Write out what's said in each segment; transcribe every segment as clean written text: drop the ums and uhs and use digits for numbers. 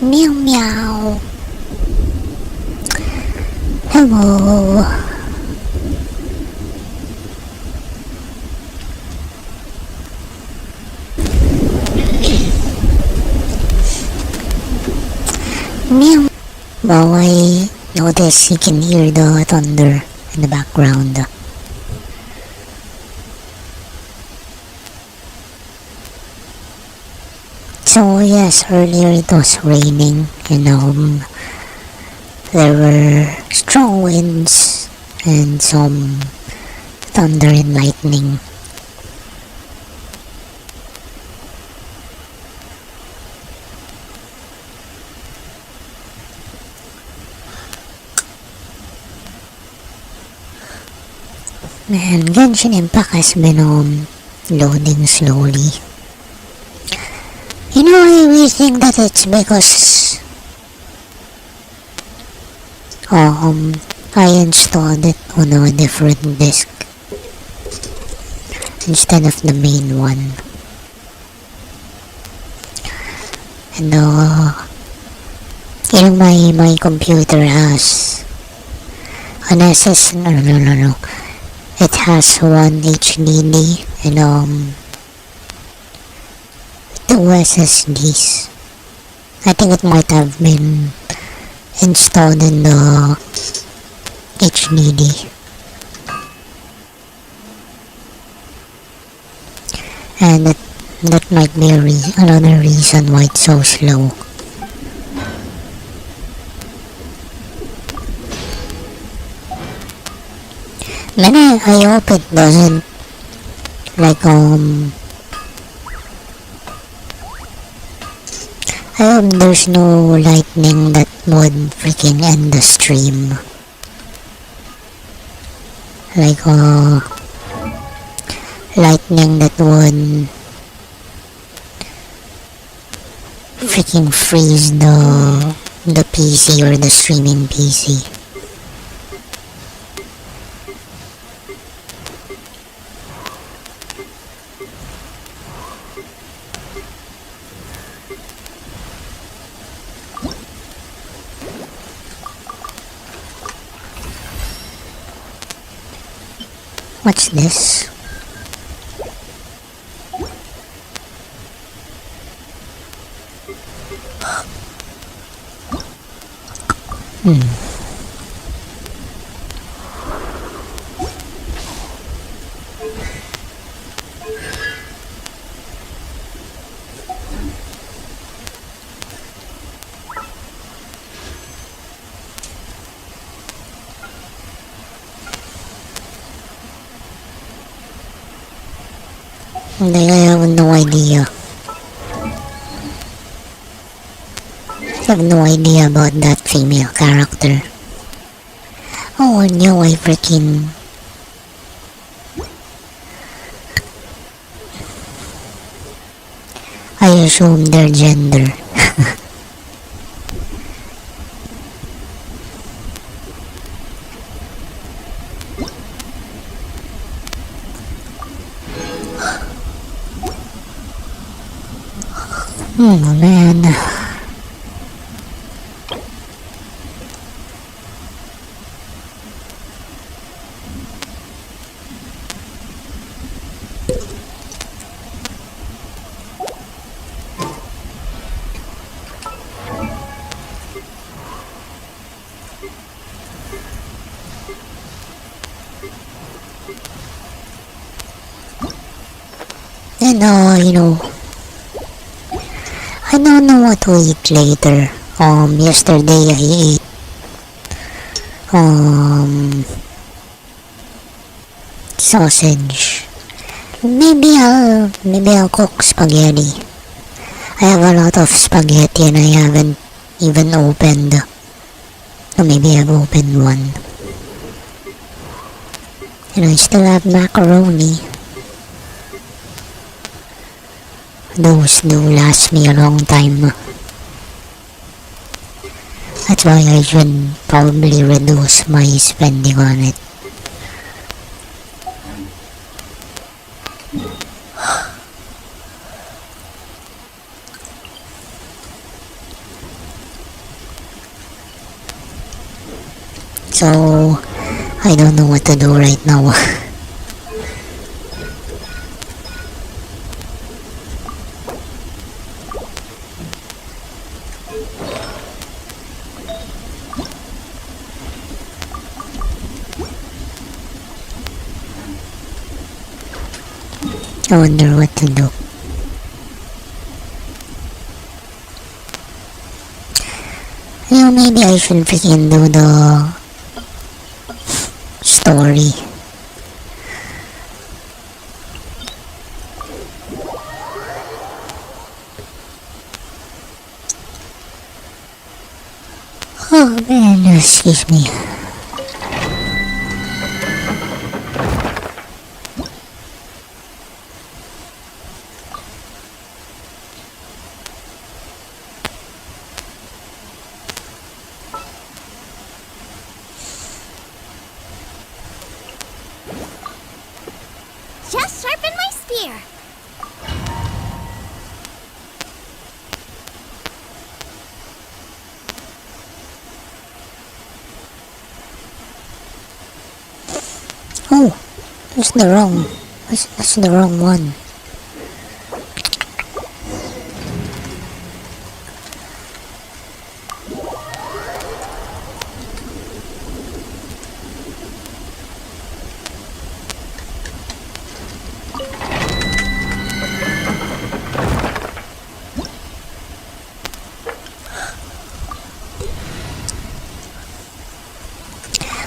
Meow meow. Hello. Meow. Well, I notice you can hear the thunder in the background. So yes, earlier it was raining and there were strong winds and some thunder and lightning. Man, Genshin Impact has been loading slowly. You know, I really think that it's because I installed it on a different disk instead of the main one. And you know, my computer has an SS no. It has one HDD and two SSDs. I think it might have been installed in the HDD. And that might be another reason why it's so slow. Man, I hope it doesn't like I hope there's no lightning that would freaking end the stream. Like lightning that would freaking freeze the PC or the streaming PC. What's this? I have no idea. I have no idea about that female character. Oh, I knew I assume their gender. Oh man. And you know, I don't know what to eat later. Yesterday I ate sausage. Maybe I'll cook spaghetti. I have a lot of spaghetti and I haven't even opened. Or maybe I've opened one. And I still have macaroni. Those do last me a long time. That's why I should probably reduce my spending on it. so I don't know what to do right now. I wonder what to do. Maybe I should freaking do the story. Oh man, excuse me. Just sharpen my spear. Oh, that's the wrong one.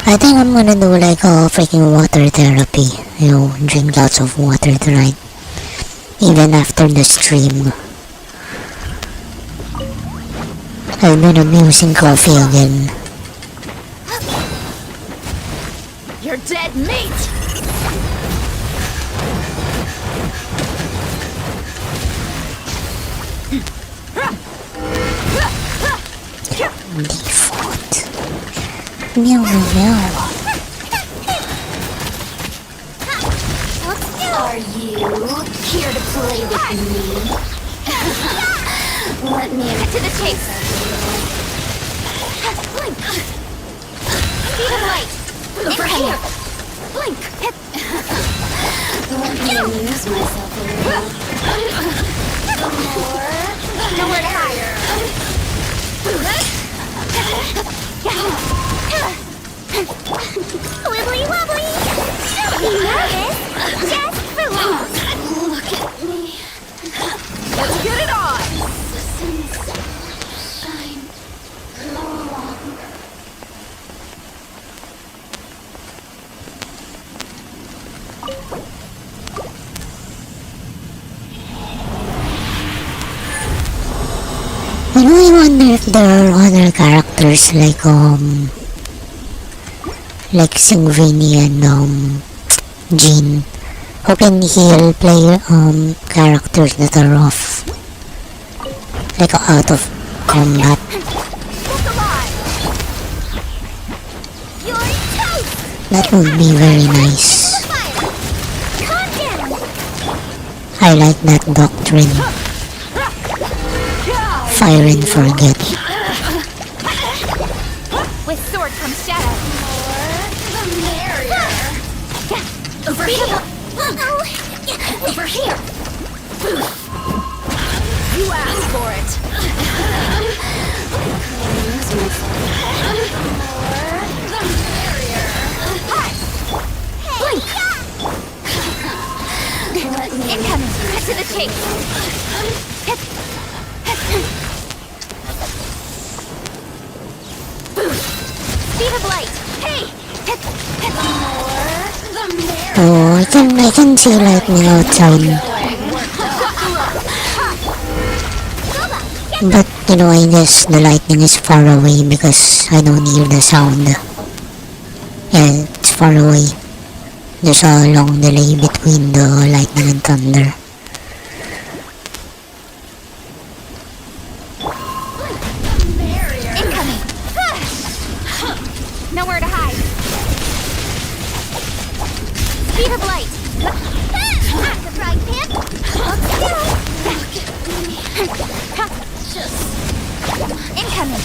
I think I'm gonna do like a freaking water therapy. Drink lots of water tonight. Even after the stream. I've been abusing coffee again. You're dead meat. Default. Meow meow meow. Are you here to play with me? Let me get to the chase. Blink. Speed of light. Over here. Blink. Let me amuse myself a little. Nowhere to hide. Wibbly wobbly! Don't be nervous! Just relax! Look at me. Let's get it on! Shine. I wonder if there are other characters like Singvini and Jean. Hoping he'll play characters that are off, like out of combat. That would be very nice. I like that doctrine. Fire and forget. With sword comes shadow. The merrier. Over here. Over here. You asked for it. The merrier. Blink. Incoming. Cut to the chase. Speed of light. Hey. Oh, I can see lightning outside. But I guess the lightning is far away because I don't hear the sound. Yeah, it's far away. There's a long delay between the lightning and thunder. Incoming. Nowhere to hide. Speed of light. That's a frying pan. Incoming.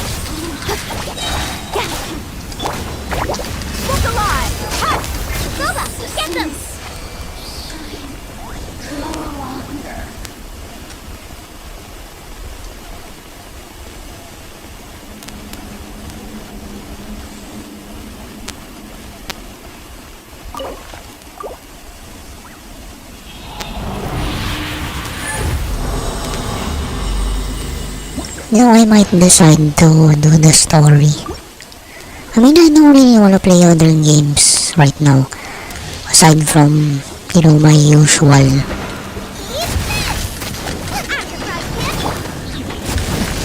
I might decide to do the story. I mean, I don't really want to play other games right now. Aside from, my usual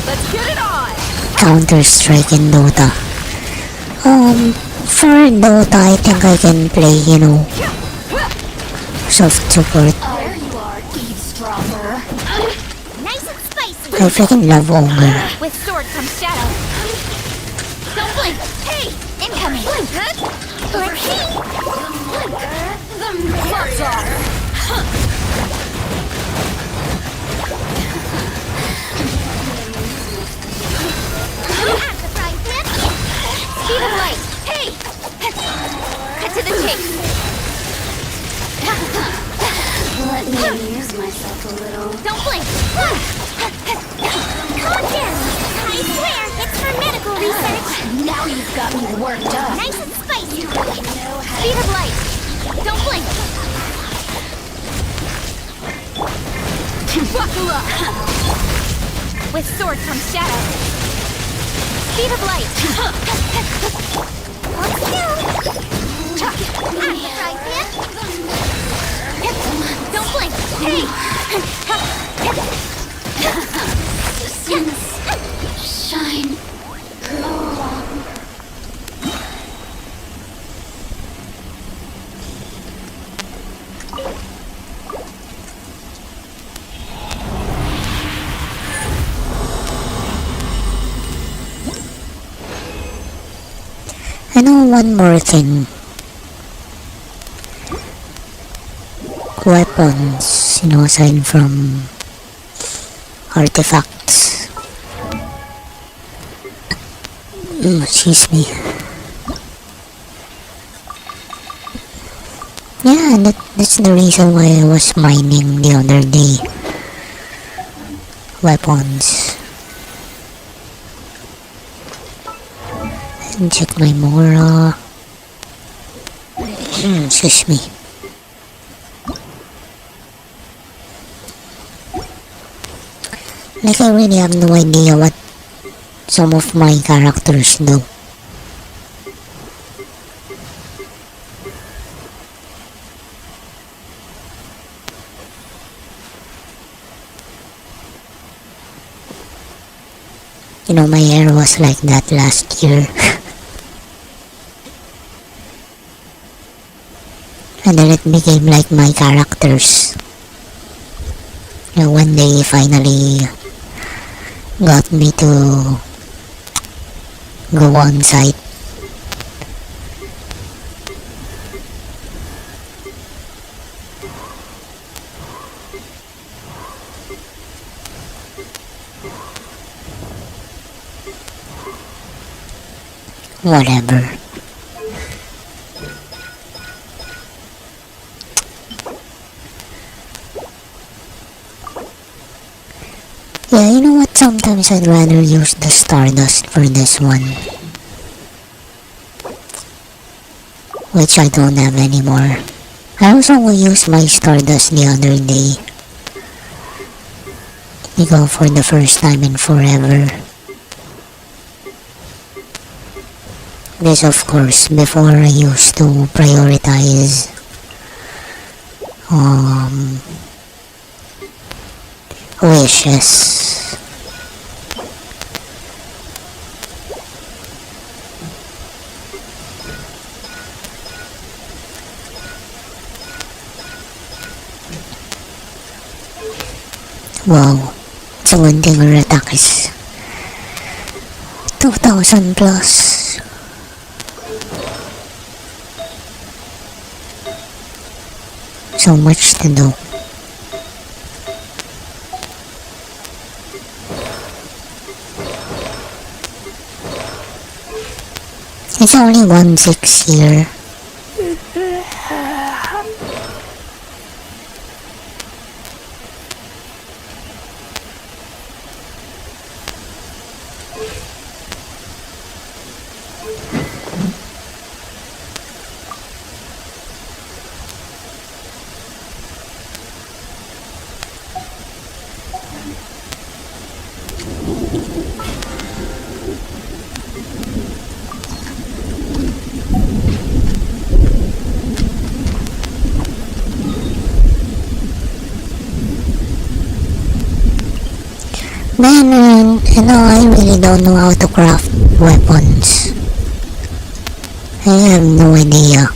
Let's get it on! Counter-Strike and Dota. For Dota, I think I can play, soft support. There you are, eavesdropper. Nice and spicy. I freaking love Ogre. With sword comes shadow. Don't blink. Hey, incoming. Let's see. The marks off. At the frying pan. Speed of light. Hey. Cut to the chase. Let me amuse myself a little. Don't blink. Calm down. I swear, it's for medical research. Now you've got me worked up. Nice and spicy. You really know how Speed of light. Don't blink. Buckle up. With sword comes shadow. Speed of light. Hold still. At the frying pan. Don't blink. Hey. the suns shine. I know one more thing. Weapons, aside from artifacts. Excuse me. Yeah, that's the reason why I was mining the other day. Weapons. And check my Mora. Excuse me. Like, I really have no idea what some of my characters do. My hair was like that last year. And then it became like my characters. When they finally got me to go on site. Whatever. Yeah, you know what? Sometimes I'd rather use the Stardust for this one. Which I don't have anymore. I also used my Stardust the other day. You go for the first time in forever. This, of course, before I used to prioritize wishes. Wow, it's a good thing our attack is 2,000 plus. So much to do. It's only 1/6 here. Man, I really don't know how to craft weapons. I have no idea.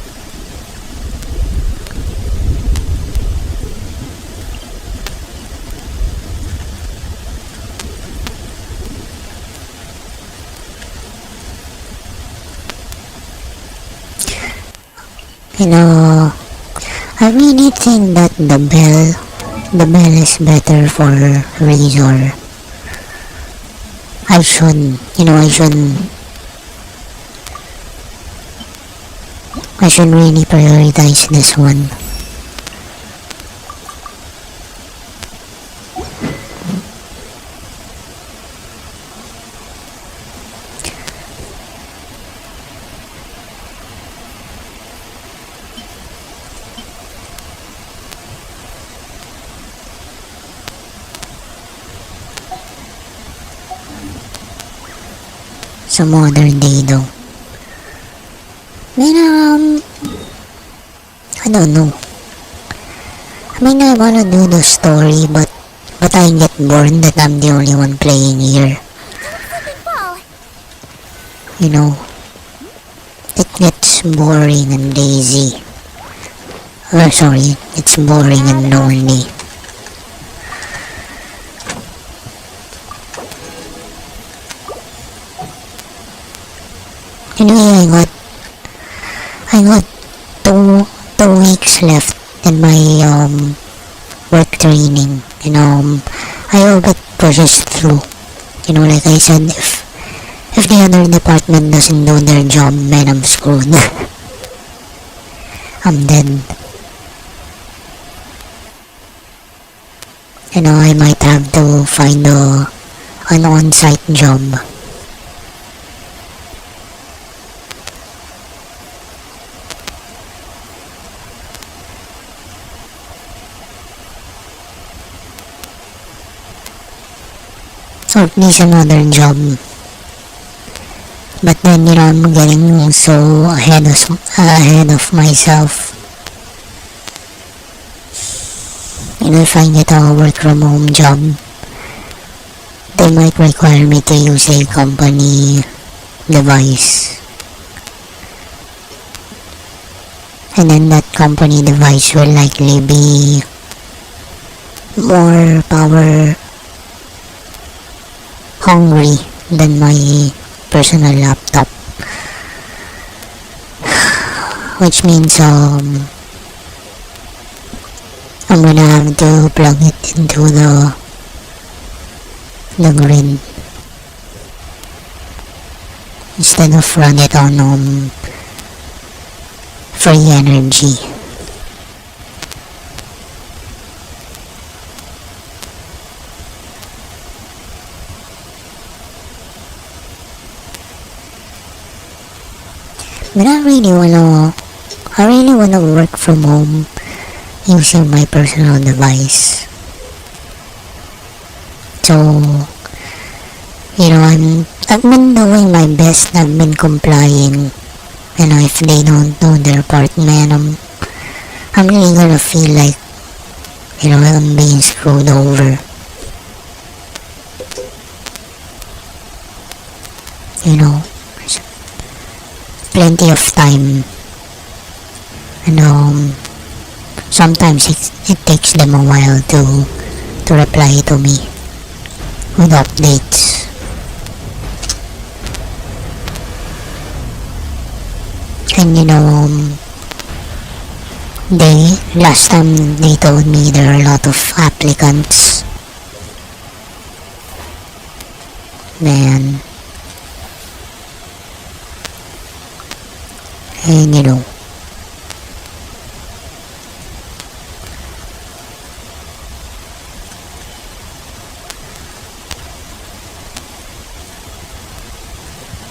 I really think that the bell is better for razor. I should, I should really prioritize this one. Some other day though. Man, I don't know. I mean, I wanna do the story, but I get bored that I'm the only one playing here. Fall. It gets boring and lazy. Oh, sorry, it's boring and lonely. Anyway, I got two weeks left in my work training. I hope it pushes through. Like I said, if the other department doesn't do their job, man, I'm screwed. I'm dead. I might have to find an on-site job. Or at least another job. But then, I'm getting so ahead of myself. If I get a work from home job, they might require me to use a company device. And then that company device will likely be more power hungry than my personal laptop, which means I'm gonna have to plug it into the grid instead of run it on free energy. But I really wanna work from home using my personal device. So, I've been doing my best. I've been complying. If they don't do their part, man, I'm really gonna feel like, I'm being screwed over. Plenty of time. Sometimes it takes them a while to reply to me with updates. And last time they told me there are a lot of applicants. Man. And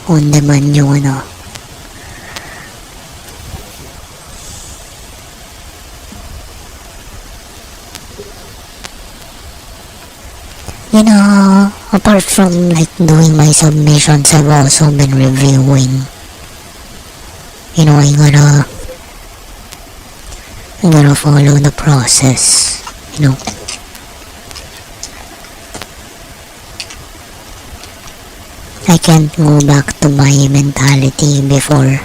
on demand yung apart from like doing my submissions, I've also been reviewing. I gotta follow the process. I can't go back to my mentality before.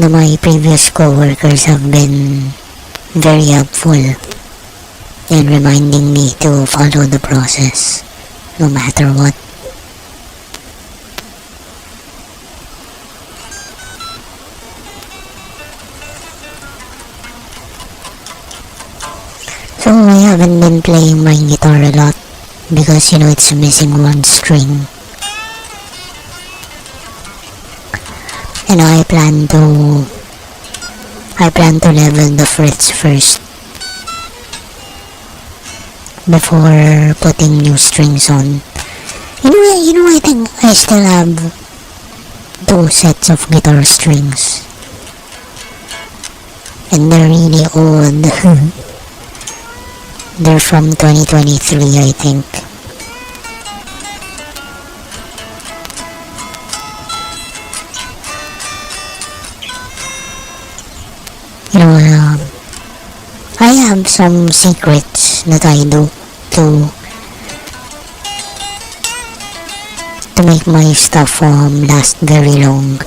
My previous co-workers have been very helpful in reminding me to follow the process, no matter what. So I haven't been playing my guitar a lot because it's missing one string. And I plan to level the frets first before putting new strings on. I think I still have 2 sets of guitar strings. And they're really old. They're from 2023, I think. I have some secrets that I do to make my stuff last very long.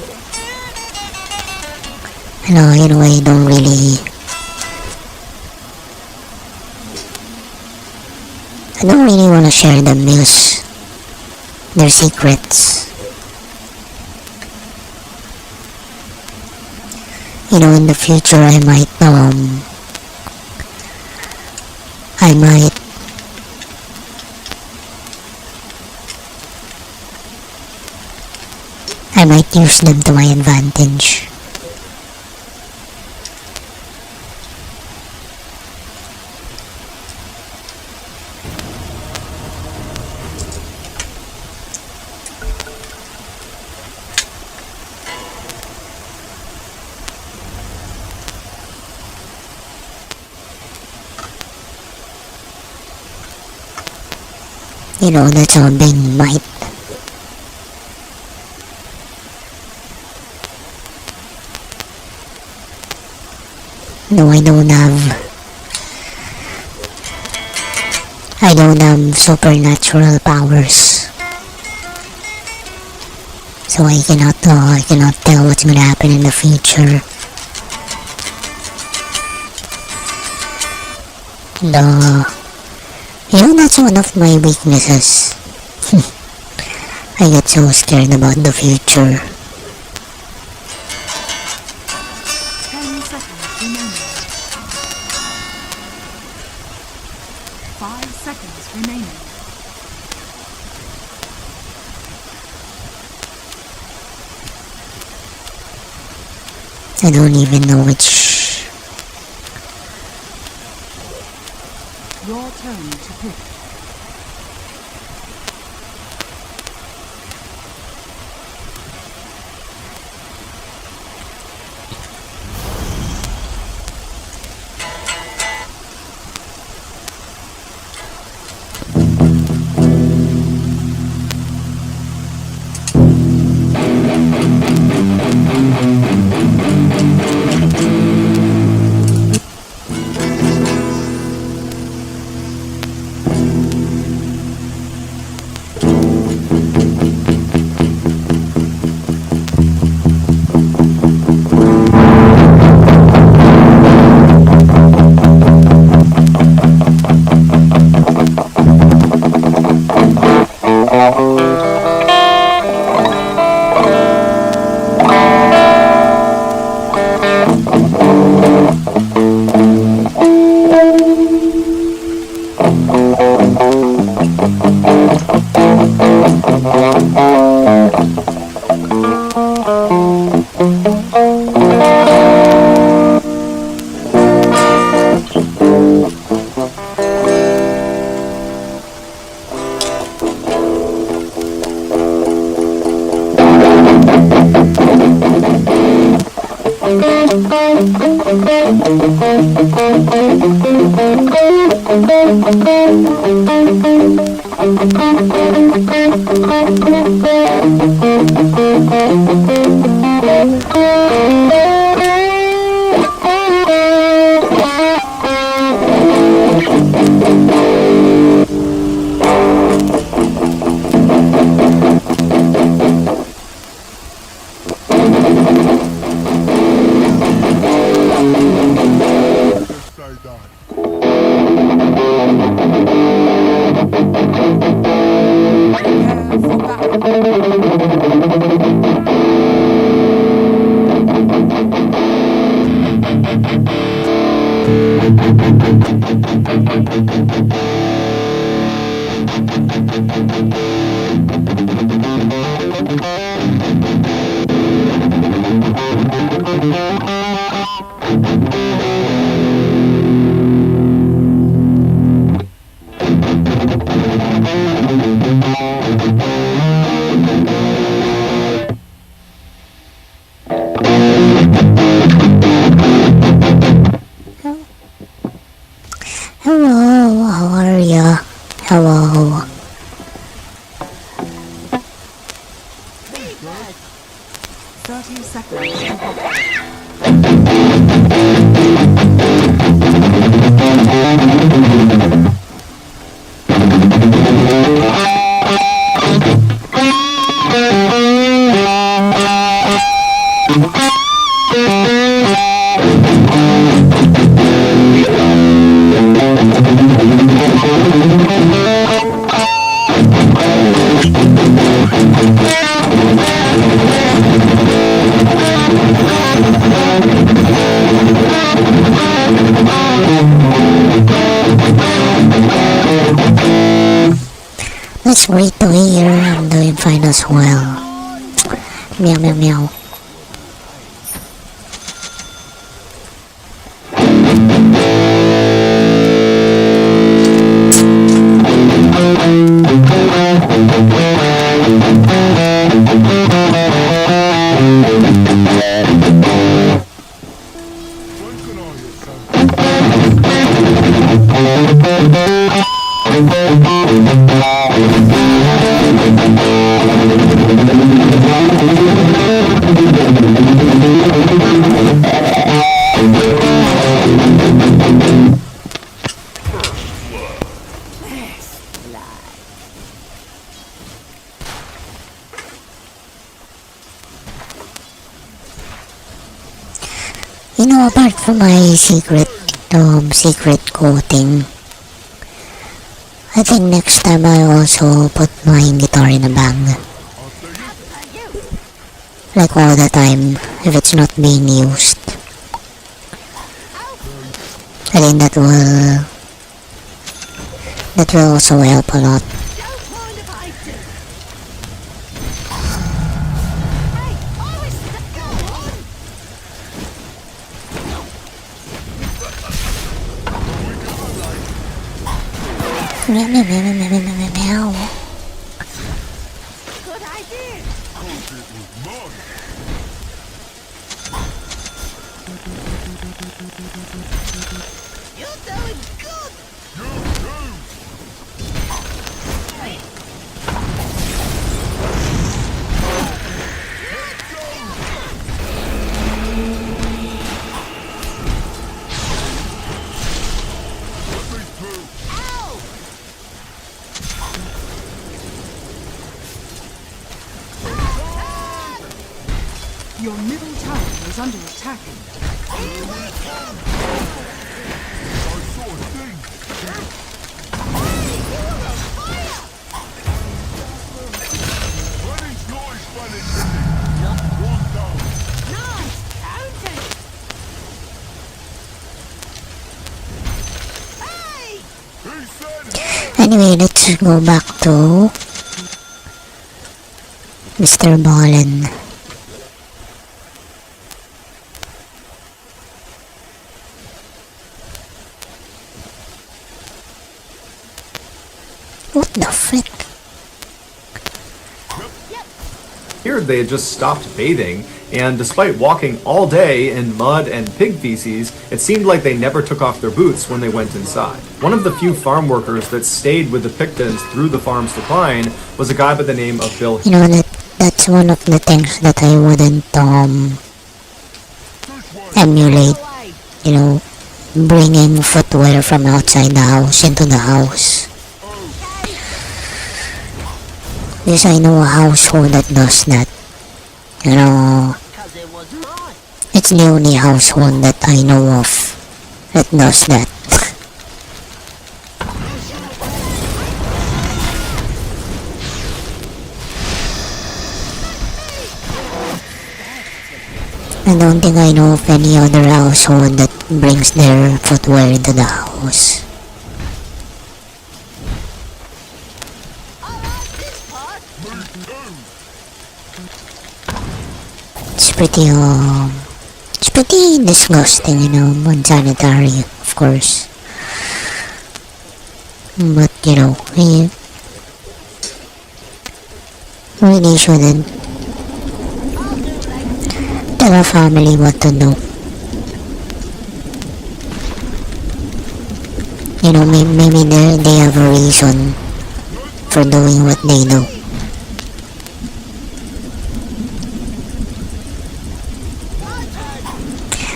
I don't really want to share them because they're secrets. In the future I might use them to my advantage. That's a big might. No, I don't have supernatural powers. So I cannot tell what's gonna happen in the future. That's one of my weaknesses. I get so scared about the future. 10 seconds remaining. 5 seconds remaining. I don't even know which. Your turn to pick. Hello, how are ya? Hello. 30 seconds to pop. That's great to hear. I'm doing fine as well. Meow meow meow. You know, apart from my secret coating, I think next time I also put my guitar in a bag. Like all the time, if it's not being used. I think that will also help a lot. Meow meow meow meow meow meow meow. Good idea. You're doing good. Your middle tower is under attack. Anyway, let's go back to Mr. Ballin. What the frick? Here they had just stopped bathing, and despite walking all day in mud and pig feces, it seemed like they never took off their boots when they went inside. One of the few farm workers that stayed with the Pictons through the farm's decline was a guy by the name of Bill. You know, that's one of the things that I wouldn't emulate. You know, bringing footwear from outside the house into the house. Because I know a household that does that. You know, it's the only household that I know of that does that. I don't think I know of any other household that brings their footwear into the house. it's pretty disgusting, you know, unsanitary, of course. But, you know, we really shouldn't tell a family what to do. You know, maybe they have a reason for doing what they do.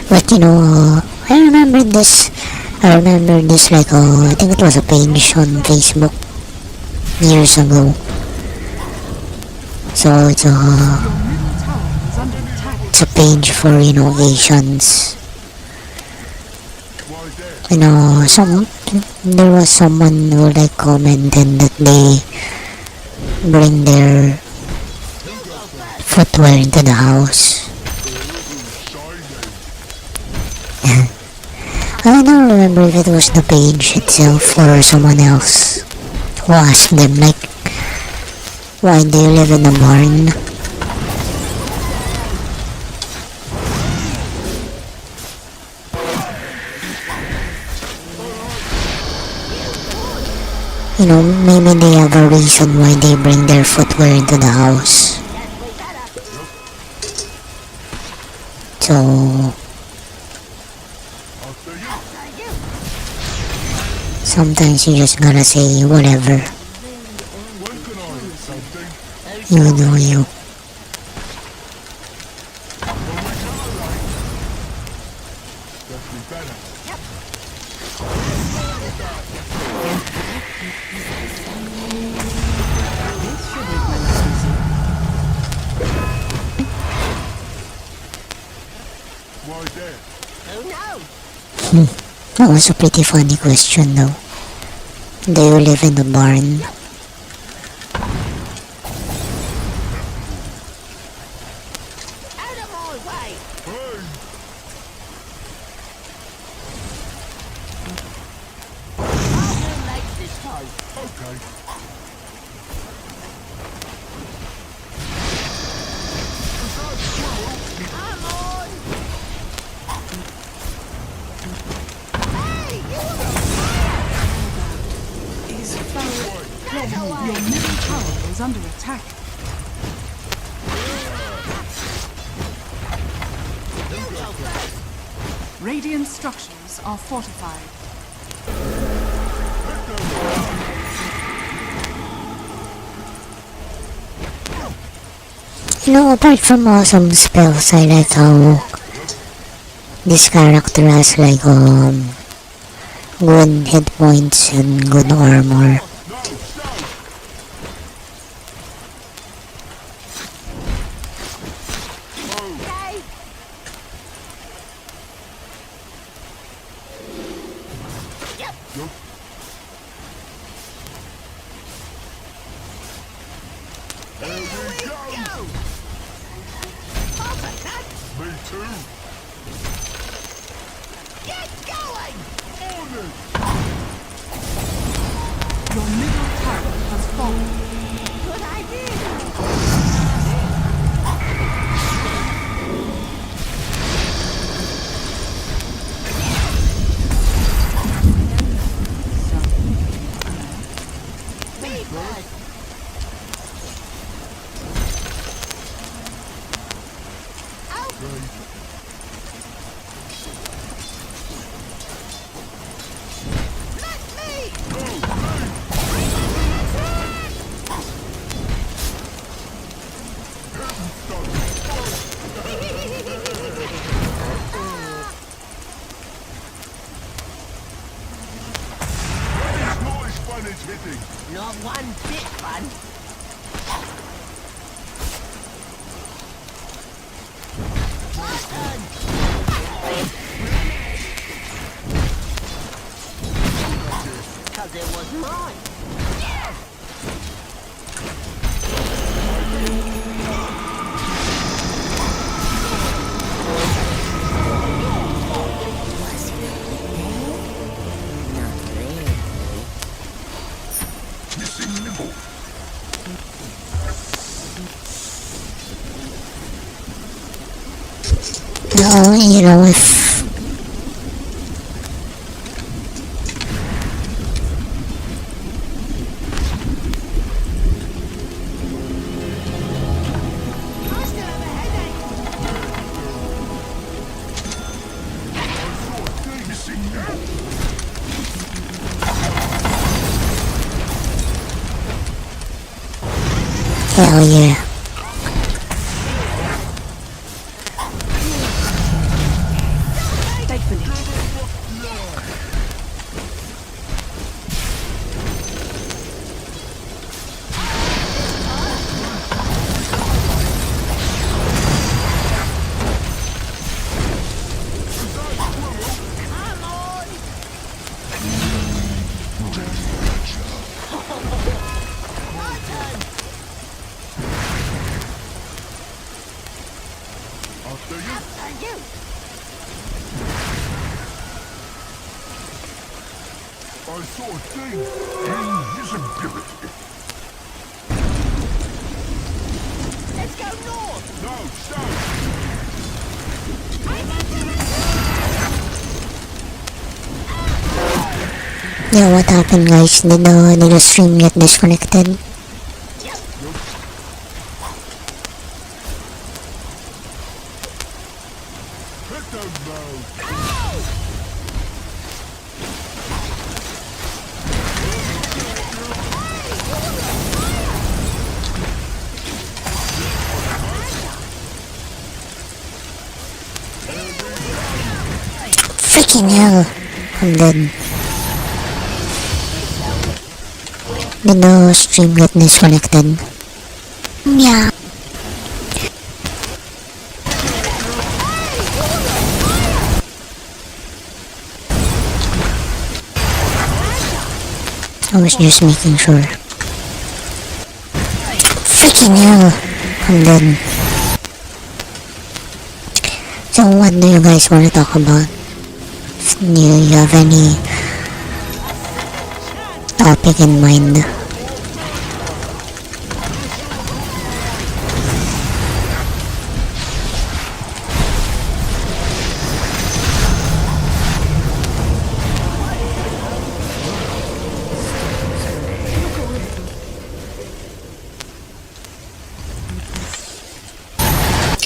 But you know, I remember this like, I think it was a page on Facebook years ago. So Your middle tower is under attack. it's a page for, you know, Asians. You know, there was someone who like commented that they bring their footwear into the house. I don't remember if it was the page itself or someone else who asked them like, why do you live in a barn? You know, maybe they have a reason why they bring their footwear into the house. So sometimes you just gotta say whatever. You do you. That was a pretty funny question though. Do you live in the barn? Your middle tower is under attack. Radiant structures are fortified. You know, apart from awesome spells, I like how this character has like good hit points and good armor. Your middle tower has fallen. Not one bit fun. Cause it was mine. You know, if hell yeah. I saw a thing. Invisibility. Let's go north! No, south. Yeah, what happened guys? Did the stream get disconnected? Hit the mode. Freaking hell. I'm dead. Did the stream get disconnected? Yeah. I was just making sure. Freaking hell. I'm dead. So what do you guys want to talk about? Do you have any topic in mind?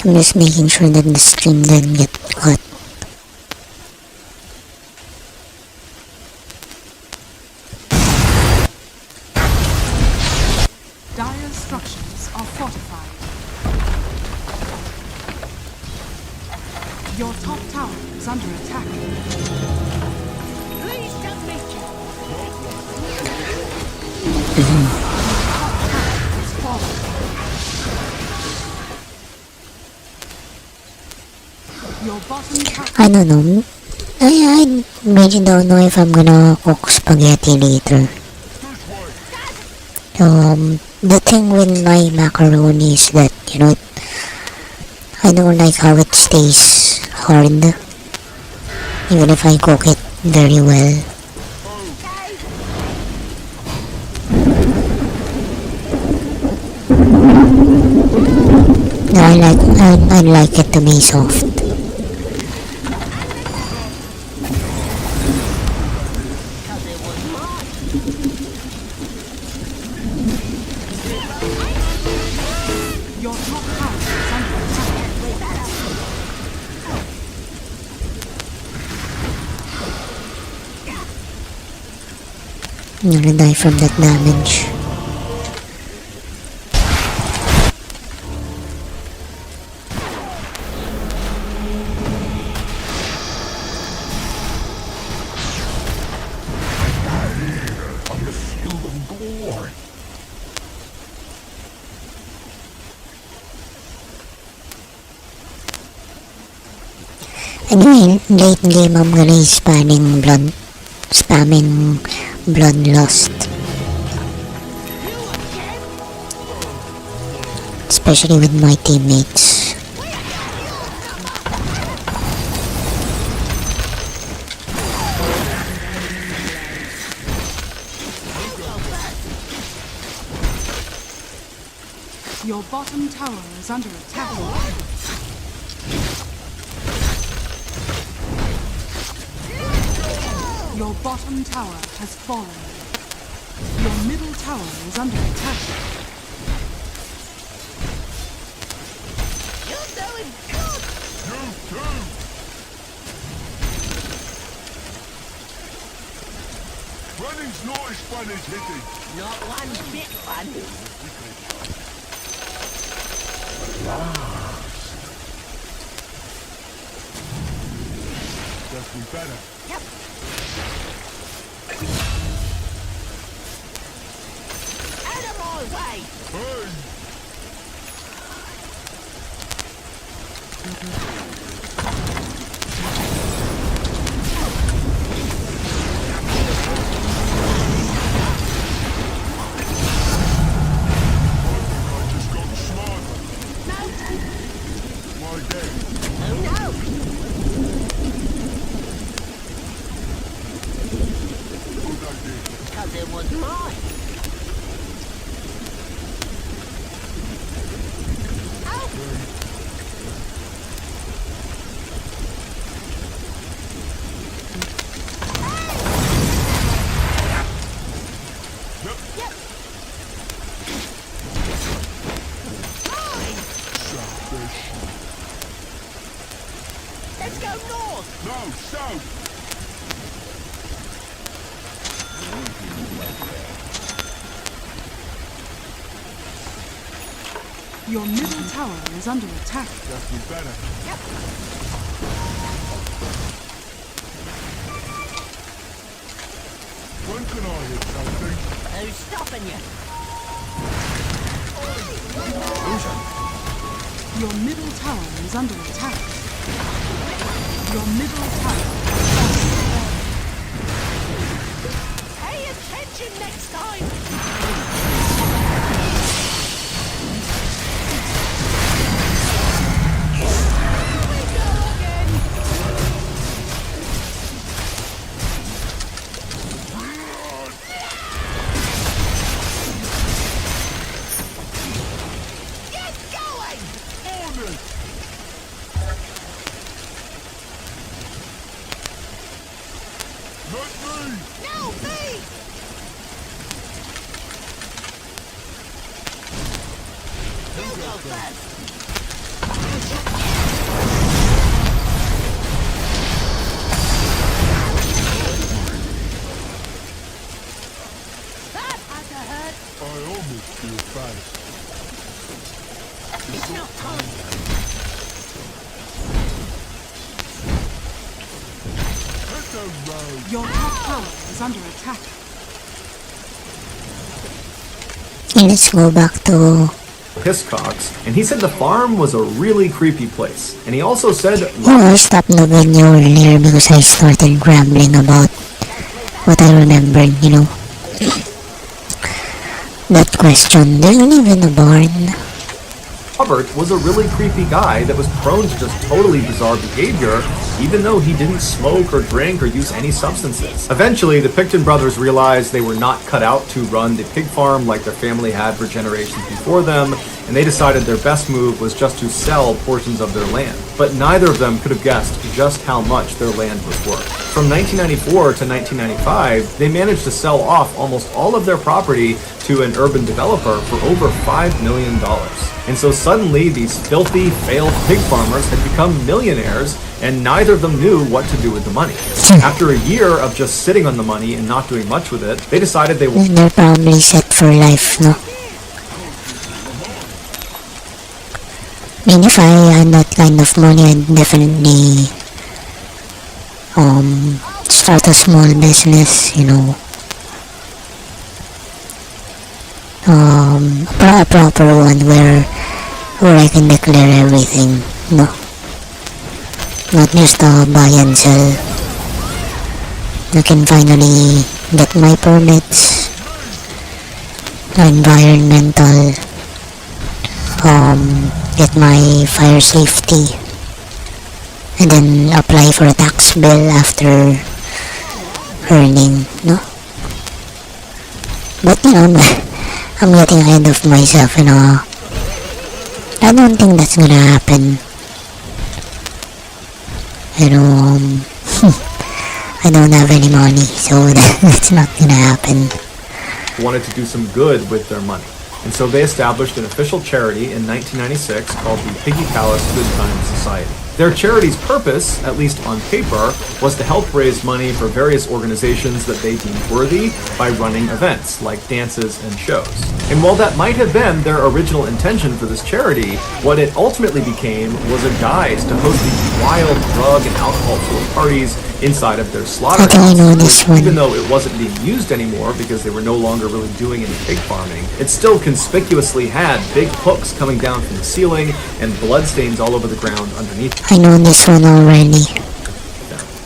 I'm just making sure that the stream didn't get cut. Dire structures are fortified. Your top tower is under attack. Please don't miss you! It's fallen. Your bottom tower I don't know. I really don't know if I'm gonna cook spaghetti later. The thing with my macaroni is that, you know, I don't like how it stays hard, even if I cook it very well. No, I like it to be soft. Your top tower is under attack. I'm gonna die from that damage. Anyway, late game I'm gonna be spamming bloodlust. Especially with my teammates. Your bottom tower is under attack. Your bottom tower has fallen. Your middle tower is under attack. You're doing good. You too! Running's not as fun as hitting. Not one bit fun. Just be better. Out of my way. Hey! I just got smarter. My day. Oh no. Good idea. Because it was mine. Selfish. Let's go north. No, south! Your middle tower is under attack. Just be better. When can I hit something? Who's stopping you? Your middle tower is under attack. Your middle tower. Pay attention next time. Here we go again. Get going. On it! Let me! No, me. You go first. That had to hurt. I almost feel bad. It's not time. Hit the road! Your top tower is under attack. Okay, let's go back to Hiscox, and he said the farm was a really creepy place. And he also said I stopped the video earlier because I started rambling about what I remembered, That question, do you live in a barn? Robert was a really creepy guy that was prone to just totally bizarre behavior, even though he didn't smoke or drink or use any substances. Eventually, the Picton brothers realized they were not cut out to run the pig farm like their family had for generations before them, and they decided their best move was just to sell portions of their land. But neither of them could have guessed just how much their land was worth. From 1994 to 1995, they managed to sell off almost all of their property to an urban developer for over $5 million. And so suddenly, these filthy, failed pig farmers had become millionaires, and neither of them knew what to do with the money. After a year of just sitting on the money and not doing much with it, they decided they would They're probably set for life, no? I mean, if I had that kind of money, I'd definitely start a small business, a proper one where I can declare everything, no? Not just buy and sell. I can finally get my permits, environmental, get my fire safety, and then apply for a tax bill after earning, no? But I'm getting ahead of myself, I don't think that's gonna happen. I don't have any money, so that's not gonna happen. wanted to do some good with their money. And so they established an official charity in 1996 called the Piggy Palace Good Times Society. Their charity's purpose, at least on paper, was to help raise money for various organizations that they deemed worthy by running events like dances and shows. And while that might have been their original intention for this charity, what it ultimately became was a guise to host these wild drug and alcohol-filled parties inside of their I think I know slaughterhouse. this one. Even though it wasn't being used anymore because they were no longer really doing any pig farming, it still conspicuously had big hooks coming down from the ceiling and bloodstains all over the ground underneath. I know this one already.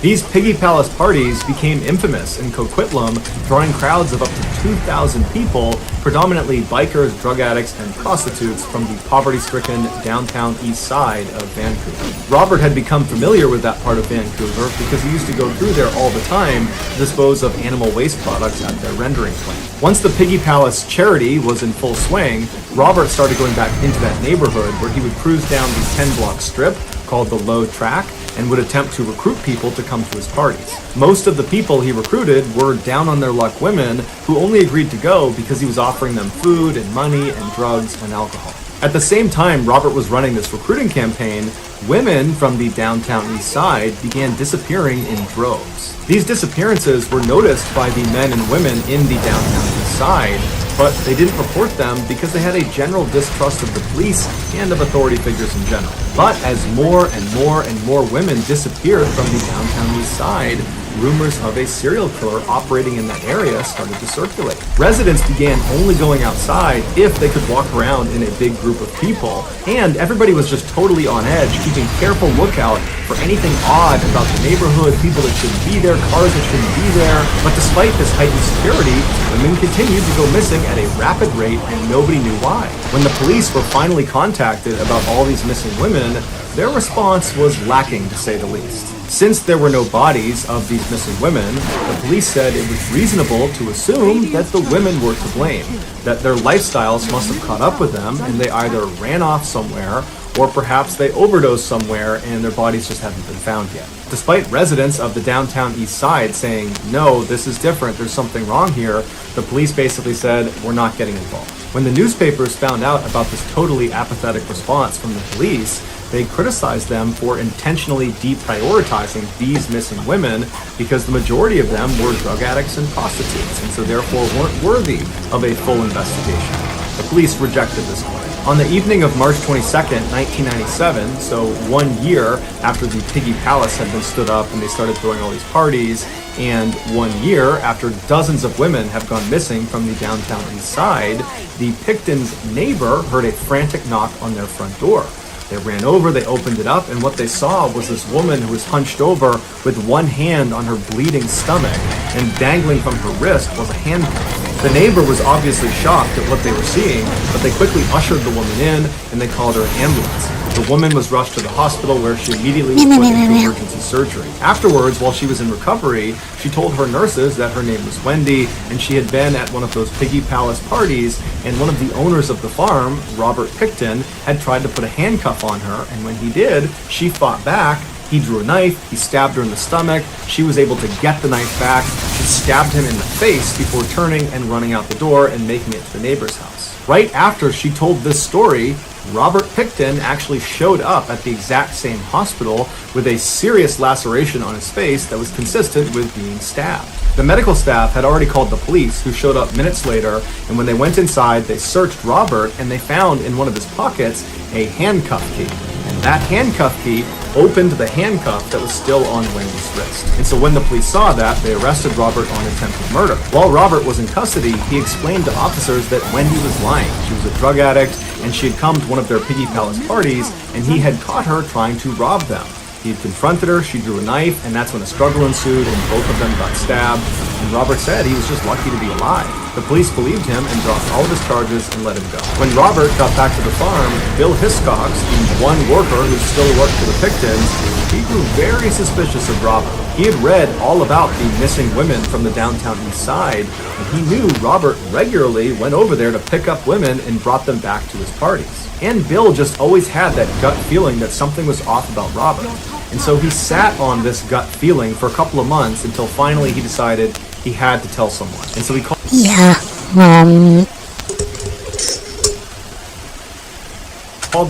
These Piggy Palace parties became infamous in Coquitlam, drawing crowds of up to 2,000 people, predominantly bikers, drug addicts, and prostitutes from the poverty-stricken downtown east side of Vancouver. Robert had become familiar with that part of Vancouver because he used to go through there all the time to dispose of animal waste products at their rendering plant. Once the Piggy Palace charity was in full swing, Robert started going back into that neighborhood where he would cruise down the 10-block strip called the Low Track and would attempt to recruit people to come to his parties. Most of the people he recruited were down on their luck women who only agreed to go because he was offering them food and money and drugs and alcohol. At the same time Robert was running this recruiting campaign, women from the downtown east side began disappearing in droves. These disappearances were noticed by the men and women in the downtown east side, but they didn't report them because they had a general distrust of the police and of authority figures in general. But as more and more and more women disappeared from the downtown east side, rumors of a serial killer operating in that area started to circulate. Residents began only going outside if they could walk around in a big group of people, and everybody was just totally on edge, keeping careful lookout for anything odd about the neighborhood, people that shouldn't be there, cars that shouldn't be there. But despite this heightened security, women continued to go missing at a rapid rate and nobody knew why. When the police were finally contacted about all these missing women, their response was lacking, to say the least. Since there were no bodies of these missing women, the police said it was reasonable to assume that the women were to blame, that their lifestyles must have caught up with them and they either ran off somewhere or perhaps they overdosed somewhere and their bodies just haven't been found yet. Despite residents of the downtown east side saying, no, this is different, there's something wrong here, the police basically said, we're not getting involved. When the newspapers found out about this totally apathetic response from the police, they criticized them for intentionally deprioritizing these missing women because the majority of them were drug addicts and prostitutes, and so therefore weren't worthy of a full investigation. The police rejected this claim. On the evening of March 22nd, 1997, so 1 year after the Piggy Palace had been stood up and they started throwing all these parties, and 1 year after dozens of women have gone missing from the downtown east side, the Picton's neighbor heard a frantic knock on their front door. They ran over, they opened it up, and what they saw was this woman who was hunched over with one hand on her bleeding stomach, and dangling from her wrist was a handcuff. The neighbor was obviously shocked at what they were seeing, but they quickly ushered the woman in, and they called her an ambulance. The woman was rushed to the hospital where she immediately was put into emergency surgery. Afterwards, while she was in recovery, she told her nurses that her name was Wendy, and she had been at one of those Piggy Palace parties, and one of the owners of the farm, Robert Picton, had tried to put a handcuff on her, and when he did, she fought back. He drew a knife, he stabbed her in the stomach, she was able to get the knife back, she stabbed him in the face before turning and running out the door and making it to the neighbor's house. Right after she told this story, Robert Picton actually showed up at the exact same hospital with a serious laceration on his face that was consistent with being stabbed. The medical staff had already called the police, who showed up minutes later, and when they went inside, they searched Robert, and they found in one of his pockets a handcuff key. And that handcuff key opened the handcuff that was still on Wendy's wrist. And so when the police saw that, they arrested Robert on attempted murder. While Robert was in custody, he explained to officers that Wendy was lying. She was a drug addict, and she had come to one of their Piggy Palace parties, and he had caught her trying to rob them. He had confronted her, she drew a knife, and that's when a struggle ensued, and both of them got stabbed. And Robert said he was just lucky to be alive. The police believed him and dropped all of his charges and let him go. When Robert got back to the farm, Bill Hiscox, the one worker who still worked for the Pictons, he grew very suspicious of Robert. He had read all about the missing women from the downtown east side, and he knew Robert regularly went over there to pick up women and brought them back to his parties. And Bill just always had that gut feeling that something was off about Robert. And so he sat on this gut feeling for a couple of months until finally he decided he had to tell someone. And so he called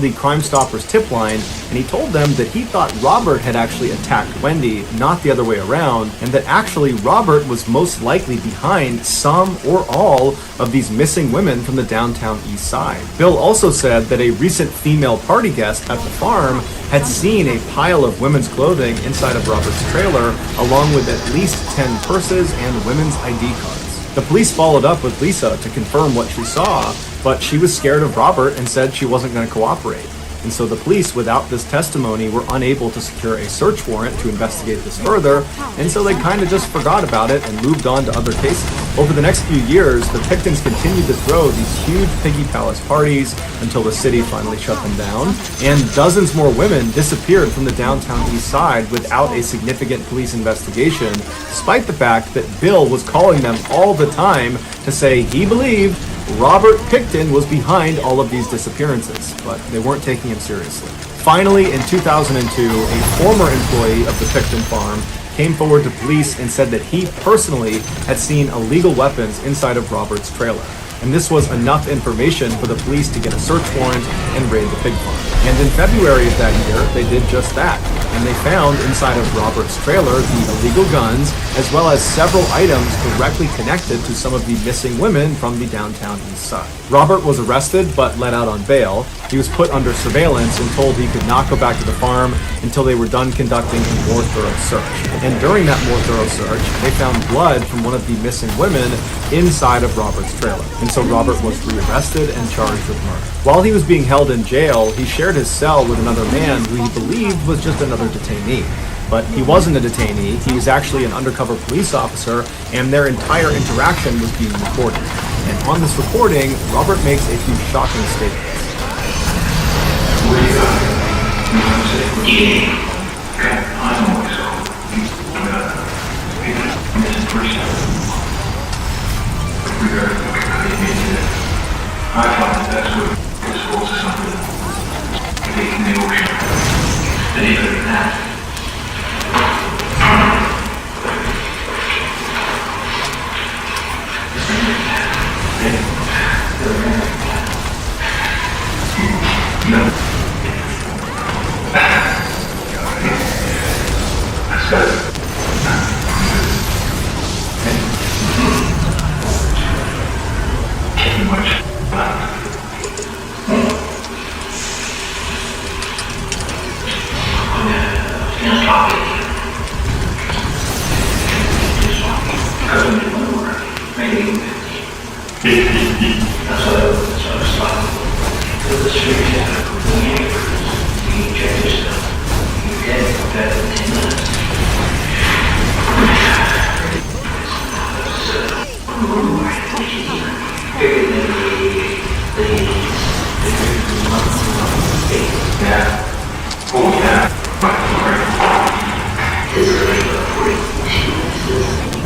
the Crime Stoppers tip line, and he told them that he thought Robert had actually attacked Wendy, not the other way around, and that actually Robert was most likely behind some or all of these missing women from the downtown east side. Bill also said that a recent female party guest at the farm had seen a pile of women's clothing inside of Robert's trailer, along with at least 10 purses and women's ID cards. The police followed up with Lisa to confirm what she saw, but she was scared of Robert and said she wasn't going to cooperate. And so the police, without this testimony, were unable to secure a search warrant to investigate this further, and so they kind of just forgot about it and moved on to other cases. Over the next few years, the Pictons continued to throw these huge Piggy Palace parties until the city finally shut them down, and dozens more women disappeared from the downtown east side without a significant police investigation, despite the fact that Bill was calling them all the time to say he believed Robert Picton was behind all of these disappearances, but they weren't taking him seriously. Finally, in 2002, a former employee of the Picton farm came forward to police and said that he personally had seen illegal weapons inside of Robert's trailer. And this was enough information for the police to get a search warrant and raid the pig farm. And in February of that year, they did just that. And they found inside of Robert's trailer the illegal guns, as well as several items directly connected to some of the missing women from the downtown east side. Robert was arrested but let out on bail. He was put under surveillance and told he could not go back to the farm until they were done conducting a more thorough search. And during that more thorough search, they found blood from one of the missing women inside of Robert's trailer. And so Robert was rearrested and charged with murder. While he was being held in jail, he shared his cell with another man who he believed was just another detainee. But he wasn't a detainee, he was actually an undercover police officer, and their entire interaction was being recorded. And on this recording, Robert makes a few shocking statements. I thought that's what this was something big in the ocean. But even that.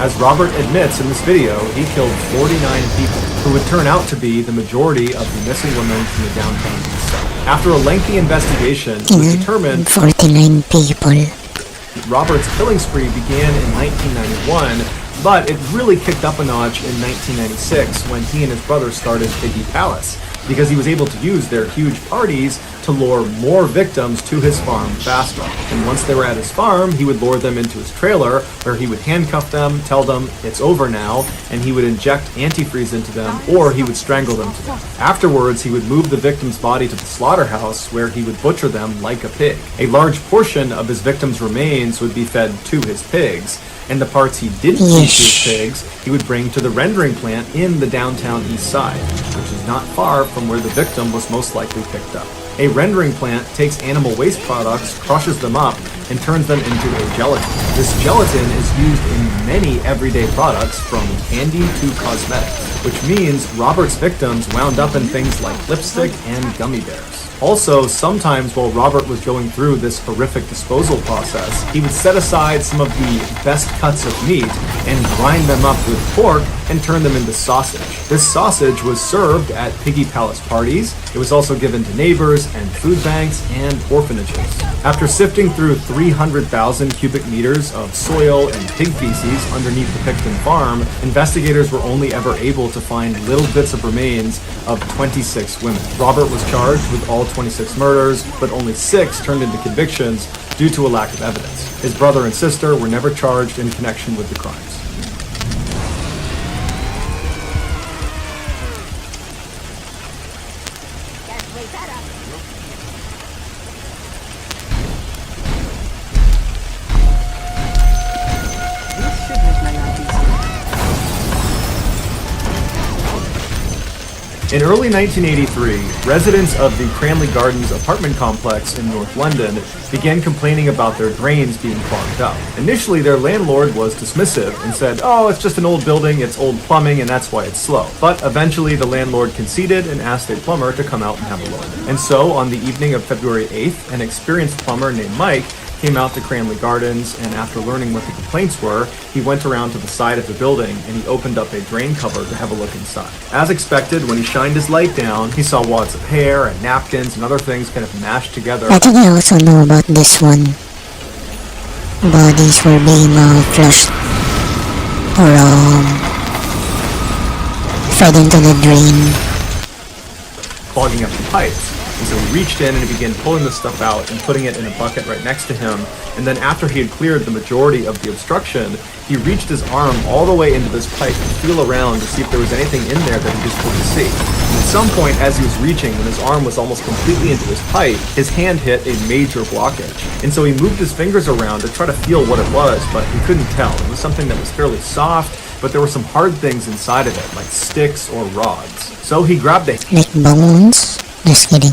As Robert admits in this video, he killed 49 people, who would turn out to be the majority of the missing women from the downtown east side. After a lengthy investigation, it was determined 49 people. Robert's killing spree began in 1991, but it really kicked up a notch in 1996 when he and his brother started Piggy Palace, because he was able to use their huge parties to lure more victims to his farm faster. And once they were at his farm, he would lure them into his trailer, where he would handcuff them, tell them it's over now, and he would inject antifreeze into them, or he would strangle them to death. Afterwards, he would move the victim's body to the slaughterhouse, where he would butcher them like a pig. A large portion of his victims' remains would be fed to his pigs, and the parts he didn't feed to his pigs, he would bring to the rendering plant in the downtown east side, which is not far from where the victim was most likely picked up. A rendering plant takes animal waste products, crushes them up, and turns them into a gelatin. This gelatin is used in many everyday products, from candy to cosmetics. which means Robert's victims wound up in things like lipstick and gummy bears. Also, sometimes while Robert was going through this horrific disposal process, he would set aside some of the best cuts of meat and grind them up with pork and turn them into sausage. This sausage was served at piggy palace parties. It was also given to neighbors and food banks and orphanages. After sifting through 300,000 cubic meters of soil and pig feces underneath the Picton farm, investigators were only ever able to find little bits of remains of 26 women. Robert was charged with all 26 murders, but only 6 turned into convictions due to a lack of evidence. His brother and sister were never charged in connection with the crimes. This should make my life easier. In early 1983, residents of the Cranley Gardens apartment complex in North London began complaining about their drains being clogged up. Initially, their landlord was dismissive and said, "Oh, it's just an old building, it's old plumbing, and that's why it's slow." But eventually, the landlord conceded and asked a plumber to come out and have a look. And so, on the evening of February 8th, an experienced plumber named Mike came out to Cranley Gardens, and after learning what the complaints were, he went around to the side of the building and he opened up a drain cover to have a look inside. As expected, when he shined his light down, he saw wads of hair and napkins and other things kind of mashed together. I think I also know about this one. Bodies were being flushed or fed into the drain. Clogging up the pipes. And so he reached in and he began pulling the stuff out and putting it in a bucket right next to him. And then after he had cleared the majority of the obstruction, he reached his arm all the way into this pipe to feel around to see if there was anything in there that he just couldn't see. And at some point, as he was reaching, when his arm was almost completely into his pipe, his hand hit a major blockage. And so he moved his fingers around to try to feel what it was, but he couldn't tell. It was something that was fairly soft, but there were some hard things inside of it, like sticks or rods. So he grabbed a Like bones? Just kidding.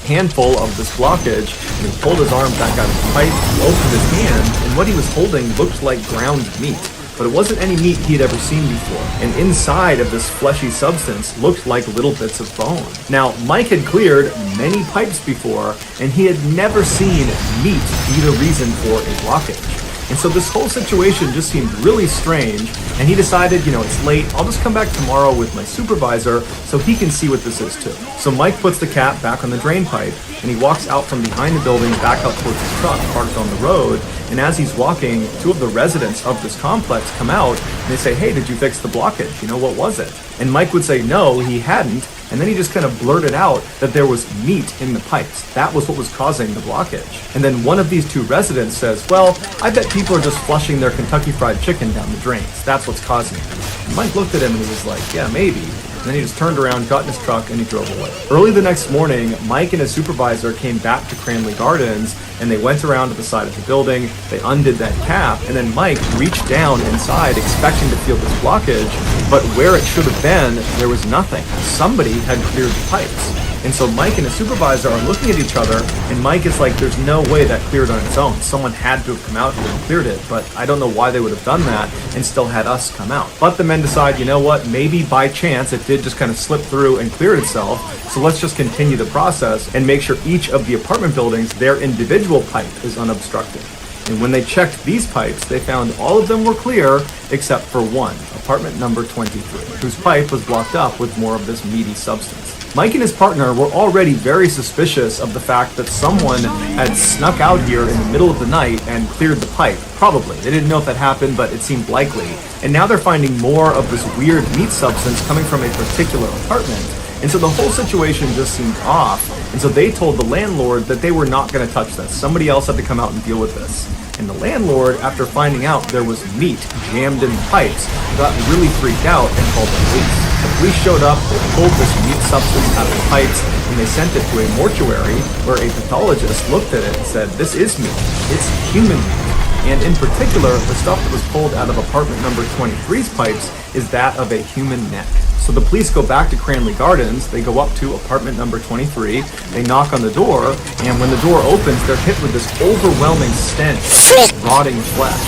handful of this blockage and he pulled his arm back out of the pipe, opened his hand, and what he was holding looked like ground meat. But it wasn't any meat he had ever seen before. And inside of this fleshy substance looked like little bits of bone. Now, Mike had cleared many pipes before, and he had never seen meat be the reason for a blockage. And so this whole situation just seemed really strange, and he decided, it's late, I'll just come back tomorrow with my supervisor so he can see what this is too. So Mike puts the cap back on the drain pipe, and he walks out from behind the building back out towards his truck parked on the road, and as he's walking, 2 of the residents of this complex come out, and they say, "Hey, did you fix the blockage? What was it?" And Mike would say no, he hadn't, and then he just kind of blurted out that there was meat in the pipes. That was what was causing the blockage. And then one of these 2 residents says, "Well, I bet people are just flushing their Kentucky Fried Chicken down the drains. That's what's causing it." And Mike looked at him and he was like, "Yeah, maybe." And then he just turned around, got in his truck, and he drove away. Early the next morning, Mike and his supervisor came back to Cranley Gardens, and they went around to the side of the building, they undid that cap, and then Mike reached down inside expecting to feel this blockage, but where it should have been, there was nothing. Somebody had cleared the pipes. And so Mike and his supervisor are looking at each other, and Mike is like, "There's no way that cleared on its own. Someone had to have come out here and cleared it, but I don't know why they would have done that and still had us come out." But the men decide, you know what, maybe by chance it did just kind of slip through and clear itself, so let's just continue the process and make sure each of the apartment buildings, their individual pipe is unobstructed. And when they checked these pipes, they found all of them were clear except for one, apartment number 23, whose pipe was blocked up with more of this meaty substance. Mike and his partner were already very suspicious of the fact that someone had snuck out here in the middle of the night and cleared the pipe. Probably. They didn't know if that happened, but it seemed likely. And now they're finding more of this weird meat substance coming from a particular apartment. And so the whole situation just seemed off. And so they told the landlord that they were not going to touch this. Somebody else had to come out and deal with this. And the landlord, after finding out there was meat jammed in the pipes, got really freaked out and called the police. The police showed up, they pulled this meat substance out of the pipes, and they sent it to a mortuary where a pathologist looked at it and said, "This is meat. It's human meat." And in particular, the stuff that was pulled out of apartment number 23's pipes is that of a human neck. So the police go back to Cranley Gardens, they go up to apartment number 23, they knock on the door, and when the door opens, they're hit with this overwhelming stench of rotting flesh.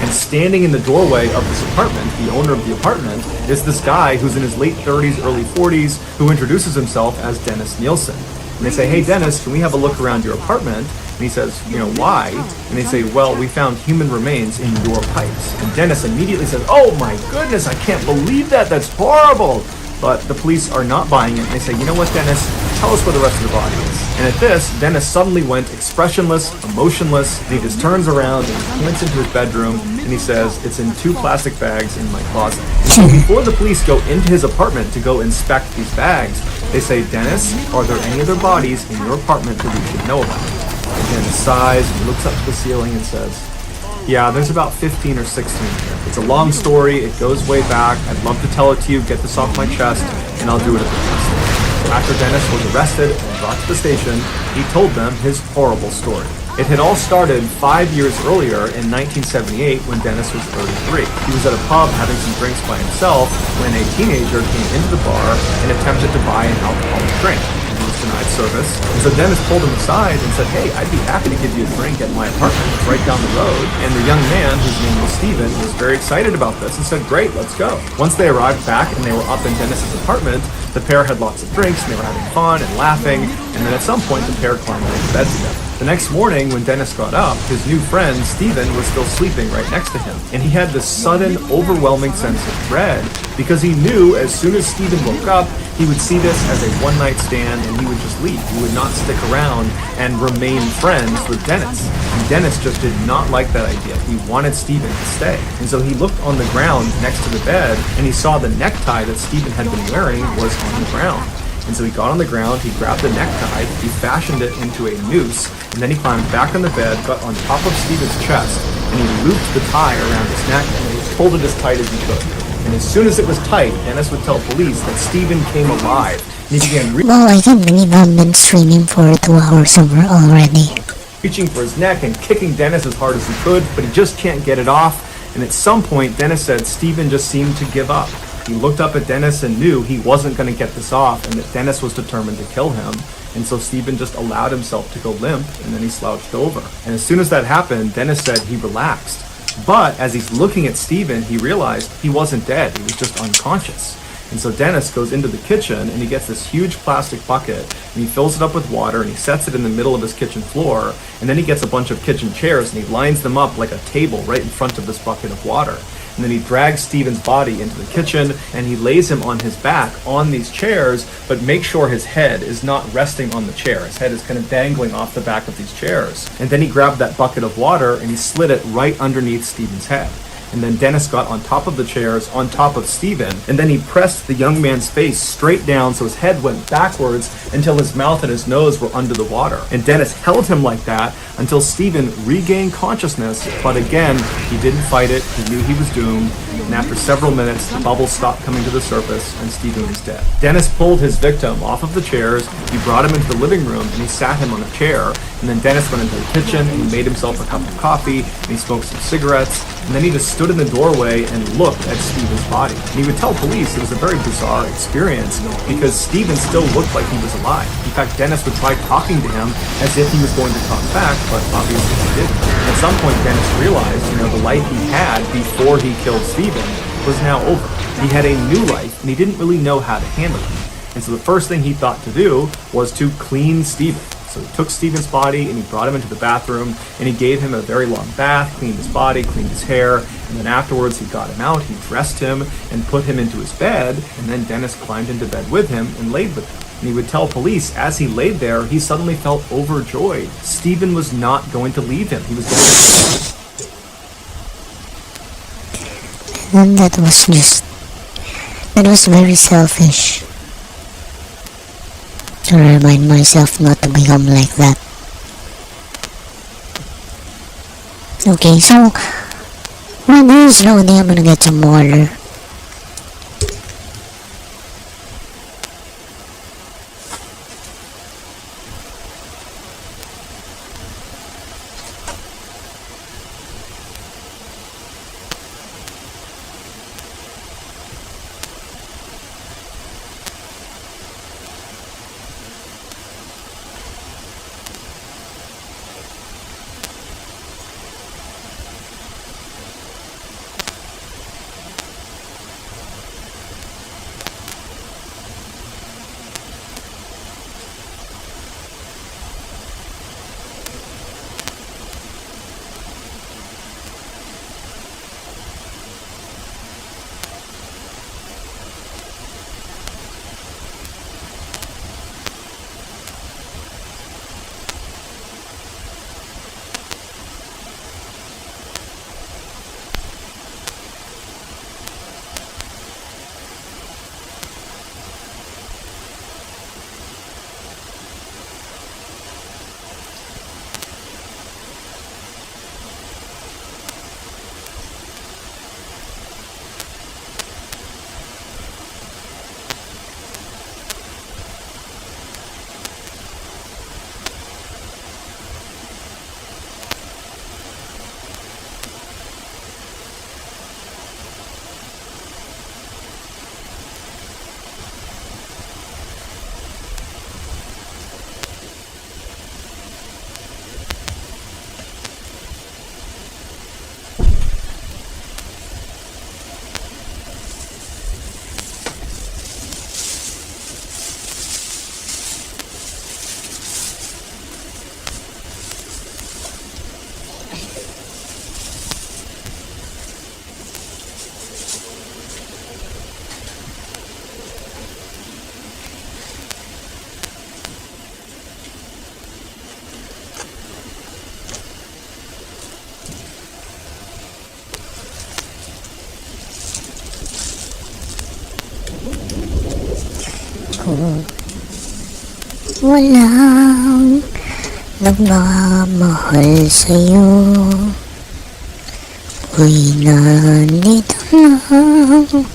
And standing in the doorway of this apartment, the owner of the apartment, is this guy who's in his late 30s, early 40s, who introduces himself as Dennis Nielsen. And they say, "Hey Dennis, can we have a look around your apartment?" And he says, "Why?" And they say, "Well, we found human remains in your pipes." And Dennis immediately says, "Oh my goodness, I can't believe that, that's horrible." But the police are not buying it, and they say, "You know what, Dennis, tell us where the rest of the body is." And at this, Dennis suddenly went expressionless, emotionless, and he just turns around and he points into his bedroom, and he says, "It's in 2 plastic bags in my closet." And so before the police go into his apartment to go inspect these bags, they say, "Dennis, are there any other bodies in your apartment that we should know about?" And Dennis sighs and he looks up to the ceiling and says, "Yeah, there's about 15 or 16 here. It's a long story, it goes way back, I'd love to tell it to you, get this off my chest, and I'll do it at the next day." So after Dennis was arrested and brought to the station, he told them his horrible story. It had all started 5 years earlier in 1978 when Dennis was 33. He was at a pub having some drinks by himself when a teenager came into the bar and attempted to buy an alcoholic drink. He was denied service, and so Dennis pulled him aside and said, "Hey, I'd be happy to give you a drink at my apartment. It's right down the road." And the young man, whose name was Steven, was very excited about this and said, "Great, let's go." Once they arrived back and they were up in Dennis's apartment, the pair had lots of drinks and they were having fun and laughing, and then at some point the pair climbed into bed together. The next morning, when Dennis got up, his new friend, Steven, was still sleeping right next to him. And he had this sudden, overwhelming sense of dread because he knew as soon as Steven woke up, he would see this as a one-night stand and he would just leave. He would not stick around and remain friends with Dennis. And Dennis just did not like that idea. He wanted Steven to stay. And so he looked on the ground next to the bed and he saw the necktie that Steven had been wearing was on the ground. And so he got on the ground, he grabbed the necktie, he fashioned it into a noose, and then he climbed back on the bed, got on top of Steven's chest, and he looped the tie around his neck and he pulled it as tight as he could. And as soon as it was tight, Dennis would tell police that Steven came alive. And he began Well, I can't believe I've been streaming for 2 hours over already. reaching for his neck and kicking Dennis as hard as he could, but he just can't get it off. And at some point, Dennis said Steven just seemed to give up. He looked up at Dennis and knew he wasn't going to get this off and that Dennis was determined to kill him. And so Steven just allowed himself to go limp and then he slouched over. And as soon as that happened, Dennis said he relaxed. But as he's looking at Steven, he realized he wasn't dead. He was just unconscious. And so Dennis goes into the kitchen and he gets this huge plastic bucket and he fills it up with water and he sets it in the middle of his kitchen floor. And then he gets a bunch of kitchen chairs and he lines them up like a table right in front of this bucket of water. And then he drags Steven's body into the kitchen and he lays him on his back on these chairs, but make sure his head is not resting on the chair. His head is kind of dangling off the back of these chairs. And then he grabbed that bucket of water and he slid it right underneath Steven's head. And then Dennis got on top of the chairs, on top of Steven, and then he pressed the young man's face straight down so his head went backwards until his mouth and his nose were under the water. And Dennis held him like that until Steven regained consciousness, but again, he didn't fight it, he knew he was doomed, and after several minutes, the bubbles stopped coming to the surface and Steven was dead. Dennis pulled his victim off of the chairs, he brought him into the living room, and he sat him on a chair, and then Dennis went into the kitchen, and he made himself a cup of coffee, and he smoked some cigarettes, and then he just stood in the doorway and looked at Steven's body. And he would tell police it was a very bizarre experience because Steven still looked like he was alive. In fact, Dennis would try talking to him as if he was going to talk back, but obviously he didn't. At some point, Dennis realized, the life he had before he killed Steven was now over. He had a new life, and he didn't really know how to handle it. And so the first thing he thought to do was to clean Steven. So he took Steven's body and he brought him into the bathroom and he gave him a very long bath, cleaned his body, cleaned his hair, and then afterwards he got him out, he dressed him and put him into his bed, and then Dennis climbed into bed with him and laid with him. And he would tell police as he laid there, he suddenly felt overjoyed. Steven was not going to leave him. He was going to... And that was very selfish. To remind myself not to become like that. Okay, so when this is loading, I'm gonna get some water. Walang nagmamahal sa'yo. Ako'y nandito lang.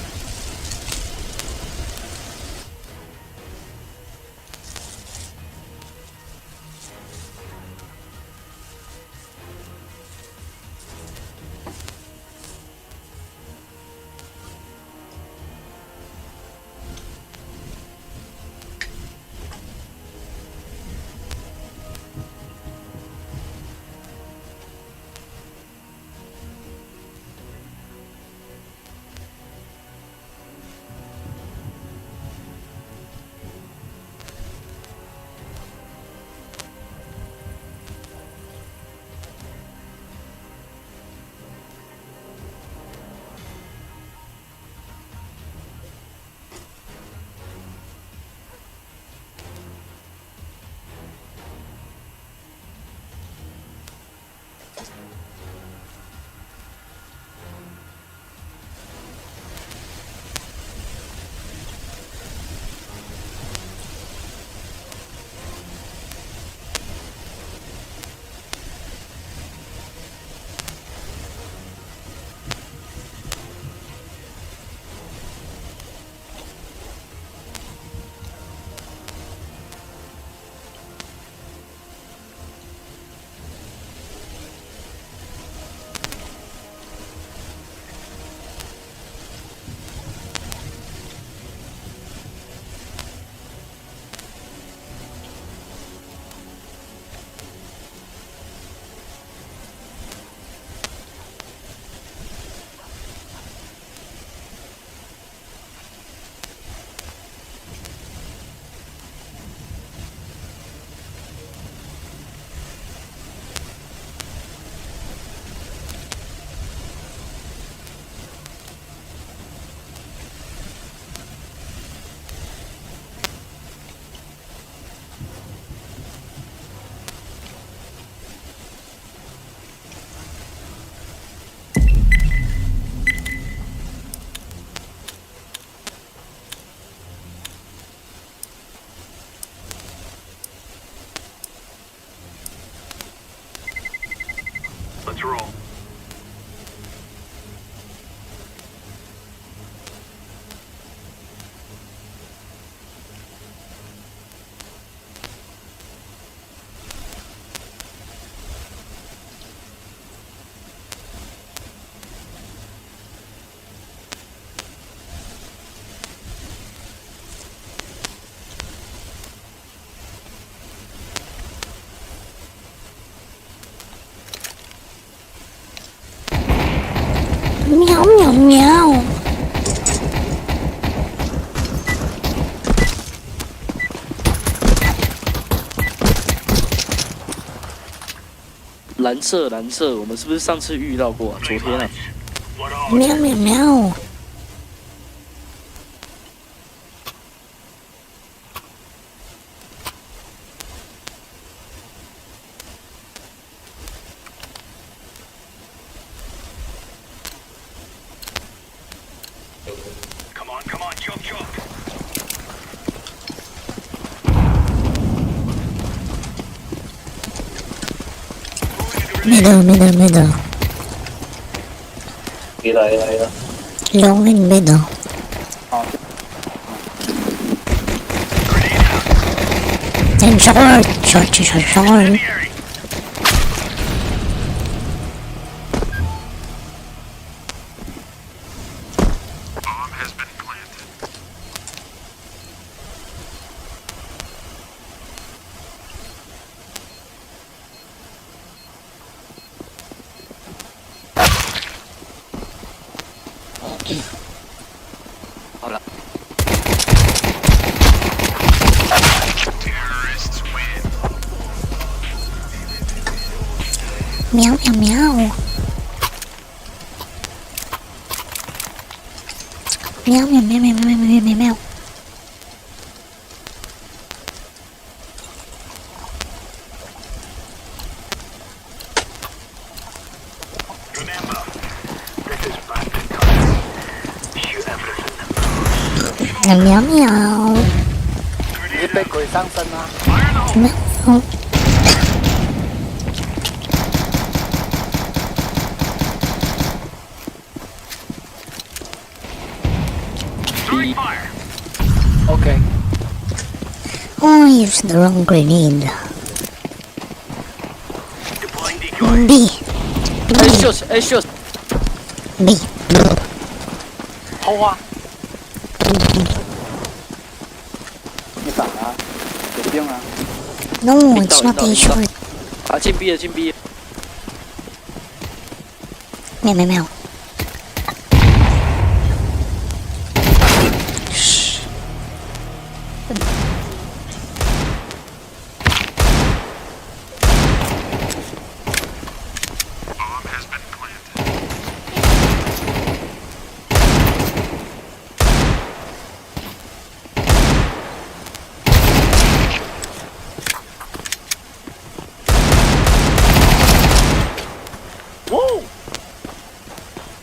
Let's roll. Meow, meow, meow.蓝色，蓝色，我们是不是上次遇到过啊？昨天啊， What all? Meow, meow, meow. Come on, chop chop. Middle, middle, middle. 给来来了， Long in middle. Then short, short, short, short. Bomb has been planted. Terrorists win. Meow, meow, meow. Meow, meow, meow, meow, meow, meow, meow, meow. Remember, this is bandit country. Shoot everything. Meow, meow. 被鬼上身啊！没有。OK， Oh, I used the wrong grenade. B. A shoot A shoot， B. 后花。你打啊，决定啊。 No, it's not a short. 啊进 B 了进 B 了，没有。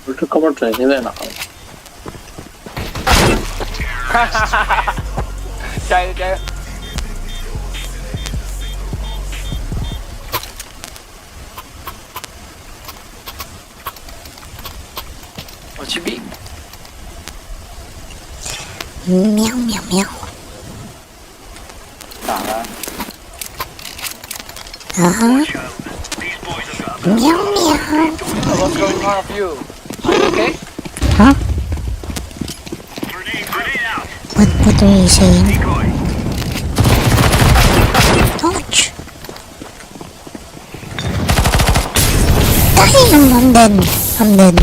不是这哥们儿准心在哪里？哈哈哈哈！加油加油！我去 B。喵喵喵。打了。啊哈。喵喵。 What's going on with you? Are you okay? Huh? What are you saying? Ouch! Damn, I'm dead.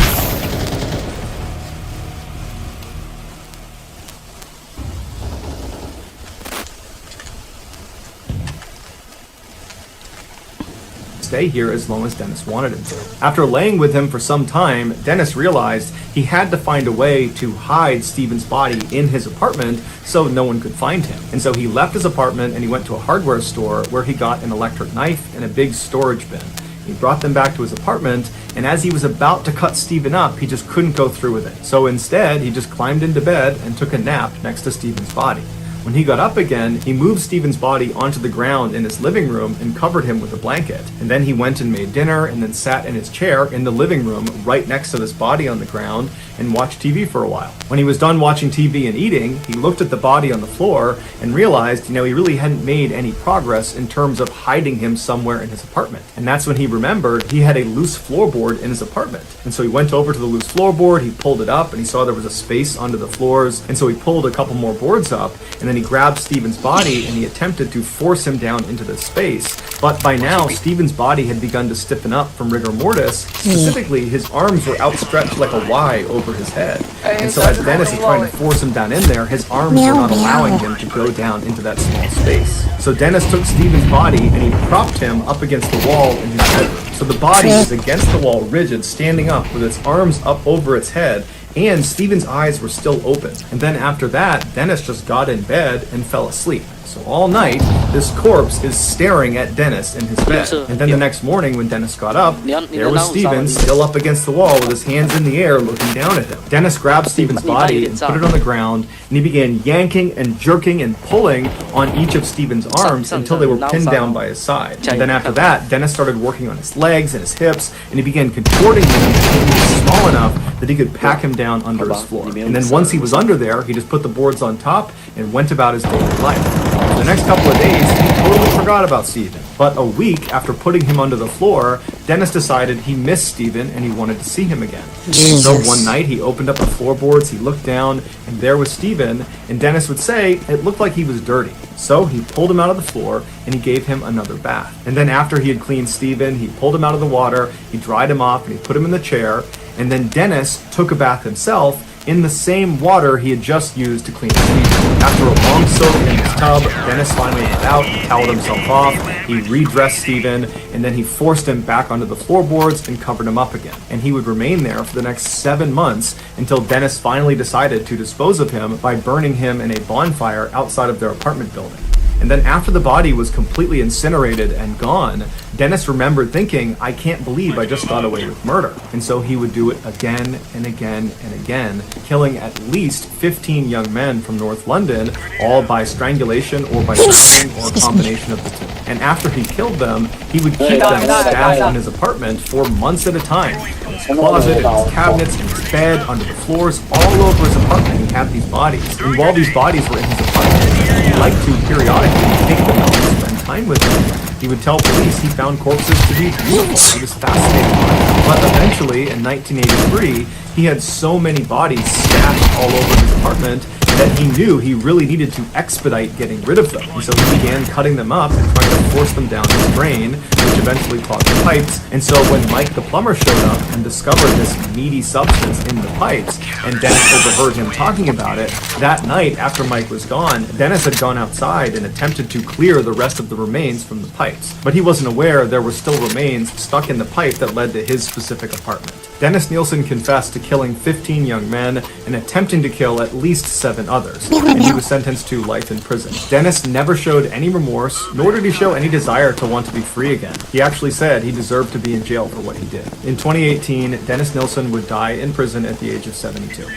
Stay here as long as Dennis wanted him to. After laying with him for some time, Dennis realized he had to find a way to hide Steven's body in his apartment so no one could find him. And so he left his apartment and he went to a hardware store where he got an electric knife and a big storage bin. He brought them back to his apartment, and as he was about to cut Steven up, he just couldn't go through with it. So instead, he just climbed into bed and took a nap next to Steven's body. When he got up again, he moved Steven's body onto the ground in his living room and covered him with a blanket. And then he went and made dinner and then sat in his chair in the living room right next to this body on the ground and watched TV for a while. When he was done watching TV and eating, he looked at the body on the floor and realized, he really hadn't made any progress in terms of hiding him somewhere in his apartment. And that's when he remembered he had a loose floorboard in his apartment. And so he went over to the loose floorboard, he pulled it up, and he saw there was a space under the floors. And so he pulled a couple more boards up, and then he grabbed Steven's body and he attempted to force him down into this space. But by now, Steven's body had begun to stiffen up from rigor mortis. Specifically, his arms were outstretched like a Y over his head. And so as Dennis is trying to force him down in there, his arms were not allowing him to go down into that small space. So Dennis took Steven's body and he propped him up against the wall in his bedroom. So the body is against the wall, rigid, standing up with its arms up over its head, and Steven's eyes were still open. And then after that, Dennis just got in bed and fell asleep. So all night, this corpse is staring at Dennis in his bed. And then the next morning, when Dennis got up, there was Steven still up against the wall with his hands in the air looking down at him. Dennis grabbed Steven's body and put it on the ground, and he began yanking and jerking and pulling on each of Steven's arms until they were pinned down by his side. And then after that, Dennis started working on his legs and his hips, and he began contorting him until he was small enough that he could pack him down under his floor. And then once he was under there, he just put the boards on top and went about his daily life. The next couple of days, he totally forgot about Steven. But a week after putting him under the floor, Dennis decided he missed Steven and he wanted to see him again. Jesus. So one night, he opened up the floorboards, he looked down, and there was Steven, and Dennis would say it looked like he was dirty. So he pulled him out of the floor and he gave him another bath. And then after he had cleaned Steven, he pulled him out of the water, he dried him off, and he put him in the chair. And then Dennis took a bath himself in the same water he had just used to clean Steven. After a long soak in his tub, Dennis finally went out, he toweled himself off, he redressed Steven, and then he forced him back onto the floorboards and covered him up again. And he would remain there for the next 7 months until Dennis finally decided to dispose of him by burning him in a bonfire outside of their apartment building. And then after the body was completely incinerated and gone, Dennis remembered thinking, I can't believe I just got away with murder. And so he would do it again and again and again, killing at least 15 young men from North London, all by strangulation or by drowning or a combination of the two. And after he killed them, he would keep them stashed in his apartment for months at a time. In his closet, in his cabinets, in his bed, under the floors, all over his apartment, he had these bodies. And while these bodies were in his apartment, he liked to periodically take them out and spend time with them. He would tell police he found corpses to be beautiful. He was fascinated by them. But eventually, in 1983, he had so many bodies stashed all over his apartment that he knew he really needed to expedite getting rid of them. And so he began cutting them up and trying to force them down his drain, which eventually clogged the pipes. And so when Mike the plumber showed up and discovered this meaty substance in the pipes, and Dennis overheard him talking about it, that night after Mike was gone, Dennis had gone outside and attempted to clear the rest of the remains from the pipes. But he wasn't aware there were still remains stuck in the pipe that led to his specific apartment. Dennis Nielsen confessed to killing 15 young men and attempting to kill at least 7 others, and he was sentenced to life in prison. Dennis never showed any remorse, nor did he show any desire to want to be free again. He actually said he deserved to be in jail for what he did. In 2018, Dennis Nielsen would die in prison at the age of 72.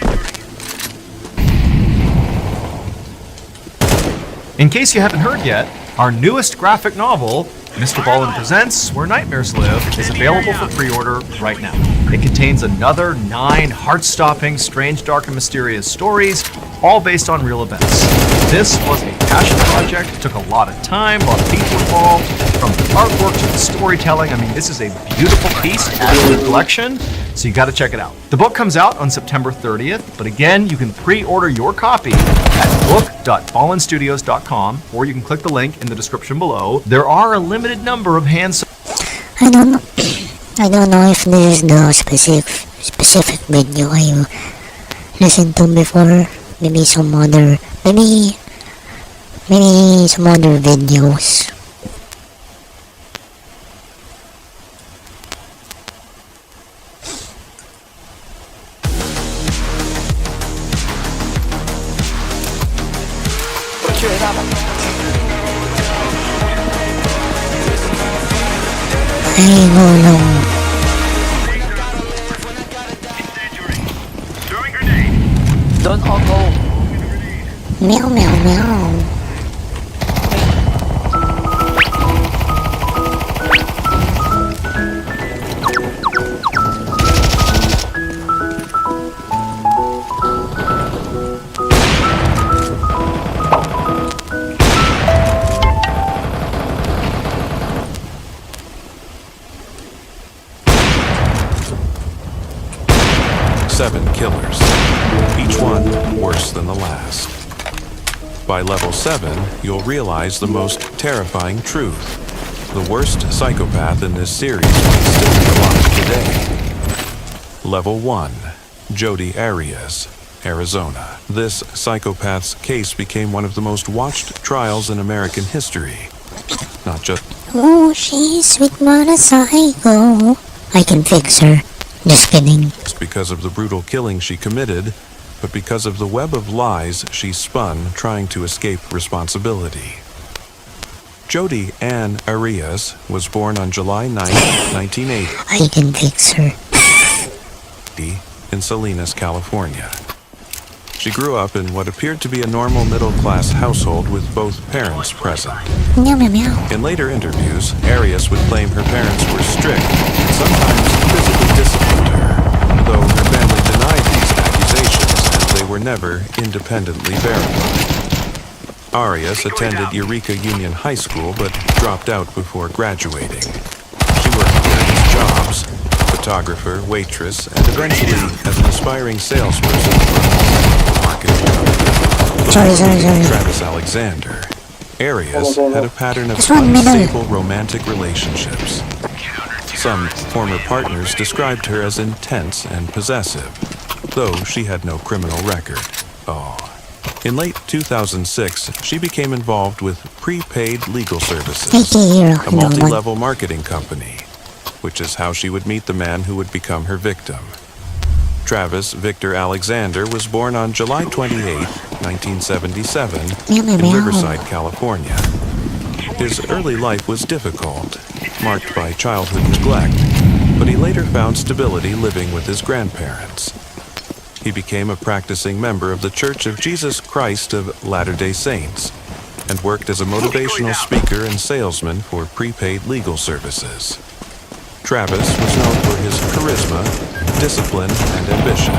In case you haven't heard yet, our newest graphic novel, Mr. Ballin Presents Where Nightmares Live, is available for pre-order right now. It contains another 9 heart-stopping, strange, dark, and mysterious stories, all based on real events. This was a passion project. It took a lot of time, a lot of people involved, from the artwork to the storytelling. I mean, this is a beautiful piece to add to the collection, so you got to check it out. The book comes out on September 30th, but again, you can pre-order your copy at book.ballinstudios.com, or you can click the link in the description below. There are a limited number of hand. I don't know if this is the specific video I listened to before. Maybe some other videos. I don't know. Don't all go. Meow meow meow. Seven killers, each one worse than the last. By level 7, you'll realize the most terrifying truth. The worst psychopath in this series may still be alive today. Level 1, Jodi Arias, Arizona. This psychopath's case became one of the most watched trials in American history. Not just... Oh, she's sweet but a psycho. I can fix her. Just kidding. Because of the brutal killing she committed, but because of the web of lies she spun trying to escape responsibility. Jodi Ann Arias was born on July 9, 1980. I can fix her. In Salinas, California. She grew up in what appeared to be a normal middle-class household with both parents present. Meow meow meow. In later interviews, Arias would claim her parents were strict and sometimes physically disciplined her, though her family denied these accusations as they were never independently verified. Arias attended Eureka Union High School but dropped out before graduating. She worked various jobs: photographer, waitress, and eventually as an aspiring salesperson for marketing company. Sorry. Travis Alexander. Arias had a pattern of unstable romantic relationships. Some former partners described her as intense and possessive, though she had no criminal record. In late 2006, she became involved with Prepaid Legal Services, a multi-level marketing company, which is how she would meet the man who would become her victim. Travis Victor Alexander was born on July 28, 1977, in Riverside, California. His early life was difficult, marked by childhood neglect, but he later found stability living with his grandparents. He became a practicing member of the Church of Jesus Christ of Latter-day Saints and worked as a motivational speaker and salesman for prepaid legal services. Travis was known for his charisma, discipline, and ambition.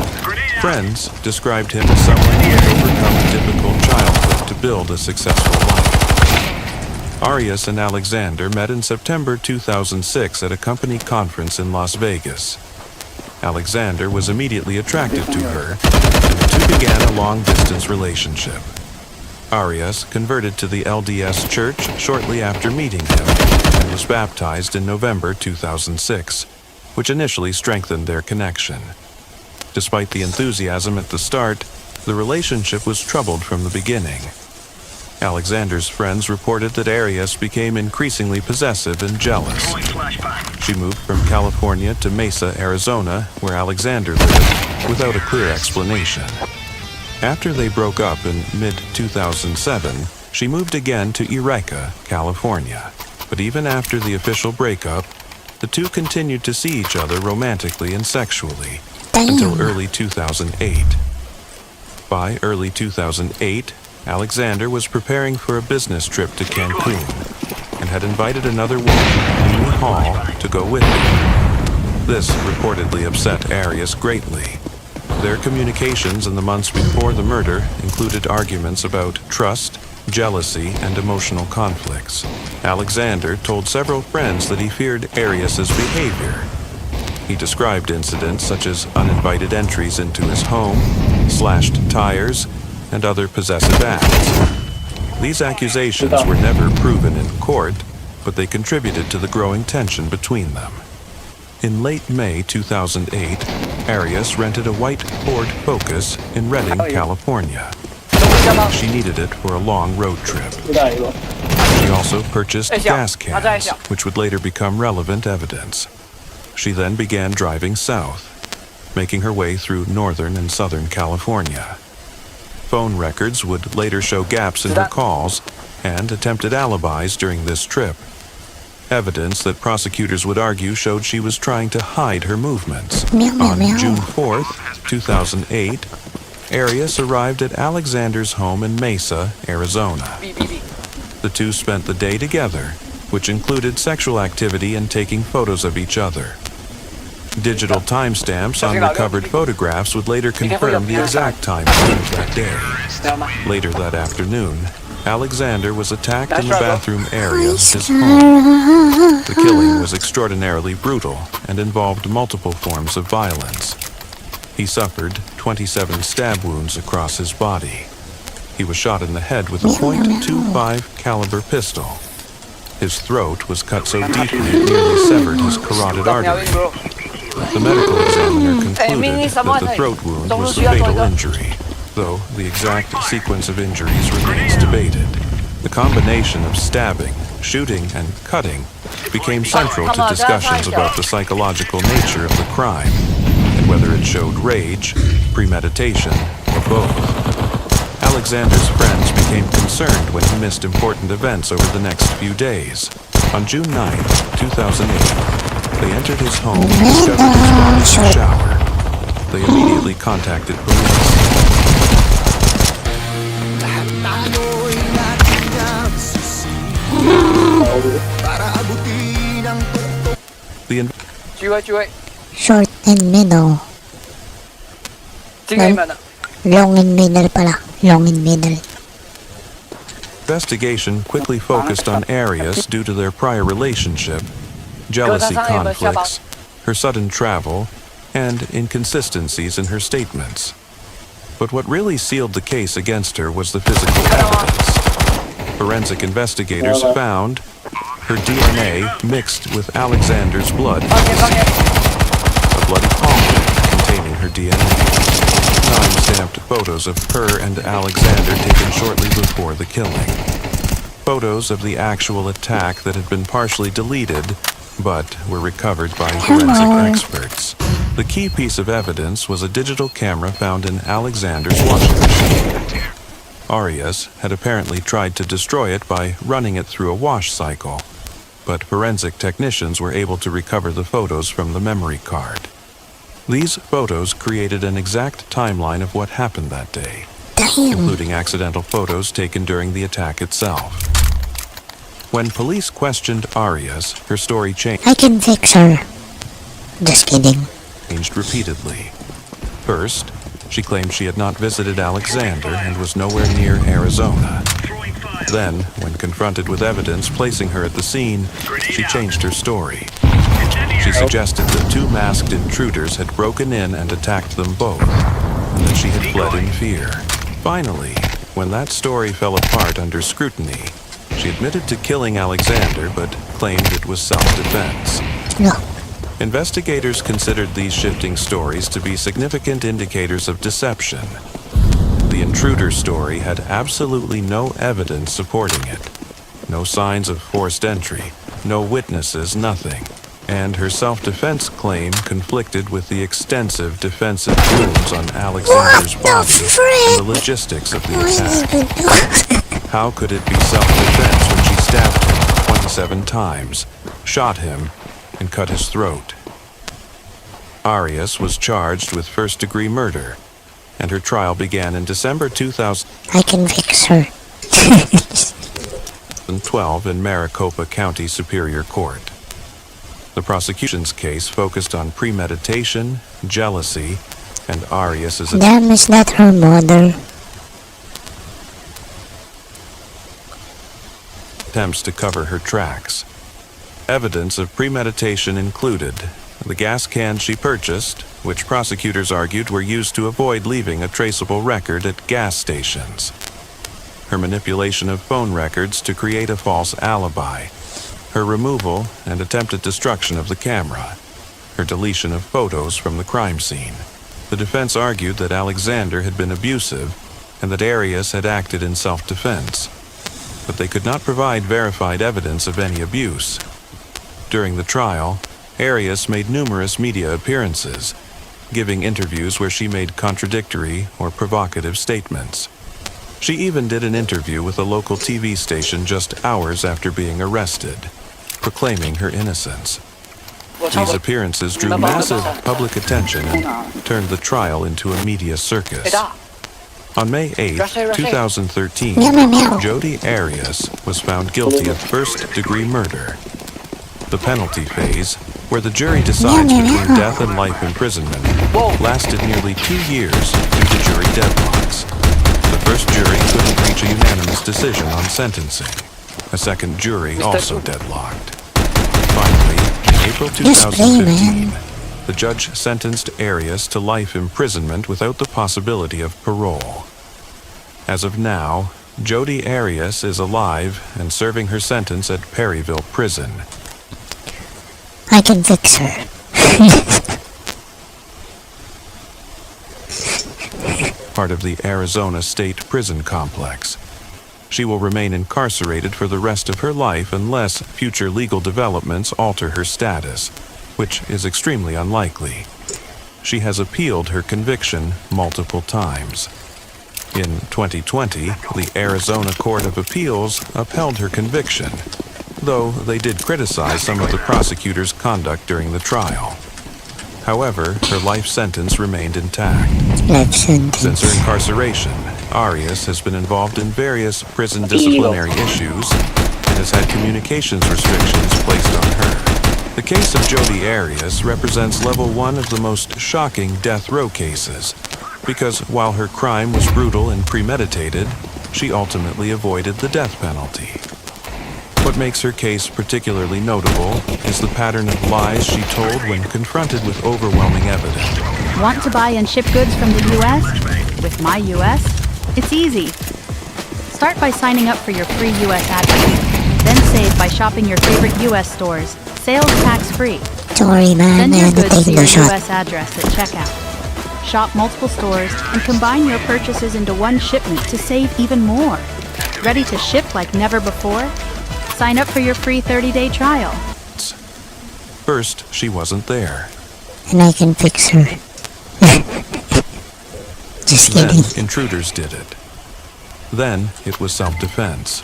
Friends described him as someone who had overcome a difficult childhood to build a successful life. Arias and Alexander met in September 2006 at a company conference in Las Vegas. Alexander was immediately attracted to her, and the two began a long-distance relationship. Arias converted to the LDS Church shortly after meeting him and was baptized in November 2006, which initially strengthened their connection. Despite the enthusiasm at the start, the relationship was troubled from the beginning. Alexander's friends reported that Arias became increasingly possessive and jealous. She moved from California to Mesa, Arizona, where Alexander lived, without a clear explanation. After they broke up in mid-2007, she moved again to Eureka, California. But even after the official breakup, the two continued to see each other romantically and sexually until early 2008. By early 2008, Alexander was preparing for a business trip to Cancun and had invited another woman, Mimi Hall, to go with him. This reportedly upset Arias greatly. Their communications in the months before the murder included arguments about trust, jealousy, and emotional conflicts. Alexander told several friends that he feared Arias's behavior. He described incidents such as uninvited entries into his home, slashed tires, and other possessive acts. These accusations were never proven in court, but they contributed to the growing tension between them. In late May 2008, Arias rented a white Ford Focus in Redding, California. She needed it for a long road trip. She also purchased gas cans, which would later become relevant evidence. She then began driving south, making her way through northern and southern California. Phone records would later show gaps in her calls and attempted alibis during this trip. Evidence that prosecutors would argue showed she was trying to hide her movements. On June 4th, 2008, Arias arrived at Alexander's home in Mesa, Arizona. The two spent the day together, which included sexual activity and taking photos of each other. Digital timestamps on recovered photographs would later confirm the exact time of that day. Later that afternoon, Alexander was attacked in the bathroom area of his home. The killing was extraordinarily brutal and involved multiple forms of violence. He suffered 27 stab wounds across his body. He was shot in the head with a .25 caliber pistol. His throat was cut so deeply it nearly severed his carotid artery. The medical examiner concluded that the throat wound was the fatal injury, though the exact sequence of injuries remains debated. The combination of stabbing, shooting, and cutting became central to discussions about the psychological nature of the crime and whether it showed rage, premeditation, or both. Alexander's friends became concerned when he missed important events over the next few days. On June 9, 2008, they entered his home and discovered his body in the shower. They immediately contacted police. Short and middle. Long and middle pala. Long and middle. Investigation quickly focused on Arias due to their prior relationship, jealousy conflicts, her sudden travel, and inconsistencies in her statements. But what really sealed the case against her was the physical evidence. Forensic investigators found her DNA mixed with Alexander's blood. A bloody palm print containing her DNA. Time-stamped photos of her and Alexander taken shortly before the killing. Photos of the actual attack that had been partially deleted, but were recovered by forensic experts. The key piece of evidence was a digital camera found in Alexander's washing machine. Arias had apparently tried to destroy it by running it through a wash cycle, but forensic technicians were able to recover the photos from the memory card. These photos created an exact timeline of what happened that day, including accidental photos taken during the attack itself. When police questioned Arias, her story changed. I can fix her. Just kidding. Changed repeatedly. First, she claimed she had not visited Alexander and was nowhere near Arizona. Then, when confronted with evidence placing her at the scene, she changed her story. She suggested that two masked intruders had broken in and attacked them both, and that she had fled in fear. Finally, when that story fell apart under scrutiny, she admitted to killing Alexander but claimed it was self-defense. No. Investigators considered these shifting stories to be significant indicators of deception. The intruder story had absolutely no evidence supporting it. No signs of forced entry, no witnesses, nothing. And her self-defense claim conflicted with the extensive defensive wounds on Alexander's body and the logistics of the attack. How could it be self-defense when she stabbed him 27 times, shot him, and cut his throat? Arias was charged with first-degree murder, and her trial began in December 2000. I can fix her. 2012 in Maricopa County Superior Court. The prosecution's case focused on premeditation, jealousy, and Arias's Damn, is that her mother? attempts to cover her tracks. Evidence of premeditation included the gas cans she purchased, which prosecutors argued were used to avoid leaving a traceable record at gas stations. Her manipulation of phone records to create a false alibi. Her removal and attempted destruction of the camera. Her deletion of photos from the crime scene. The defense argued that Alexander had been abusive and that Arias had acted in self-defense, but they could not provide verified evidence of any abuse. During the trial, Arias made numerous media appearances, giving interviews where she made contradictory or provocative statements. She even did an interview with a local TV station just hours after being arrested, proclaiming her innocence. These appearances drew massive public attention and turned the trial into a media circus. On May 8, 2013, Jodi Arias was found guilty of first-degree murder. The penalty phase, where the jury decides between death and life imprisonment, lasted nearly 2 years due to jury deadlocks. The first jury couldn't reach a unanimous decision on sentencing. A second jury also deadlocked. Finally, in April 2015, the judge sentenced Arias to life imprisonment without the possibility of parole. As of now, Jodi Arias is alive and serving her sentence at Perryville Prison. I can fix her. Part of the Arizona State Prison Complex. She will remain incarcerated for the rest of her life unless future legal developments alter her status, which is extremely unlikely. She has appealed her conviction multiple times. In 2020, the Arizona Court of Appeals upheld her conviction, though they did criticize some of the prosecutor's conduct during the trial. However, her life sentence remained intact. Since her incarceration, Arias has been involved in various prison disciplinary issues and has had communications restrictions placed on her. The case of Jodi Arias represents level 1 of the most shocking death row cases, because while her crime was brutal and premeditated, she ultimately avoided the death penalty. What makes her case particularly notable is the pattern of lies she told when confronted with overwhelming evidence. Want to buy and ship goods from the U.S.? With My U.S.? It's easy. Start by signing up for your free U.S. address. Then save by shopping your favorite U.S. stores, sales tax free. Sorry, man, Send I your had to goods take to the your shot. U.S. address at checkout. Shop multiple stores and combine your purchases into one shipment to save even more. Ready to ship like never before? Sign up for your free 30-day trial. First, she wasn't there. and I can fix her. Just kidding. Then intruders did it. Then it was self-defense.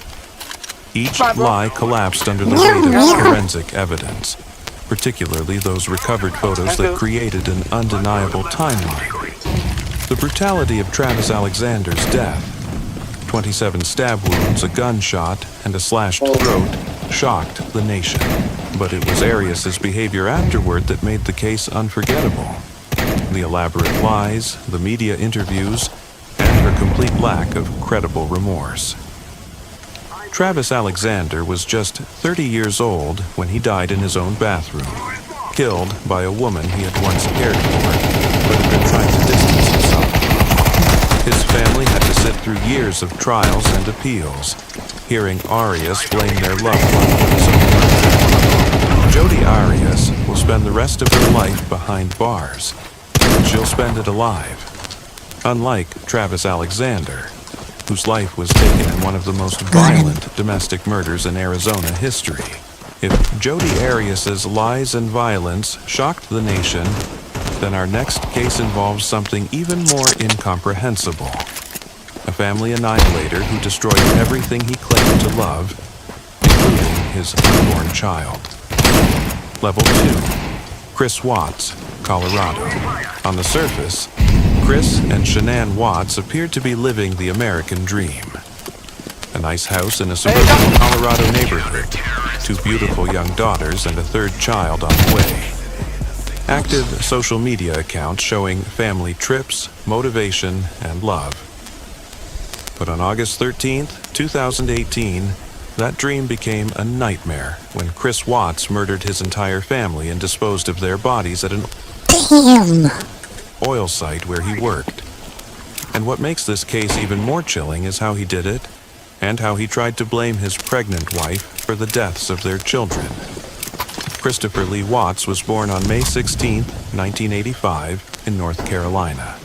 Each lie collapsed under the weight of forensic evidence, particularly those recovered photos that created an undeniable timeline. The brutality of Travis Alexander's death, 27 stab wounds, a gunshot, and a slashed throat, shocked the nation. But it was Arias's behavior afterward that made the case unforgettable. The elaborate lies, the media interviews, and her complete lack of credible remorse. Travis Alexander was just 30 years old when he died in his own bathroom, killed by a woman he had once cared for, but had been trying to distance himself from. His family had to sit through years of trials and appeals, hearing Arias blame their loved one for his own murder. Jodi Arias will spend the rest of her life behind bars. She'll spend it alive. Unlike Travis Alexander, whose life was taken in one of the most violent domestic murders in Arizona history. If Jodi Arias's lies and violence shocked the nation, then our next case involves something even more incomprehensible. A family annihilator who destroyed everything he claimed to love, including his unborn child. Level 2. Chris Watts, Colorado. On the surface, Chris and Shanann Watts appeared to be living the American dream. A nice house in a suburban Colorado neighborhood, 2 beautiful young daughters, and a 3rd child on the way. Active social media accounts showing family trips, motivation, and love. But on August 13th, 2018, that dream became a nightmare when Chris Watts murdered his entire family and disposed of their bodies at an oil site where he worked. And what makes this case even more chilling is how he did it, and how he tried to blame his pregnant wife for the deaths of their children. Christopher Lee Watts was born on May 16, 1985, in North Carolina.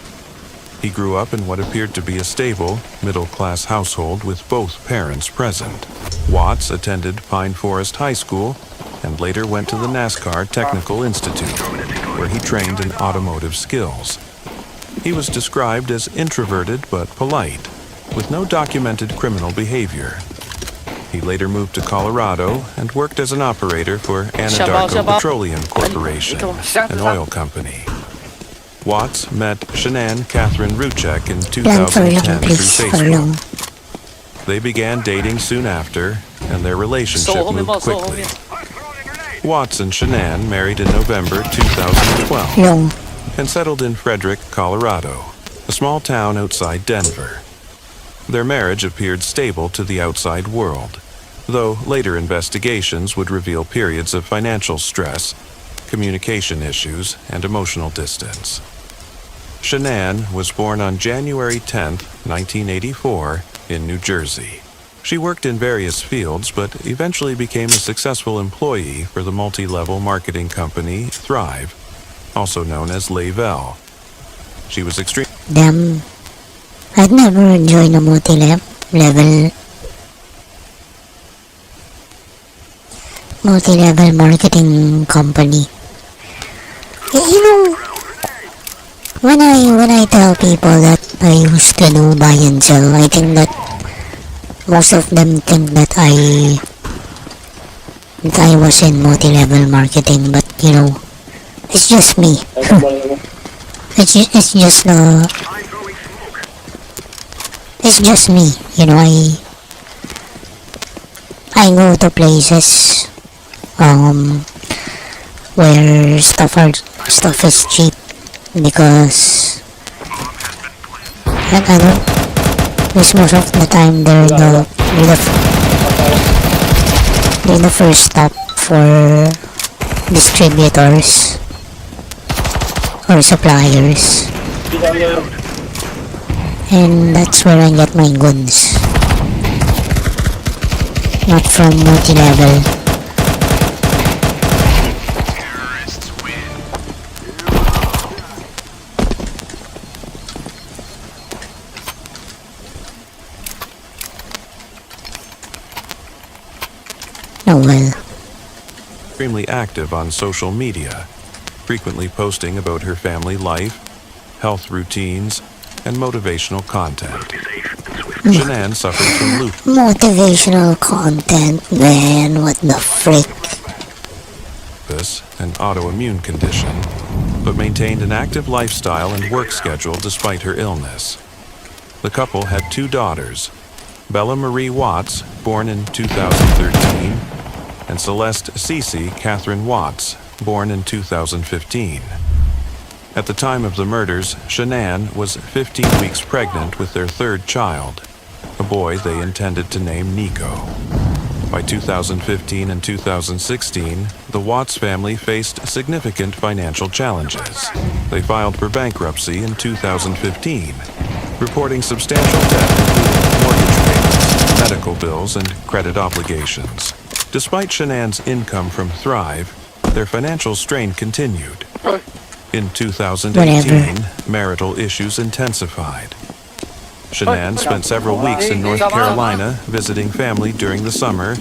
He grew up in what appeared to be a stable, middle-class household with both parents present. Watts attended Pine Forest High School and later went to the NASCAR Technical Institute, where he trained in automotive skills. He was described as introverted but polite, with no documented criminal behavior. He later moved to Colorado and worked as an operator for Anadarko Petroleum Corporation, an oil company. Watts met Shanann Catherine Ruchek in 2010 through Facebook. They began dating soon after, and their relationship moved quickly. Watts and Shanann married in November 2012 and settled in Frederick, Colorado, a small town outside Denver. Their marriage appeared stable to the outside world, though later investigations would reveal periods of financial stress, communication issues, and emotional distance. Shanann was born on January 10, 1984, in New Jersey. She worked in various fields, but eventually became a successful employee for the multi-level marketing company Thrive, also known as Layvel. She was extremely... Damn. I'd never joined a multi-level marketing company. You know, when I tell people that I used to do buy and sell, I think that most of them think that I was in multi-level marketing, but you know, it's just me. It's just me, you know. I go to places where stuff is cheap because I don't, because most of the time they're the first stop for distributors or suppliers, and that's where I get my goods, not from multi-level. Oh well. Extremely active on social media. frequently posting about her family life, health routines, and motivational content. Shanann suffered from Motivational content, man. What the frick? lupus, an autoimmune condition, but maintained an active lifestyle and work schedule despite her illness. The couple had 2 daughters, Bella Marie Watts, born in 2013, and Celeste Cece Catherine Watts, born in 2015. At the time of the murders, Shanann was 15 weeks pregnant with their 3rd child, a boy they intended to name Nico. By 2015 and 2016, the Watts family faced significant financial challenges. They filed for bankruptcy in 2015, reporting substantial debt including mortgage payments, medical bills, and credit obligations. Despite Shanann's income from Thrive, their financial strain continued. In 2018, marital issues intensified. Shanann spent several weeks in North Carolina visiting family during the summer,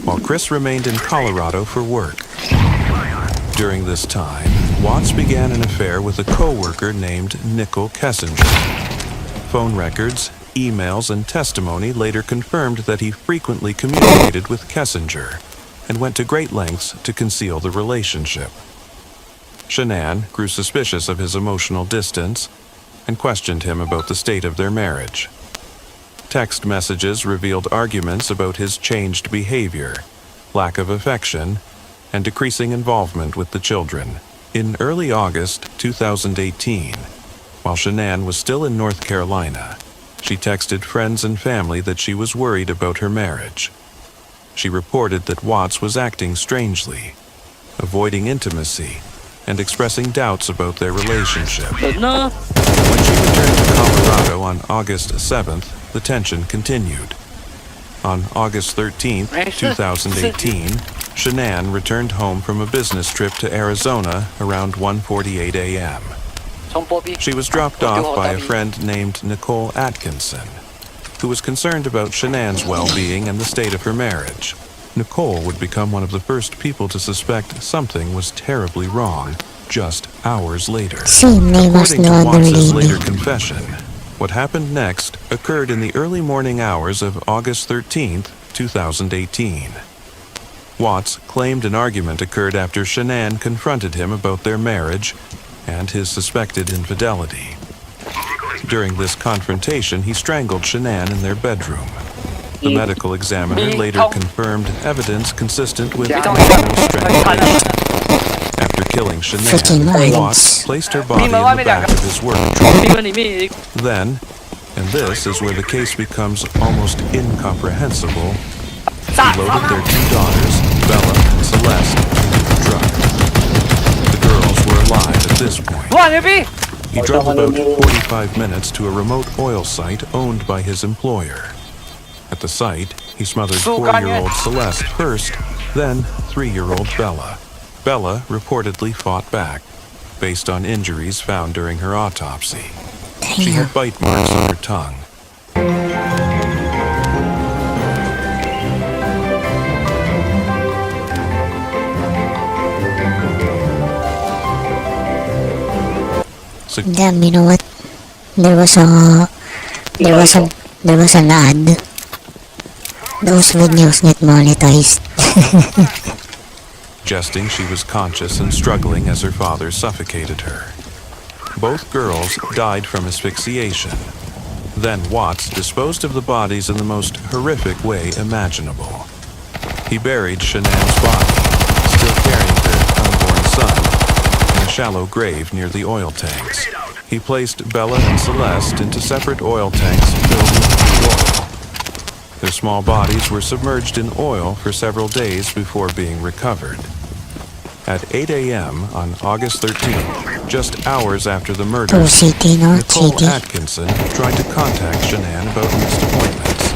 while Chris remained in Colorado for work. During this time, Watts began an affair with a co-worker named Nicole Kessinger. Phone records, emails, and testimony later confirmed that he frequently communicated with Kessinger and went to great lengths to conceal the relationship. Shanann grew suspicious of his emotional distance and questioned him about the state of their marriage. Text messages revealed arguments about his changed behavior, lack of affection, and decreasing involvement with the children. In early August 2018, while Shanann was still in North Carolina, she texted friends and family that she was worried about her marriage. She reported that Watts was acting strangely, avoiding intimacy, and expressing doubts about their relationship. No. When she returned to Colorado on August 7th, the tension continued. On August 13th, 2018, Shanann returned home from a business trip to Arizona around 1:48 a.m. She was dropped off by a friend named Nicole Atkinson, who was concerned about Shanann's well-being and the state of her marriage. Nicole would become one of the first people to suspect something was terribly wrong just hours later. Same name as According the to other Watts' lady. later confession, what happened next occurred in the early morning hours of August 13th, 2018. Watts claimed an argument occurred after Shanann confronted him about their marriage and his suspected infidelity. During this confrontation, he strangled Shanann in their bedroom. The medical examiner later confirmed evidence consistent with animal strangulation. After killing Freaking Shanann, minds. Watts placed her body in the back of his work truck. Then, and this is where the case becomes almost incomprehensible, he loaded their 2 daughters, Bella and Celeste, into the truck. The girls were alive at this point. He drove about 45 minutes to a remote oil site owned by his employer. At the site, he smothered 4-year-old Celeste first, then 3-year-old Bella. Bella reportedly fought back, based on injuries found during her autopsy. She had bite marks on her tongue. Damn, you know what? There was an ad. Those videos get monetized. Suggesting she was conscious and struggling as her father suffocated her. Both girls died from asphyxiation. Then Watts disposed of the bodies in the most horrific way imaginable. He buried Shanann's body, still carrying their unborn son, in a shallow grave near the oil tanks. He placed Bella and Celeste into separate oil tanks filled with crude oil. Their small bodies were submerged in oil for several days before being recovered. At 8 a.m. on August 13th, just hours after the murders, Nicole Atkinson tried to contact Shanann about missed appointments.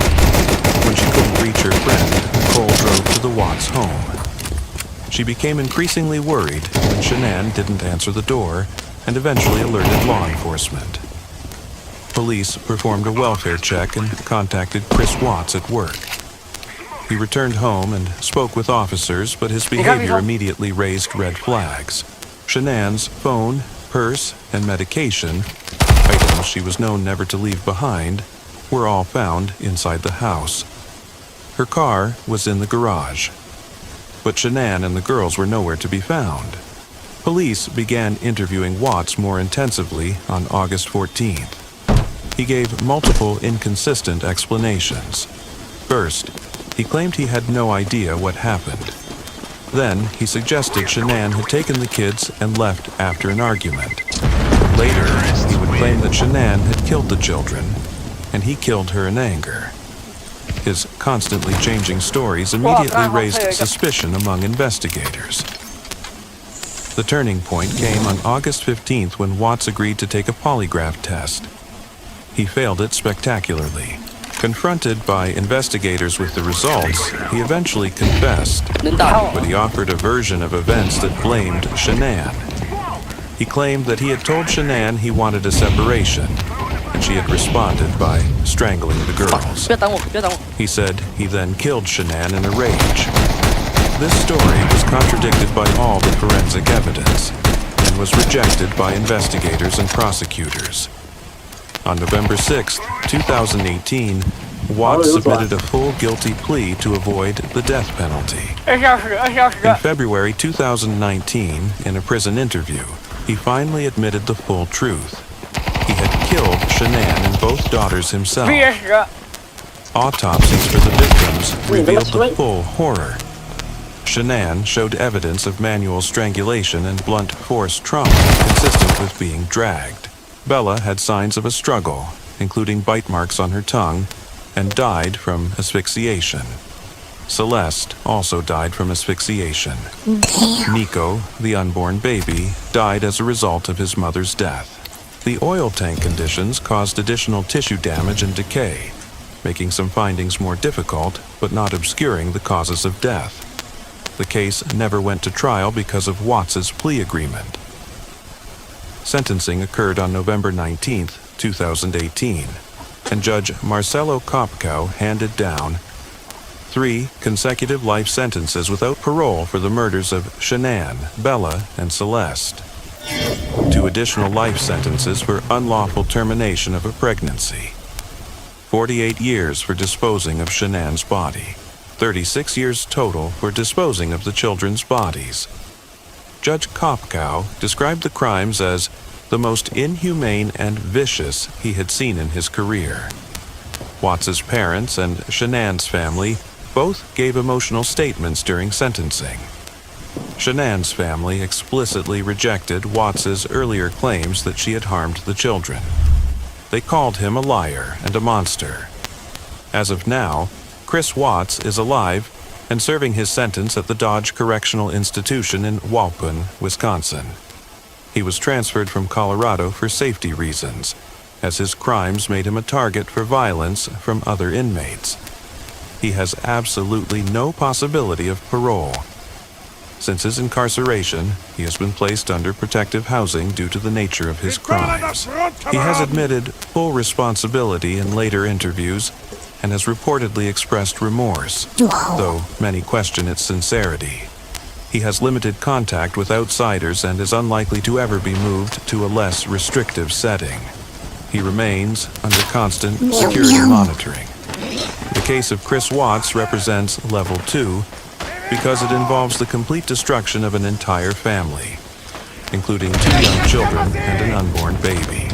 When she couldn't reach her friend, Nicole drove to the Watts home. She became increasingly worried when Shanann didn't answer the door and eventually alerted law enforcement. Police performed a welfare check and contacted Chris Watts at work. He returned home and spoke with officers, but his behavior immediately raised red flags. Shanann's phone, purse, and medication, items she was known never to leave behind, were all found inside the house. Her car was in the garage. But Shanann and the girls were nowhere to be found. Police began interviewing Watts more intensively on August 14th. He gave multiple inconsistent explanations. First, he claimed he had no idea what happened. Then, he suggested Shanann had taken the kids and left after an argument. Later, he would claim that Shanann had killed the children, and he killed her in anger. His constantly changing stories immediately raised suspicion among investigators. The turning point came on August 15th when Watts agreed to take a polygraph test. He failed it spectacularly. Confronted by investigators with the results, he eventually confessed, but he offered a version of events that blamed Shanann. He claimed that he had told Shanann he wanted a separation, and she had responded by strangling the girls. He said he then killed Shanann in a rage. This story was contradicted by all the forensic evidence and was rejected by investigators and prosecutors. On November 6, 2018, Watts submitted a full guilty plea to avoid the death penalty. In February 2019, in a prison interview, he finally admitted the full truth. He had killed Shanann and both daughters himself. Autopsies for the victims revealed the full horror. Shanann showed evidence of manual strangulation and blunt force trauma consistent with being dragged. Bella had signs of a struggle, including bite marks on her tongue, and died from asphyxiation. Celeste also died from asphyxiation. Nico, the unborn baby, died as a result of his mother's death. The oil tank conditions caused additional tissue damage and decay, making some findings more difficult, but not obscuring the causes of death. The case never went to trial because of Watts's plea agreement. Sentencing occurred on November 19, 2018, and Judge Marcelo Kopkow handed down 3 consecutive life sentences without parole for the murders of Shanann, Bella, and Celeste. 2 additional life sentences for unlawful termination of a pregnancy. 48 years for disposing of Shanann's body. 36 years total for disposing of the children's bodies. Judge Kopkow described the crimes as the most inhumane and vicious he had seen in his career. Watts's parents and Shanann's family both gave emotional statements during sentencing. Shanann's family explicitly rejected Watts's earlier claims that she had harmed the children. They called him a liar and a monster. As of now, Chris Watts is alive and serving his sentence at the Dodge Correctional Institution in Walpin, Wisconsin. He was transferred from Colorado for safety reasons, as his crimes made him a target for violence from other inmates. He has absolutely no possibility of parole. Since his incarceration, he has been placed under protective housing due to the nature of his crimes. He has admitted full responsibility in later interviews and has reportedly expressed remorse, though many question its sincerity. He has limited contact with outsiders and is unlikely to ever be moved to a less restrictive setting. He remains under constant security monitoring. The case of Chris Watts represents Level 2 because it involves the complete destruction of an entire family, including 2 young children and an unborn baby.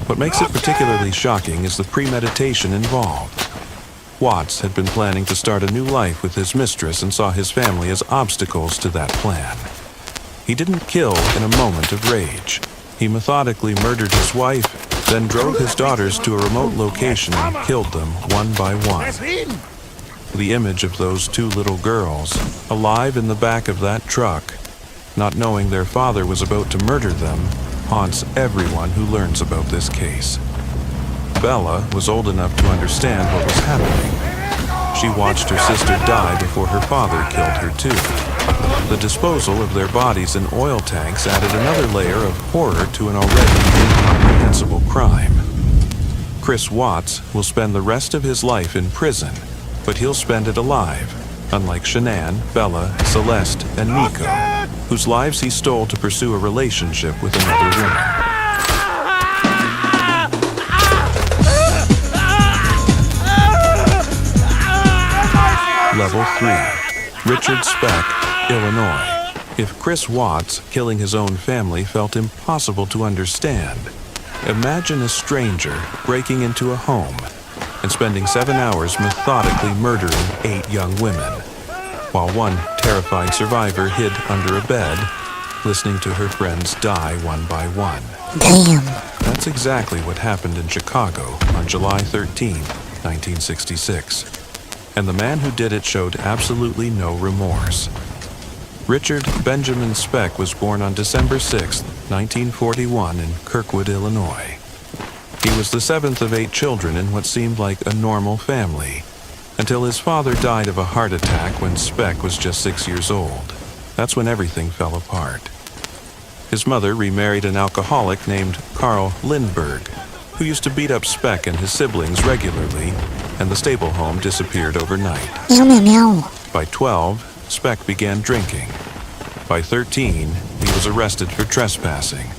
What makes it particularly shocking is the premeditation involved. Watts had been planning to start a new life with his mistress and saw his family as obstacles to that plan. He didn't kill in a moment of rage. He methodically murdered his wife, then drove his daughters to a remote location and killed them one by one. The image of those 2 little girls, alive in the back of that truck, not knowing their father was about to murder them, haunts everyone who learns about this case. Bella was old enough to understand what was happening. She watched her sister die before her father killed her too. The disposal of their bodies in oil tanks added another layer of horror to an already incomprehensible crime. Chris Watts will spend the rest of his life in prison, but he'll spend it alive, unlike Shanann, Bella, Celeste, and Nico, whose lives he stole to pursue a relationship with another woman. Level 3. Richard Speck, Illinois. If Chris Watts killing his own family felt impossible to understand, imagine a stranger breaking into a home and spending 7 hours methodically murdering 8 young women, while one terrified survivor hid under a bed, listening to her friends die one by one. Damn. That's exactly what happened in Chicago on July 13, 1966. And the man who did it showed absolutely no remorse. Richard Benjamin Speck was born on December 6, 1941 in Kirkwood, Illinois. He was the 7th of 8 children in what seemed like a normal family, until his father died of a heart attack when Speck was just 6 years old. That's when everything fell apart. His mother remarried an alcoholic named Carl Lindbergh, who used to beat up Speck and his siblings regularly, and the stable home disappeared overnight. Meow, meow, meow. By 12, Speck began drinking. By 13, he was arrested for trespassing.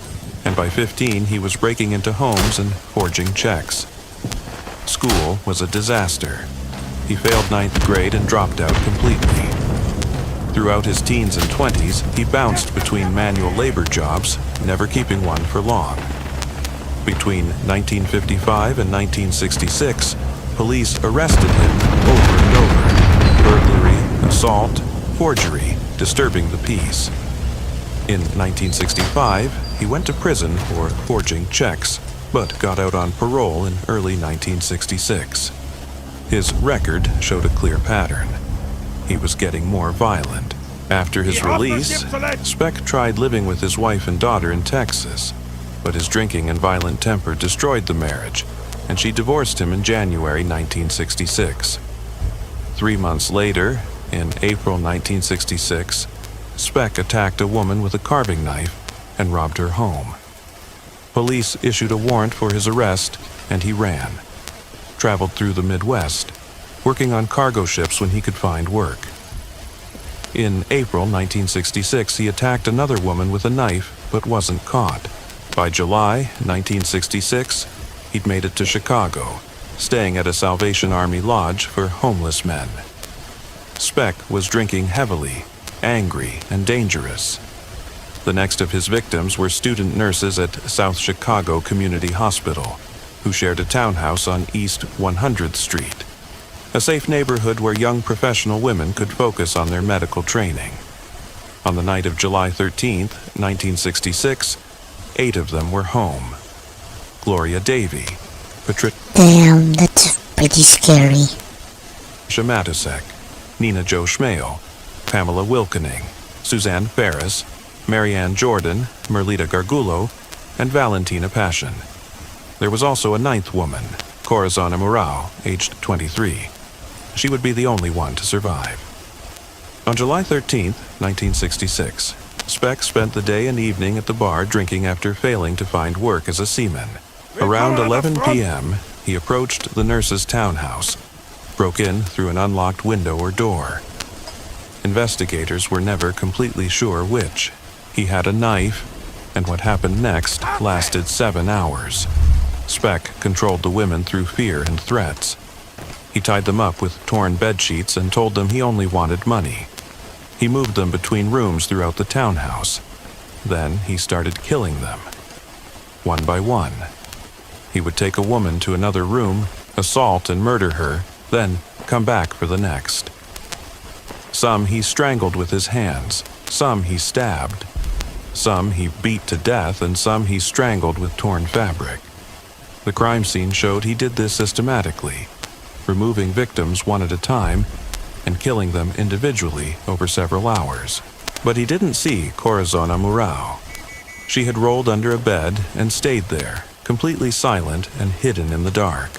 And by 15, he was breaking into homes and forging checks. School was a disaster. He failed 9th grade and dropped out completely. Throughout his teens and 20s, he bounced between manual labor jobs, never keeping one for long. Between 1955 and 1966, police arrested him over and over. Burglary, assault, forgery, disturbing the peace. In 1965, he went to prison for forging checks, but got out on parole in early 1966. His record showed a clear pattern. He was getting more violent. After his release, Speck tried living with his wife and daughter in Texas, but his drinking and violent temper destroyed the marriage, and she divorced him in January 1966. 3 months later, in April 1966, Speck attacked a woman with a carving knife and robbed her home. Police issued a warrant for his arrest, and he ran. Traveled through the Midwest, working on cargo ships when he could find work. In April 1966, he attacked another woman with a knife, but wasn't caught. By July 1966, he'd made it to Chicago, staying at a Salvation Army lodge for homeless men. Speck was drinking heavily, angry, and dangerous. The next of his victims were student nurses at South Chicago Community Hospital, who shared a townhouse on East 100th Street, a safe neighborhood where young professional women could focus on their medical training. On the night of July 13, 1966, 8 of them were home. Gloria Davy, Damn, that's pretty scary. Patricia Matusek, Nina Jo Schmale, Pamela Wilkening, Suzanne Ferris, Marianne Jordan, Merlita Gargulo, and Valentina Passion. There was also a 9th woman, Corazon Murao, aged 23. She would be the only one to survive. On July 13, 1966, Speck spent the day and evening at the bar drinking after failing to find work as a seaman. Around 11 p.m., he approached the nurse's townhouse, broke in through an unlocked window or door. Investigators were never completely sure which. He had a knife, and what happened next lasted 7 hours. Speck controlled the women through fear and threats. He tied them up with torn bedsheets and told them he only wanted money. He moved them between rooms throughout the townhouse. Then he started killing them, one by one. He would take a woman to another room, assault and murder her, then come back for the next. Some he strangled with his hands, some he stabbed, some he beat to death, and some he strangled with torn fabric. The crime scene showed he did this systematically, removing victims one at a time and killing them individually over several hours. But he didn't see Corazon Murao. She had rolled under a bed and stayed there, completely silent and hidden in the dark.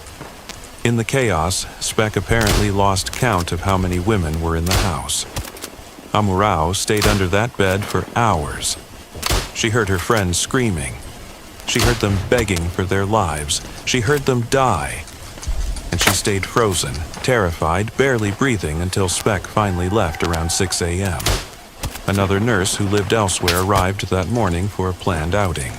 In the chaos, Speck apparently lost count of how many women were in the house. Amurao stayed under that bed for hours. She heard her friends screaming. She heard them begging for their lives. She heard them die. And she she stayed frozen, terrified, barely breathing until Speck finally left around 6 a.m. Another nurse who lived elsewhere arrived that morning for a planned outing.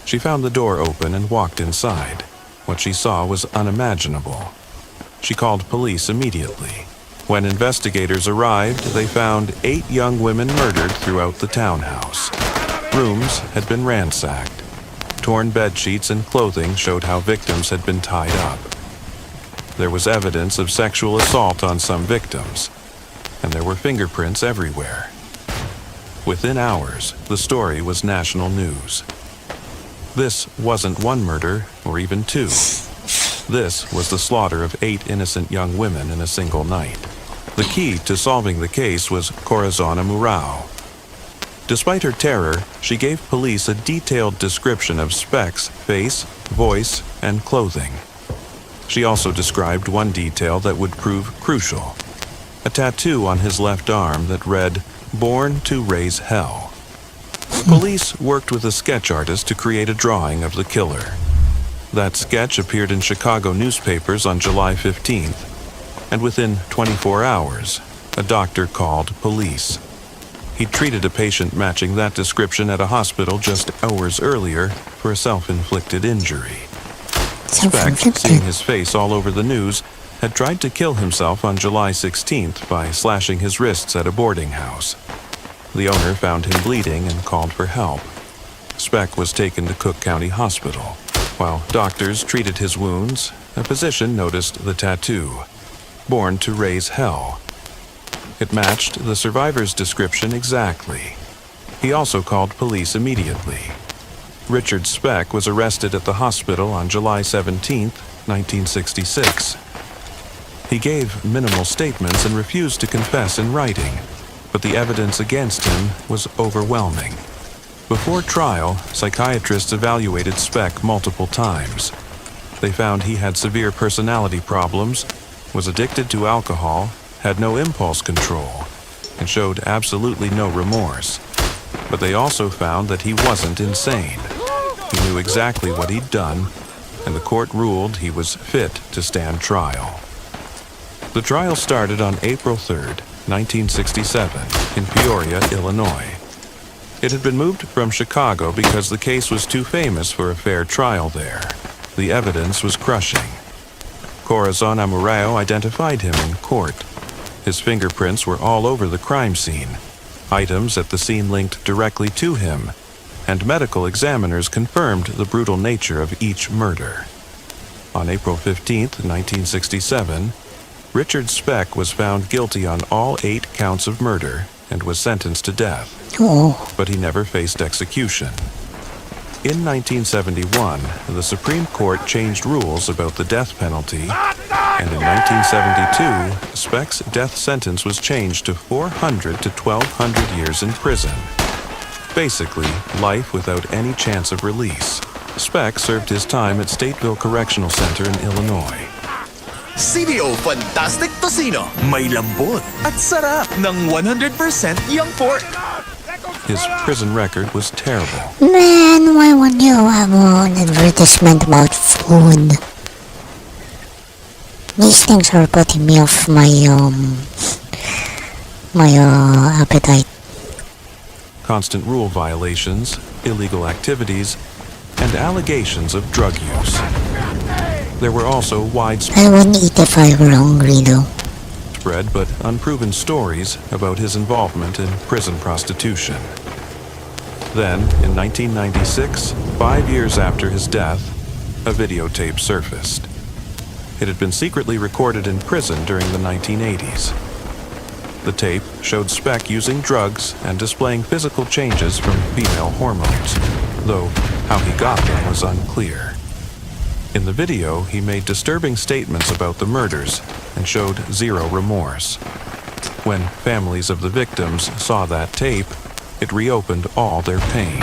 She found the door open and walked inside. What she saw was unimaginable. She called police immediately. When investigators arrived, they found 8 young women murdered throughout the townhouse. Rooms had been ransacked. Torn bed sheets and clothing showed how victims had been tied up. There was evidence of sexual assault on some victims, and there were fingerprints everywhere. Within hours, the story was national news. This wasn't one murder, or even 2. This was the slaughter of 8 innocent young women in a single night. The key to solving the case was Corazon Amurao. Despite her terror, she gave police a detailed description of Speck's face, voice, and clothing. She also described one detail that would prove crucial: a tattoo on his left arm that read, "Born to Raise Hell." Police worked with a sketch artist to create a drawing of the killer. That sketch appeared in Chicago newspapers on July 15th, and within 24 hours, a doctor called police. He treated a patient matching that description at a hospital just hours earlier for a self-inflicted injury. Speck, seeing his face all over the news, had tried to kill himself on July 16th by slashing his wrists at a boarding house. The owner found him bleeding and called for help. Speck was taken to Cook County Hospital. While doctors treated his wounds, a physician noticed the tattoo, "Born to Raise Hell." It matched the survivor's description exactly. He also called police immediately. Richard Speck was arrested at the hospital on July 17th, 1966. He gave minimal statements and refused to confess in writing, but the evidence against him was overwhelming. Before trial, psychiatrists evaluated Speck multiple times. They found he had severe personality problems, was addicted to alcohol, had no impulse control, and showed absolutely no remorse. But they also found that he wasn't insane. He knew exactly what he'd done, and the court ruled he was fit to stand trial. The trial started on April 3rd, 1967, in Peoria, Illinois. It had been moved from Chicago because the case was too famous for a fair trial there. The evidence was crushing. Corazon Amurao identified him in court. His fingerprints were all over the crime scene. Items at the scene linked directly to him, and medical examiners confirmed the brutal nature of each murder. On April 15th, 1967, Richard Speck was found guilty on all 8 counts of murder and was sentenced to death. But he never faced execution. In 1971, the Supreme Court changed rules about the death penalty, and in 1972, Speck's death sentence was changed to 400 to 1,200 years in prison. Basically, life without any chance of release. Speck served his time at Stateville Correctional Center in Illinois. CDO Fantastic Tocino. May lambot at sarap ng 100% young pork. His prison record was terrible. Man, why won't you have an advertisement about food? These things are putting me off my appetite. Constant rule violations, illegal activities, and allegations of drug use. There were also widespread I wouldn't eat if I were hungry though. but unproven stories about his involvement in prison prostitution. Then, in 1996, 5 years after his death, a videotape surfaced. It had been secretly recorded in prison during the 1980s. The tape showed Speck using drugs and displaying physical changes from female hormones, though how he got them was unclear. In the video, he made disturbing statements about the murders and showed zero remorse. When families of the victims saw that tape, it reopened all their pain.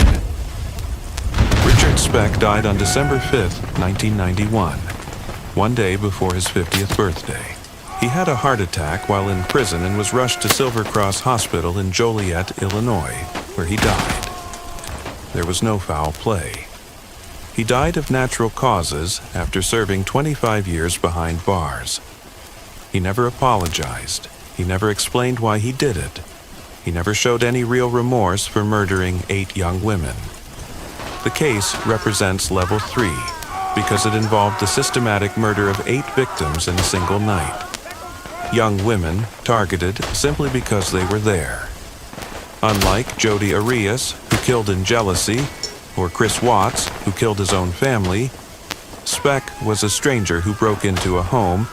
Richard Speck died on December 5th, 1991, one day before his 50th birthday. He had a heart attack while in prison and was rushed to Silver Cross Hospital in Joliet, Illinois, where he died. There was no foul play. He died of natural causes after serving 25 years behind bars. He never apologized. He never explained why he did it. He never showed any real remorse for murdering 8 young women. The case represents level 3 because it involved the systematic murder of 8 victims in a single night. Young women targeted simply because they were there. Unlike Jodi Arias, who killed in jealousy, or Chris Watts, who killed his own family, Speck was a stranger who broke into a home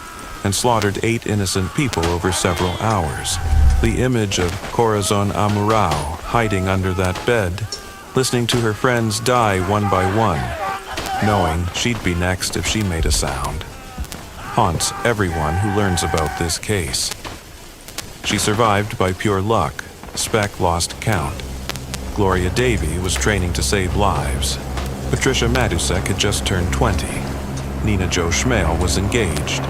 and slaughtered 8 innocent people over several hours. The image of Corazon Amurao hiding under that bed, listening to her friends die one by one, knowing she'd be next if she made a sound, haunts everyone who learns about this case. She survived by pure luck. Speck lost count. Gloria Davy was training to save lives. Patricia Matusek had just turned 20. Nina Jo Schmale was engaged.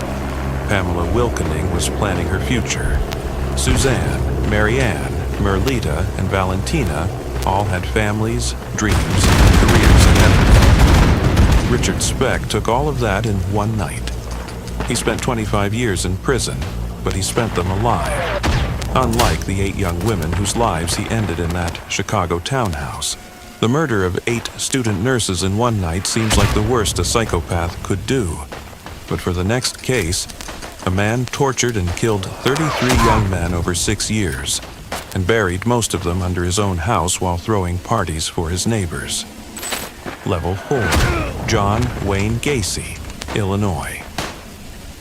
Pamela Wilkening was planning her future. Suzanne, Marianne, Merlita, and Valentina all had families, dreams, careers ahead of them. Richard Speck took all of that in one night. He spent 25 years in prison, but he spent them alive. Unlike the 8 young women whose lives he ended in that Chicago townhouse. The murder of 8 student nurses in one night seems like the worst a psychopath could do. But for the next case, a man tortured and killed 33 young men over 6 years, and buried most of them under his own house while throwing parties for his neighbors. Level 4, John Wayne Gacy, Illinois.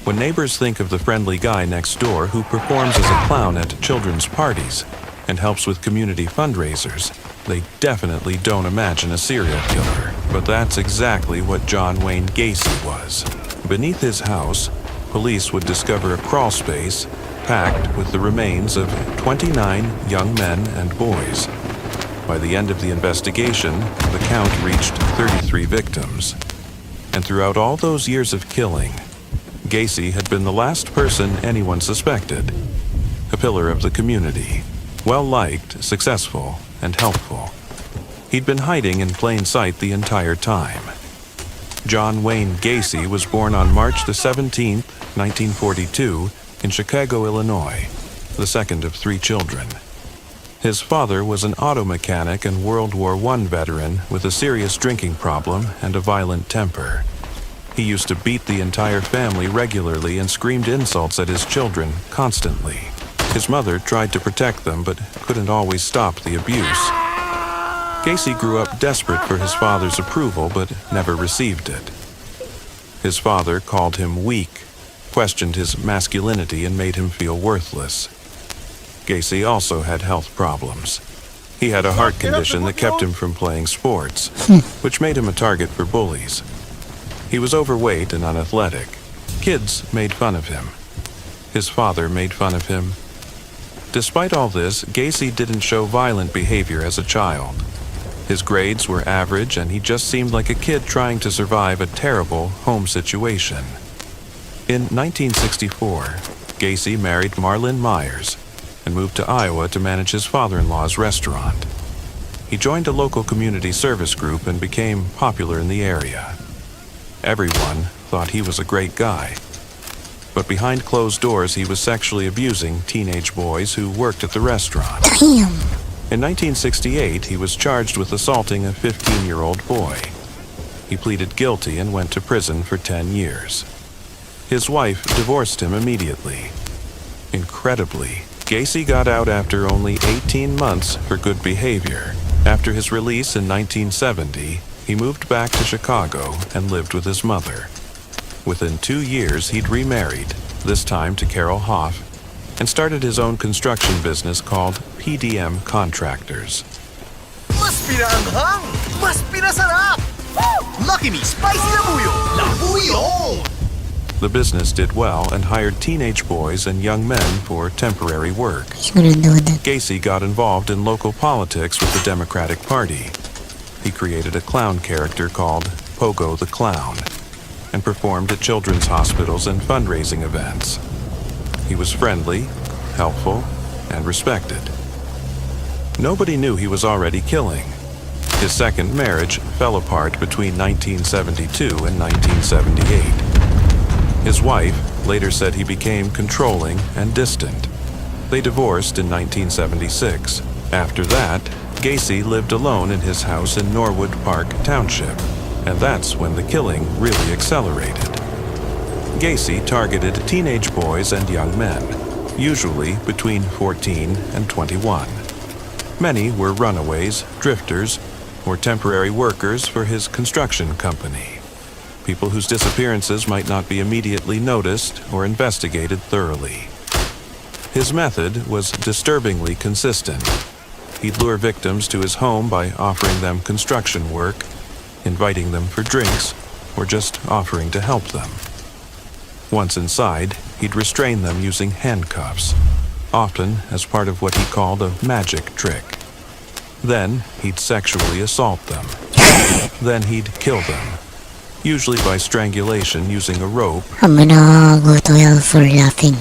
When neighbors think of the friendly guy next door who performs as a clown at children's parties and helps with community fundraisers, they definitely don't imagine a serial killer. But that's exactly what John Wayne Gacy was. Beneath his house, police would discover a crawl space packed with the remains of 29 young men and boys. By the end of the investigation, the count reached 33 victims. And throughout all those years of killing, Gacy had been the last person anyone suspected. A pillar of the community, well-liked, successful, and helpful. He'd been hiding in plain sight the entire time. John Wayne Gacy was born on March the 17th, 1942, in Chicago, Illinois, the second of 3 children. His father was an auto mechanic and World War I veteran with a serious drinking problem and a violent temper. He used to beat the entire family regularly and screamed insults at his children constantly. His mother tried to protect them but couldn't always stop the abuse. Gacy grew up desperate for his father's approval but never received it. His father called him weak, questioned his masculinity, and made him feel worthless. Gacy also had health problems. He had a heart condition that kept him from playing sports, which made him a target for bullies. He was overweight and unathletic. Kids made fun of him. His father made fun of him. Despite all this, Gacy didn't show violent behavior as a child. His grades were average, and he just seemed like a kid trying to survive a terrible home situation. In 1964, Gacy married Marlyn Myers and moved to Iowa to manage his father-in-law's restaurant. He joined a local community service group and became popular in the area. Everyone thought he was a great guy. But behind closed doors, he was sexually abusing teenage boys who worked at the restaurant. Damn. In 1968, he was charged with assaulting a 15-year-old boy. He pleaded guilty and went to prison for 10 years. His wife divorced him immediately. Incredibly, Gacy got out after only 18 months for good behavior. After his release in 1970, he moved back to Chicago and lived with his mother. Within 2 years, he'd remarried, this time to Carol Hoff, and started his own construction business called PDM Contractors. Mas pinaanghang! Mas pinasarap! Lucky Me Spicy Labuyo! Labuyo! The business did well and hired teenage boys and young men for temporary work. He's gonna do that. Gacy got involved in local politics with the Democratic Party. He created a clown character called Pogo the Clown and performed at children's hospitals and fundraising events. He was friendly, helpful, and respected. Nobody knew he was already killing. His second marriage fell apart between 1972 and 1978. His wife later said he became controlling and distant. They divorced in 1976. After that, Gacy lived alone in his house in Norwood Park Township, and that's when the killing really accelerated. Gacy targeted teenage boys and young men, usually between 14 and 21. Many were runaways, drifters, or temporary workers for his construction company, people whose disappearances might not be immediately noticed or investigated thoroughly. His method was disturbingly consistent. He'd lure victims to his home by offering them construction work, inviting them for drinks, or just offering to help them. Once inside, he'd restrain them using handcuffs, often as part of what he called a magic trick. Then he'd sexually assault them. Then he'd kill them, usually by strangulation using a rope I'm gonna go to hell for laughing.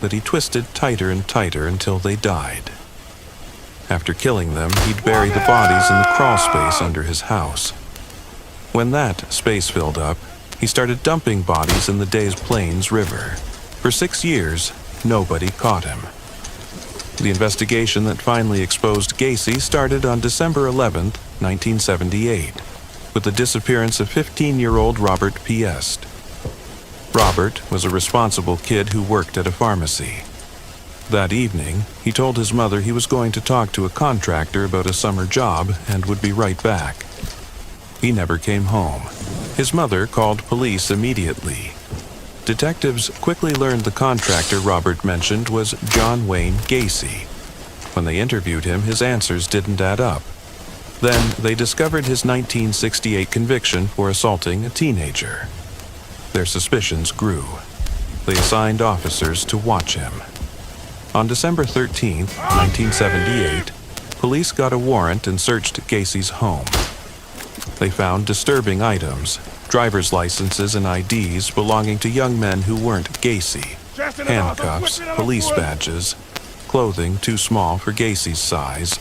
that he twisted tighter and tighter until they died. After killing them, he'd bury the bodies in the crawl space under his house. When that space filled up, he started dumping bodies in the Des Plaines River. For 6 years, nobody caught him. The investigation that finally exposed Gacy started on December 11, 1978, with the disappearance of 15-year-old Robert Piest. Robert was a responsible kid who worked at a pharmacy. That evening, he told his mother he was going to talk to a contractor about a summer job and would be right back. He never came home. His mother called police immediately. Detectives quickly learned the contractor Robert mentioned was John Wayne Gacy. When they interviewed him, his answers didn't add up. Then they discovered his 1968 conviction for assaulting a teenager. Their suspicions grew. They assigned officers to watch him. On December 13, 1978, police got a warrant and searched Gacy's home. They found disturbing items, driver's licenses and IDs belonging to young men who weren't Gacy, handcuffs, police badges, clothing too small for Gacy's size,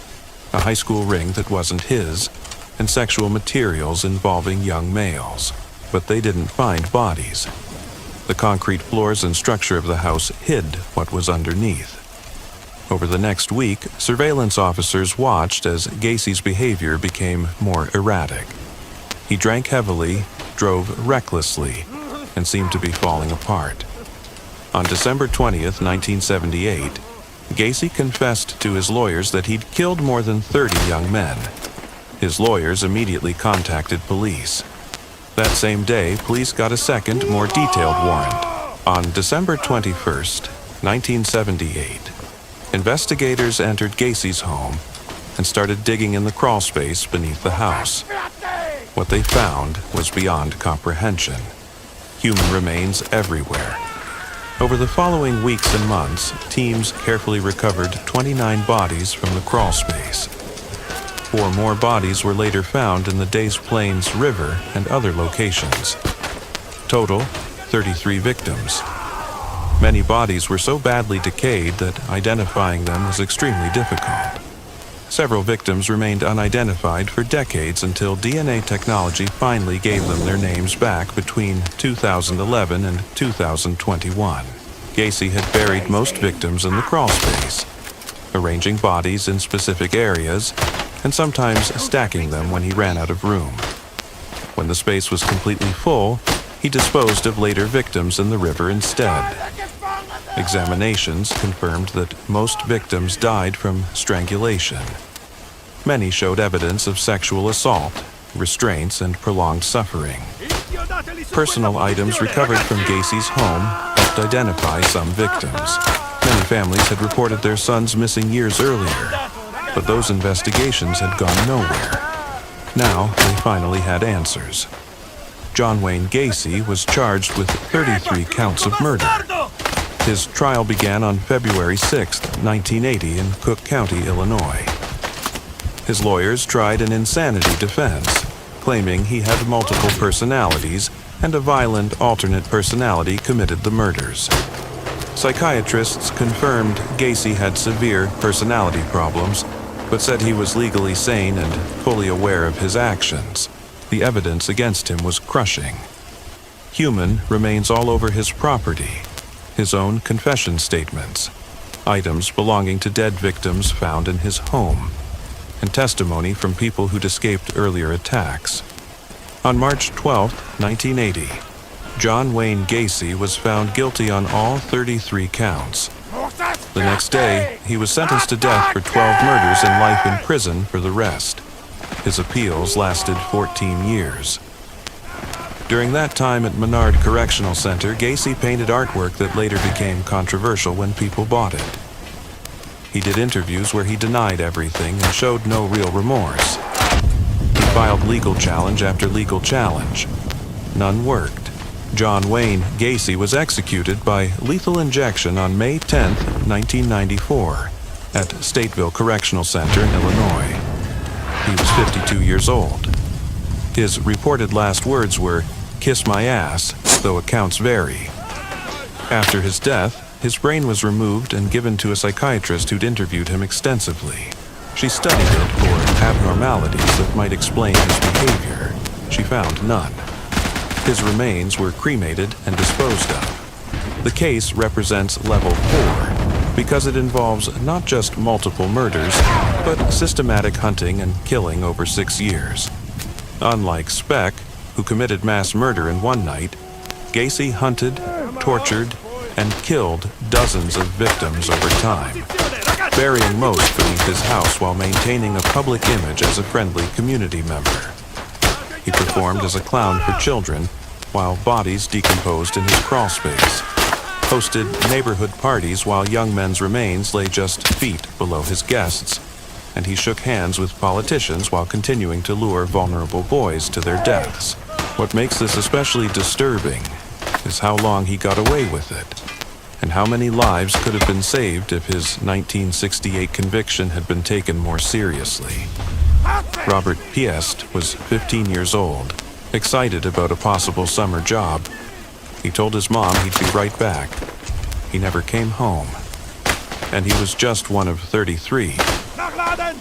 a high school ring that wasn't his, and sexual materials involving young males. But they didn't find bodies. The concrete floors and structure of the house hid what was underneath. Over the next week, surveillance officers watched as Gacy's behavior became more erratic. He drank heavily, drove recklessly, and seemed to be falling apart. On December 20th, 1978, Gacy confessed to his lawyers that he'd killed more than 30 young men. His lawyers immediately contacted police. That same day, police got a second, more detailed warrant. On December 21st, 1978, investigators entered Gacy's home and started digging in the crawl space beneath the house. What they found was beyond comprehension. Human remains everywhere. Over the following weeks and months, teams carefully recovered 29 bodies from the crawl space. 4 more bodies were later found in the Des Plaines River and other locations. Total, 33 victims. Many bodies were so badly decayed that identifying them was extremely difficult. Several victims remained unidentified for decades until DNA technology finally gave them their names back between 2011 and 2021. Gacy had buried most victims in the crawl space, arranging bodies in specific areas, and sometimes stacking them when he ran out of room. When the space was completely full, he disposed of later victims in the river instead. Examinations confirmed that most victims died from strangulation. Many showed evidence of sexual assault, restraints, and prolonged suffering. Personal items recovered from Gacy's home helped identify some victims. Many families had reported their sons missing years earlier, but those investigations had gone nowhere. Now, they finally had answers. John Wayne Gacy was charged with 33 counts of murder. His trial began on February 6, 1980 in Cook County, Illinois. His lawyers tried an insanity defense, claiming he had multiple personalities and a violent alternate personality committed the murders. Psychiatrists confirmed Gacy had severe personality problems but said he was legally sane and fully aware of his actions. The evidence against him was crushing. Human remains all over his property, his own confession statements, items belonging to dead victims found in his home, and testimony from people who'd escaped earlier attacks. On March 12, 1980, John Wayne Gacy was found guilty on all 33 counts. The next day, he was sentenced to death for 12 murders and life in prison for the rest. His appeals lasted 14 years. During that time at Menard Correctional Center, Gacy painted artwork that later became controversial when people bought it. He did interviews where he denied everything and showed no real remorse. He filed legal challenge after legal challenge. None worked. John Wayne Gacy was executed by lethal injection on May 10, 1994, at Stateville Correctional Center in Illinois. He was 52 years old. His reported last words were, "Kiss my ass," though accounts vary. After his death, his brain was removed and given to a psychiatrist who'd interviewed him extensively. She studied it for abnormalities that might explain his behavior. She found none. His remains were cremated and disposed of. The case represents level 4 because it involves not just multiple murders, but systematic hunting and killing over 6 years. Unlike Speck, who committed mass murder in one night, Gacy hunted, tortured, and killed dozens of victims over time, burying most beneath his house while maintaining a public image as a friendly community member. He performed as a clown for children while bodies decomposed in his crawl space, hosted neighborhood parties while young men's remains lay just feet below his guests, and he shook hands with politicians while continuing to lure vulnerable boys to their deaths. What makes this especially disturbing is how long he got away with it, and how many lives could have been saved if his 1968 conviction had been taken more seriously. Robert Piest was 15 years old, excited about a possible summer job. He told his mom he'd be right back. He never came home. And he was just one of 33.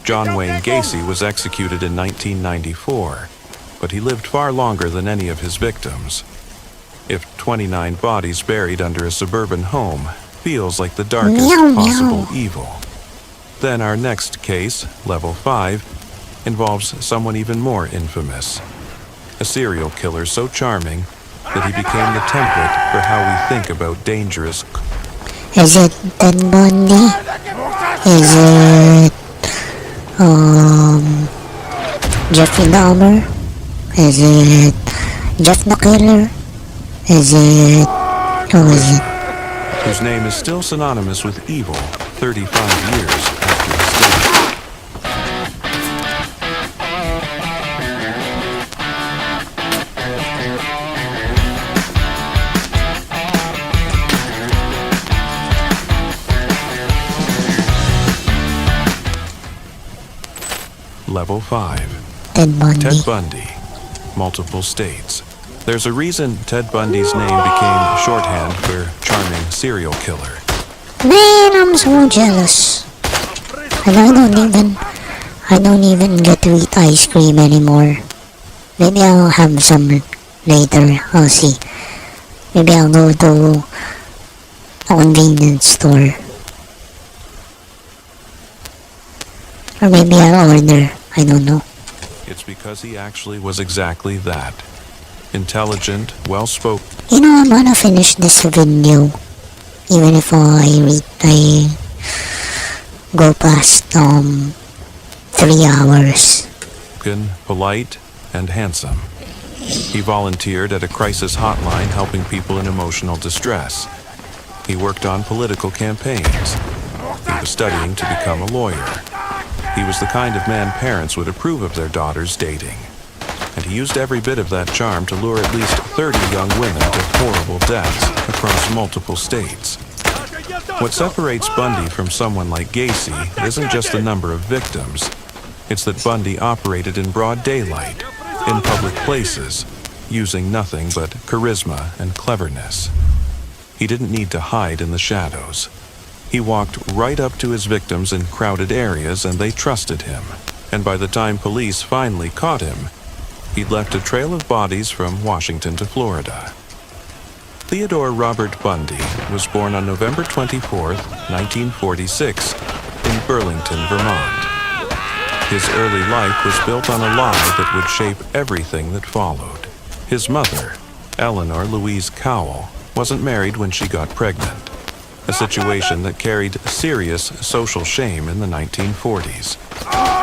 John Wayne Gacy was executed in 1994, but he lived far longer than any of his victims. If 29 bodies buried under a suburban home feels like the darkest possible evil, then our next case, level 5, involves someone even more infamous. A serial killer so charming that he became the template for how we think about dangerous. Is it Ted Bundy? Is it Jeffrey Dahmer? Is it Jeff the Killer? Is it... who is it? Whose name is still synonymous with evil 35 years after his death. Level 5. Ted Bundy. Ted Bundy. Multiple states. There's a reason Ted Bundy's name became shorthand for charming serial killer. Man, I'm so jealous. And I don't even get to eat ice cream anymore. Maybe I'll have some later. I'll see. Maybe I'll go to a convenience store. Or maybe I'll order. I don't know. It's because he actually was exactly that. Intelligent, well-spoken. You know, I'm gonna finish this video. Even if I go past 3 hours. Polite, and handsome. He volunteered at a crisis hotline helping people in emotional distress. He worked on political campaigns. He was studying to become a lawyer. He was the kind of man parents would approve of their daughters dating. And he used every bit of that charm to lure at least 30 young women to horrible deaths across multiple states. What separates Bundy from someone like Gacy isn't just the number of victims. It's that Bundy operated in broad daylight, in public places, using nothing but charisma and cleverness. He didn't need to hide in the shadows. He walked right up to his victims in crowded areas and they trusted him. And by the time police finally caught him, he'd left a trail of bodies from Washington to Florida. Theodore Robert Bundy was born on November 24, 1946, in Burlington, Vermont. His early life was built on a lie that would shape everything that followed. His mother, Eleanor Louise Cowell, wasn't married when she got pregnant, a situation that carried serious social shame in the 1940s.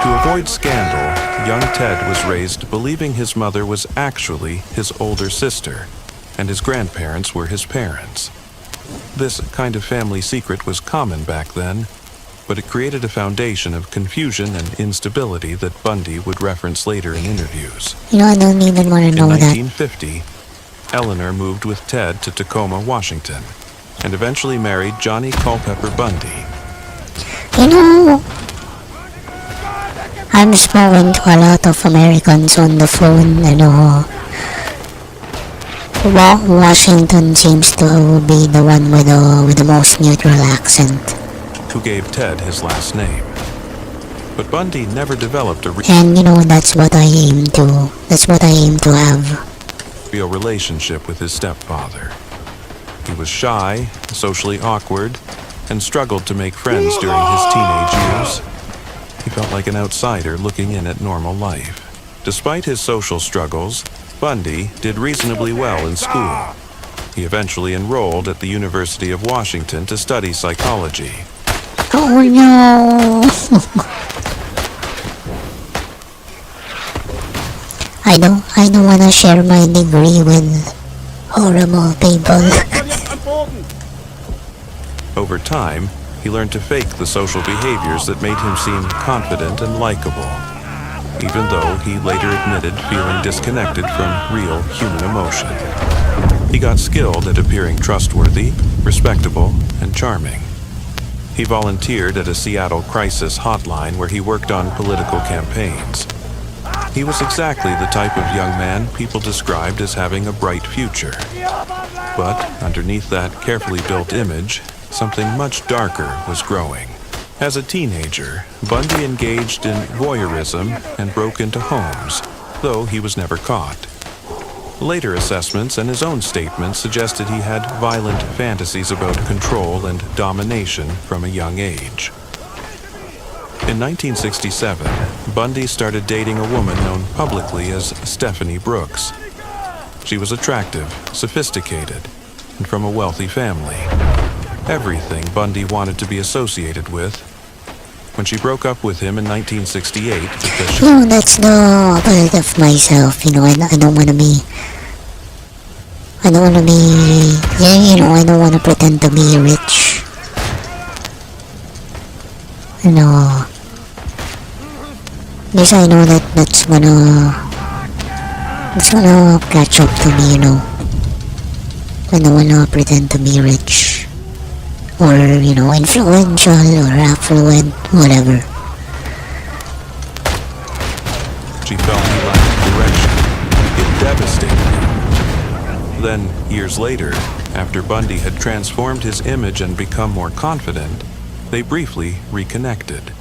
To avoid scandal, young Ted was raised believing his mother was actually his older sister, and his grandparents were his parents. This kind of family secret was common back then, but it created a foundation of confusion and instability that Bundy would reference later in interviews. I don't even want to know that. In 1950, Eleanor moved with Ted to Tacoma, Washington, and eventually married Johnny Culpepper Bundy. I'm speaking to a lot of Americans on the phone, Washington seems to be the one with the most neutral accent. Who gave Ted his last name. But Bundy never developed a and that's what I aim to. That's what I aim to have. Real relationship with his stepfather. He was shy, socially awkward, and struggled to make friends during his teenage years. He felt like an outsider looking in at normal life. Despite his social struggles, Bundy did reasonably well in school. He eventually enrolled at the University of Washington to study psychology. Oh no! I don't wanna share my degree with horrible people. Over time, he learned to fake the social behaviors that made him seem confident and likable, even though he later admitted feeling disconnected from real human emotion. He got skilled at appearing trustworthy, respectable, and charming. He volunteered at a Seattle crisis hotline where he worked on political campaigns. He was exactly the type of young man people described as having a bright future. But underneath that carefully built image, something much darker was growing. As a teenager, Bundy engaged in voyeurism and broke into homes, though he was never caught. Later assessments and his own statements suggested he had violent fantasies about control and domination from a young age. In 1967, Bundy started dating a woman known publicly as Stephanie Brooks. She was attractive, sophisticated, and from a wealthy family. Everything Bundy wanted to be associated with. When she broke up with him in 1968 because she... that's the opposite of myself, I don't want to be... I don't want to pretend to be rich. Because I know that's gonna catch up to me, I don't wanna pretend to be rich. Or, influential or affluent, whatever. She felt he lacked direction. It devastated him. Then, years later, after Bundy had transformed his image and become more confident, they briefly reconnected.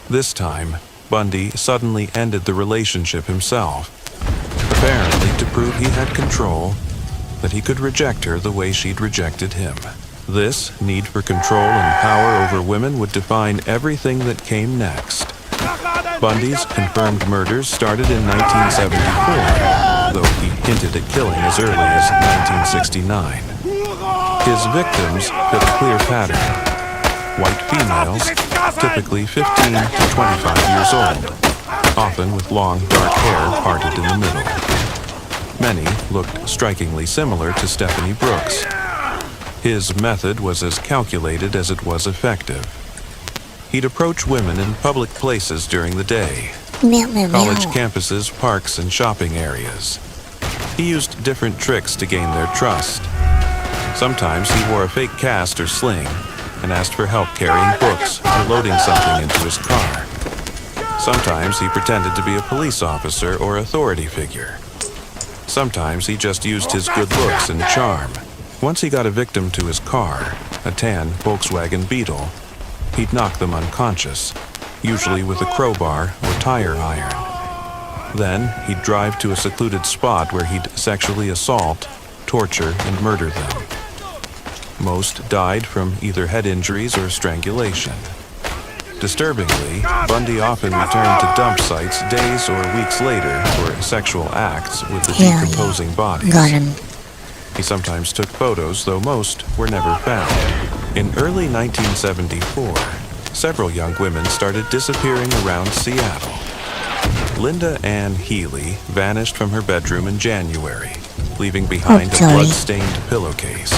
This time, Bundy suddenly ended the relationship himself, apparently to prove he had control, that he could reject her the way she'd rejected him. This need for control and power over women would define everything that came next. Bundy's confirmed murders started in 1974, though he hinted at killing as early as 1969. His victims fit a clear pattern. White females, typically 15 to 25 years old, often with long, dark hair parted in the middle. Many looked strikingly similar to Stephanie Brooks. His method was as calculated as it was effective. He'd approach women in public places during the day, college campuses, parks, and shopping areas. He used different tricks to gain their trust. Sometimes he wore a fake cast or sling and asked for help carrying books or loading something into his car. Sometimes he pretended to be a police officer or authority figure. Sometimes he just used his good looks and charm. Once he got a victim to his car, a tan Volkswagen Beetle, he'd knock them unconscious, usually with a crowbar or tire iron. Then he'd drive to a secluded spot where he'd sexually assault, torture, and murder them. Most died from either head injuries or strangulation. Disturbingly, Bundy often returned to dump sites days or weeks later for sexual acts with the decomposing bodies. Got him. He sometimes took photos, though most were never found. In early 1974, several young women started disappearing around Seattle. Linda Ann Healy vanished from her bedroom in January, leaving behind a blood-stained pillowcase.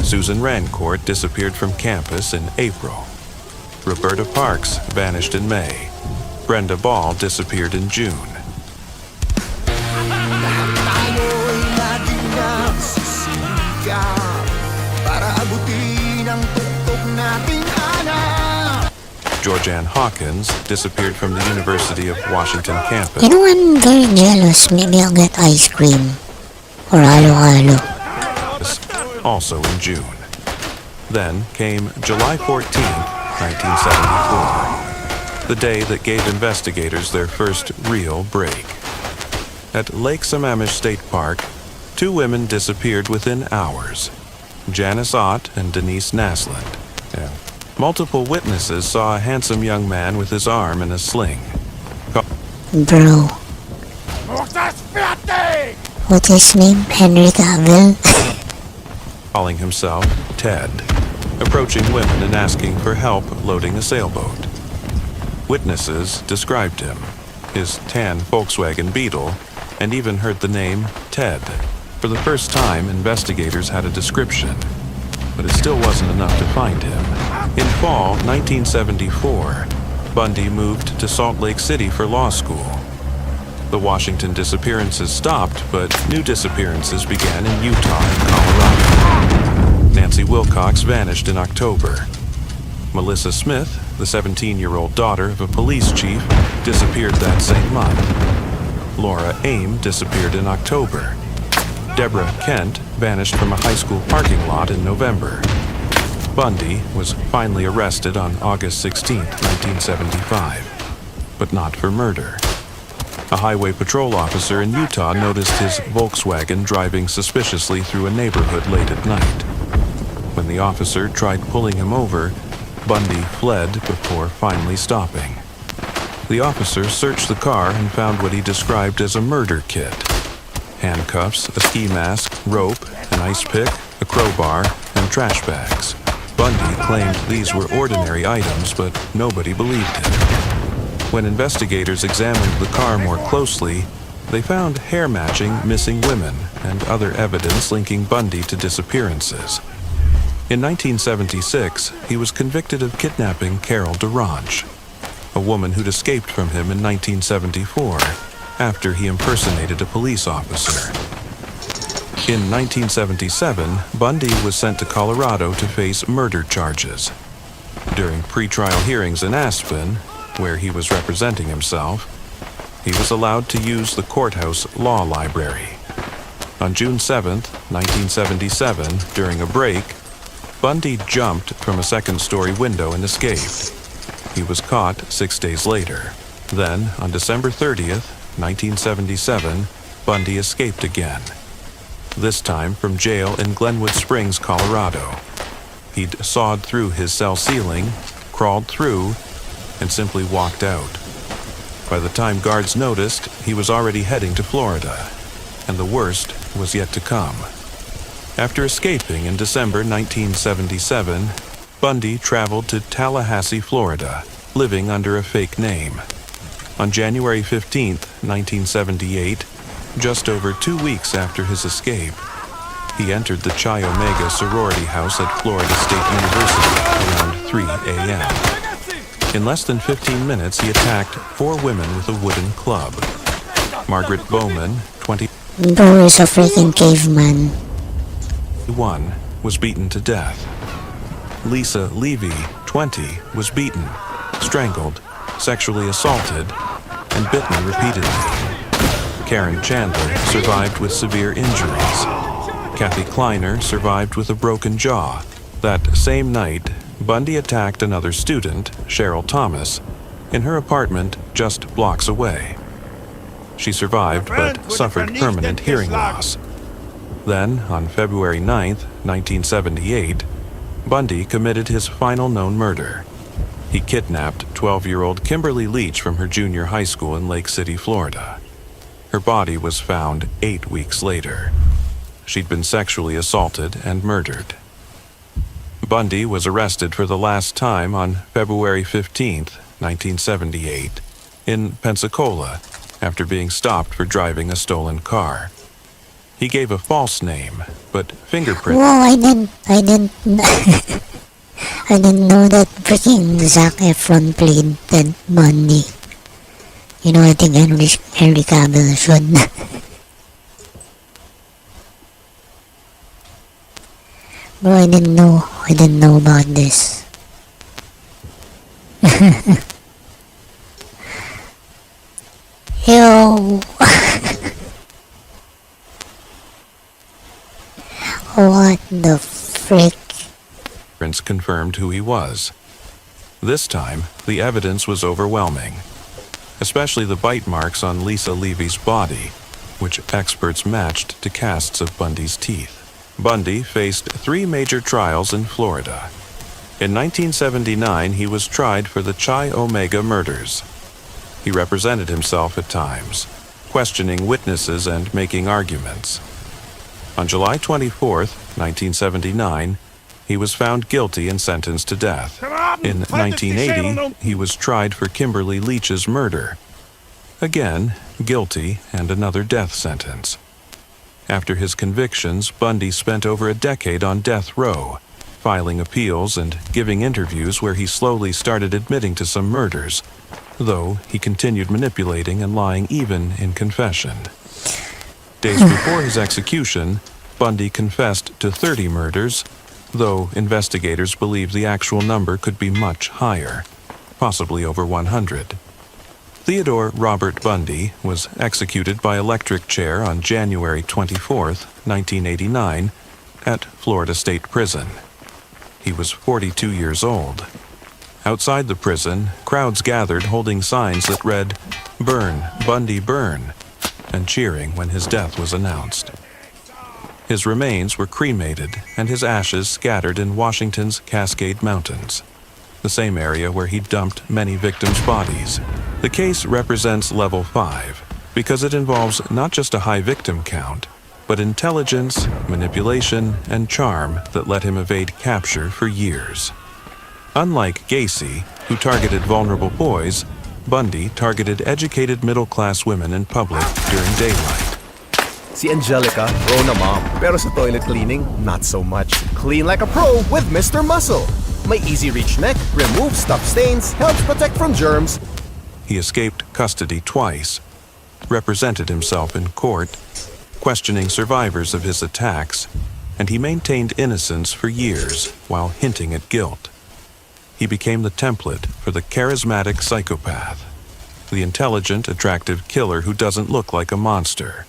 Susan Rancourt disappeared from campus in April. Roberta Parks vanished in May. Brenda Ball disappeared in June. Georgianne Hawkins disappeared from the University of Washington campus. You know, I'm very jealous. Maybe I'll get ice cream. Or halo-halo. Also in June. Then came July 14, 1974, the day that gave investigators their first real break. At Lake Sammamish State Park, two women disappeared within hours, Janice Ott and Denise Naslund. Multiple witnesses saw a handsome young man with his arm in a sling. Bro. What's his name? Henry Cavill? Calling himself Ted, approaching women and asking for help loading a sailboat. Witnesses described him, his tan Volkswagen Beetle, and even heard the name Ted. For the first time, investigators had a description, but it still wasn't enough to find him. In fall 1974, Bundy moved to Salt Lake City for law school. The Washington disappearances stopped, but new disappearances began in Utah and Colorado. Nancy Wilcox vanished in October. Melissa Smith, the 17-year-old daughter of a police chief, disappeared that same month. Laura Aim disappeared in October. Deborah Kent vanished from a high school parking lot in November. Bundy was finally arrested on August 16, 1975, but not for murder. A highway patrol officer in Utah noticed his Volkswagen driving suspiciously through a neighborhood late at night. When the officer tried pulling him over, Bundy fled before finally stopping. The officer searched the car and found what he described as a murder kit. Handcuffs, a ski mask, rope, an ice pick, a crowbar, and trash bags. Bundy claimed these were ordinary items, but nobody believed him. When investigators examined the car more closely, they found hair matching missing women and other evidence linking Bundy to disappearances. In 1976, he was convicted of kidnapping Carol DeRange, a woman who'd escaped from him in 1974 after he impersonated a police officer. In 1977, Bundy was sent to Colorado to face murder charges. During pretrial hearings in Aspen, where he was representing himself, he was allowed to use the courthouse law library. On June 7, 1977, during a break, Bundy jumped from a second-story window and escaped. He was caught 6 days later. Then, on December 30th, 1977, Bundy escaped again. This time from jail in Glenwood Springs, Colorado. He'd sawed through his cell ceiling, crawled through, and simply walked out. By the time guards noticed, he was already heading to Florida, and the worst was yet to come. After escaping in December 1977, Bundy traveled to Tallahassee, Florida, living under a fake name. On January 15, 1978, just over 2 weeks after his escape, he entered the Chi Omega sorority house at Florida State University around 3 a.m. In less than 15 minutes, he attacked 4 women with a wooden club. Margaret Bowman, 21, Bro is a freaking caveman. was beaten to death. Lisa Levy, 20, was beaten, strangled, sexually assaulted, and bitten repeatedly. Karen Chandler survived with severe injuries. Kathy Kleiner survived with a broken jaw. That same night, Bundy attacked another student, Cheryl Thomas, in her apartment just blocks away. She survived but suffered permanent hearing loss. Then, on February 9th, 1978, Bundy committed his final known murder. He kidnapped 12-year-old Kimberly Leach from her junior high school in Lake City, Florida. Her body was found 8 weeks later. She'd been sexually assaulted and murdered. Bundy was arrested for the last time on February 15th, 1978, in Pensacola, after being stopped for driving a stolen car. He gave a false name, but fingerprints... Whoa, I didn't I didn't know that freaking Zac Efron played Ted Bundy. You know, I think Henry Cavill should. Bro, I didn't know about this. Yo. What the frick? Confirmed who he was. This time, the evidence was overwhelming, especially the bite marks on Lisa Levy's body, which experts matched to casts of Bundy's teeth. Bundy faced 3 major trials in Florida. In 1979, he was tried for the Chi Omega murders. He represented himself at times, questioning witnesses and making arguments. On July 24th, 1979, he was found guilty and sentenced to death. In 1980, he was tried for Kimberly Leach's murder. Again, guilty and another death sentence. After his convictions, Bundy spent over a decade on death row, filing appeals and giving interviews where he slowly started admitting to some murders, though he continued manipulating and lying even in confession. Days before his execution, Bundy confessed to 30 murders, though investigators believe the actual number could be much higher, possibly over 100. Theodore Robert Bundy was executed by electric chair on January 24, 1989, at Florida State Prison. He was 42 years old. Outside the prison, crowds gathered holding signs that read, "Burn, Bundy, burn," and cheering when his death was announced. His remains were cremated and his ashes scattered in Washington's Cascade Mountains, the same area where he dumped many victims' bodies. The case represents level 5 because it involves not just a high victim count, but intelligence, manipulation, and charm that let him evade capture for years. Unlike Gacy, who targeted vulnerable boys, Bundy targeted educated middle-class women in public during daylight. Si Angelica, pro na mom. Pero sa toilet cleaning, not so much. Clean like a pro with Mr. Muscle. May easy reach neck, removes stuff stains, helps protect from germs. He escaped custody twice, represented himself in court, questioning survivors of his attacks, and he maintained innocence for years while hinting at guilt. He became the template for the charismatic psychopath, the intelligent, attractive killer who doesn't look like a monster.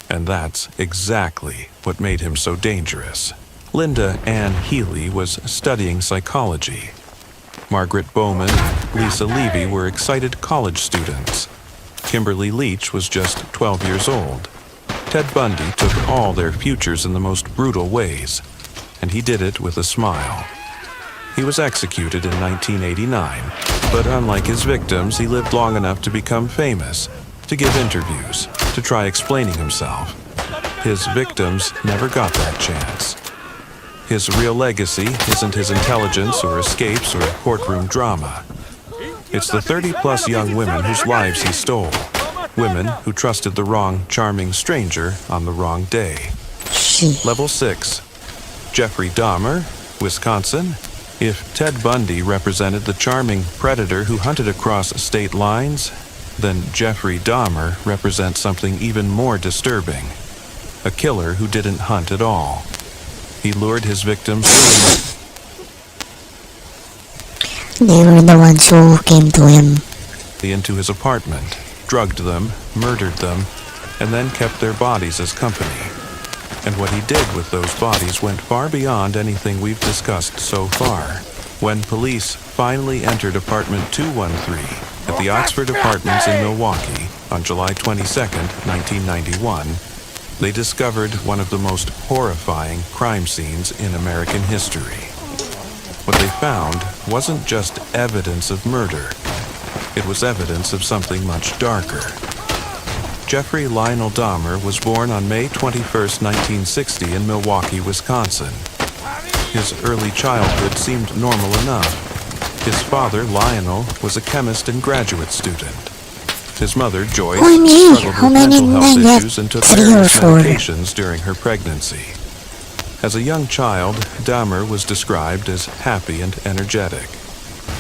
And that's exactly what made him so dangerous. Linda Ann Healy was studying psychology. Margaret Bowman and Lisa Levy were excited college students. Kimberly Leach was just 12 years old. Ted Bundy took all their futures in the most brutal ways, and he did it with a smile. He was executed in 1989, but unlike his victims, he lived long enough to become famous, to give interviews, to try explaining himself. His victims never got that chance. His real legacy isn't his intelligence or escapes or courtroom drama. It's the 30-plus young women whose lives he stole. Women who trusted the wrong, charming stranger on the wrong day. Level 6. Jeffrey Dahmer, Wisconsin. If Ted Bundy represented the charming predator who hunted across state lines, then Jeffrey Dahmer represents something even more disturbing. A killer who didn't hunt at all. He lured his victims They were the ones who came to him into his apartment, drugged them, murdered them, and then kept their bodies as company. And what he did with those bodies went far beyond anything we've discussed so far. When police finally entered apartment 213 at the Oxford Apartments in Milwaukee on July 22, 1991, they discovered one of the most horrifying crime scenes in American history. What they found wasn't just evidence of murder. It was evidence of something much darker. Jeffrey Lionel Dahmer was born on May 21, 1960 in Milwaukee, Wisconsin. His early childhood seemed normal enough. His father, Lionel, was a chemist and graduate student. His mother, Joyce, struggled with mental health issues and took various medications during her pregnancy. As a young child, Dahmer was described as happy and energetic.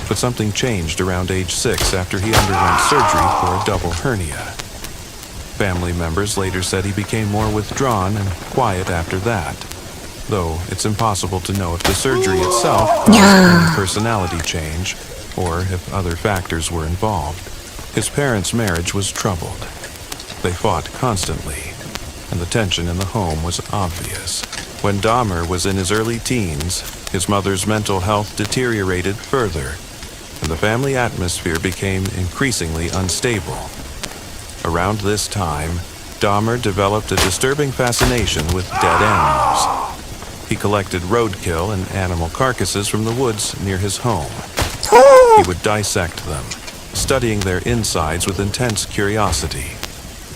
But something changed around age 6 after he underwent surgery for a double hernia. Family members later said he became more withdrawn and quiet after that, though it's impossible to know if the surgery itself caused any personality change or if other factors were involved. His parents' marriage was troubled. They fought constantly, and the tension in the home was obvious. When Dahmer was in his early teens, his mother's mental health deteriorated further, and the family atmosphere became increasingly unstable. Around this time, Dahmer developed a disturbing fascination with dead animals. He collected roadkill and animal carcasses from the woods near his home. He would dissect them, studying their insides with intense curiosity.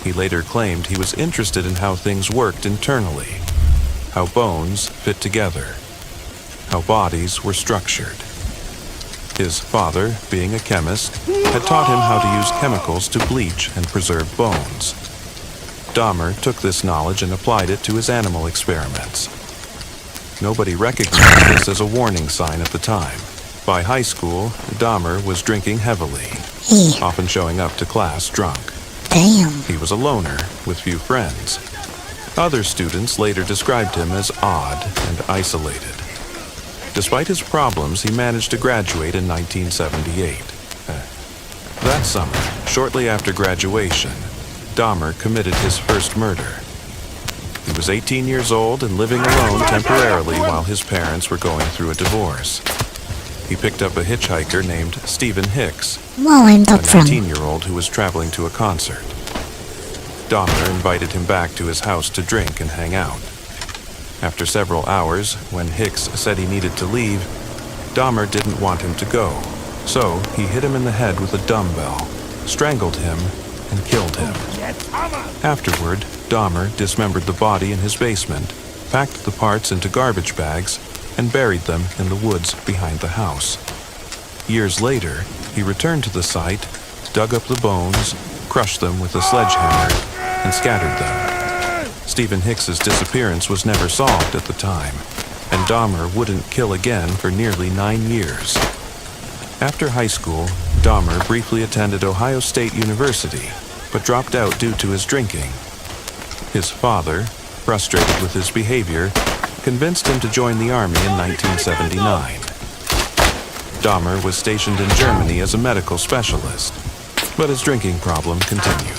He later claimed he was interested in how things worked internally, how bones fit together, how bodies were structured. His father, being a chemist, had taught him how to use chemicals to bleach and preserve bones. Dahmer took this knowledge and applied it to his animal experiments. Nobody recognized this as a warning sign at the time. By high school, Dahmer was drinking heavily, often showing up to class drunk. He was a loner with few friends. Other students later described him as odd and isolated. Despite his problems, he managed to graduate in 1978. That summer, shortly after graduation, Dahmer committed his first murder. He was 18 years old and living alone temporarily while his parents were going through a divorce. He picked up a hitchhiker named Stephen Hicks, a 19-year-old who was traveling to a concert. Dahmer invited him back to his house to drink and hang out. After several hours, when Hicks said he needed to leave, Dahmer didn't want him to go, so he hit him in the head with a dumbbell, strangled him, and killed him. Afterward, Dahmer dismembered the body in his basement, packed the parts into garbage bags, and buried them in the woods behind the house. Years later, he returned to the site, dug up the bones, crushed them with a sledgehammer, and scattered them. Stephen Hicks's disappearance was never solved at the time, and Dahmer wouldn't kill again for nearly 9 years. After high school, Dahmer briefly attended Ohio State University, but dropped out due to his drinking. His father, frustrated with his behavior, convinced him to join the army in 1979. Dahmer was stationed in Germany as a medical specialist, but his drinking problem continued.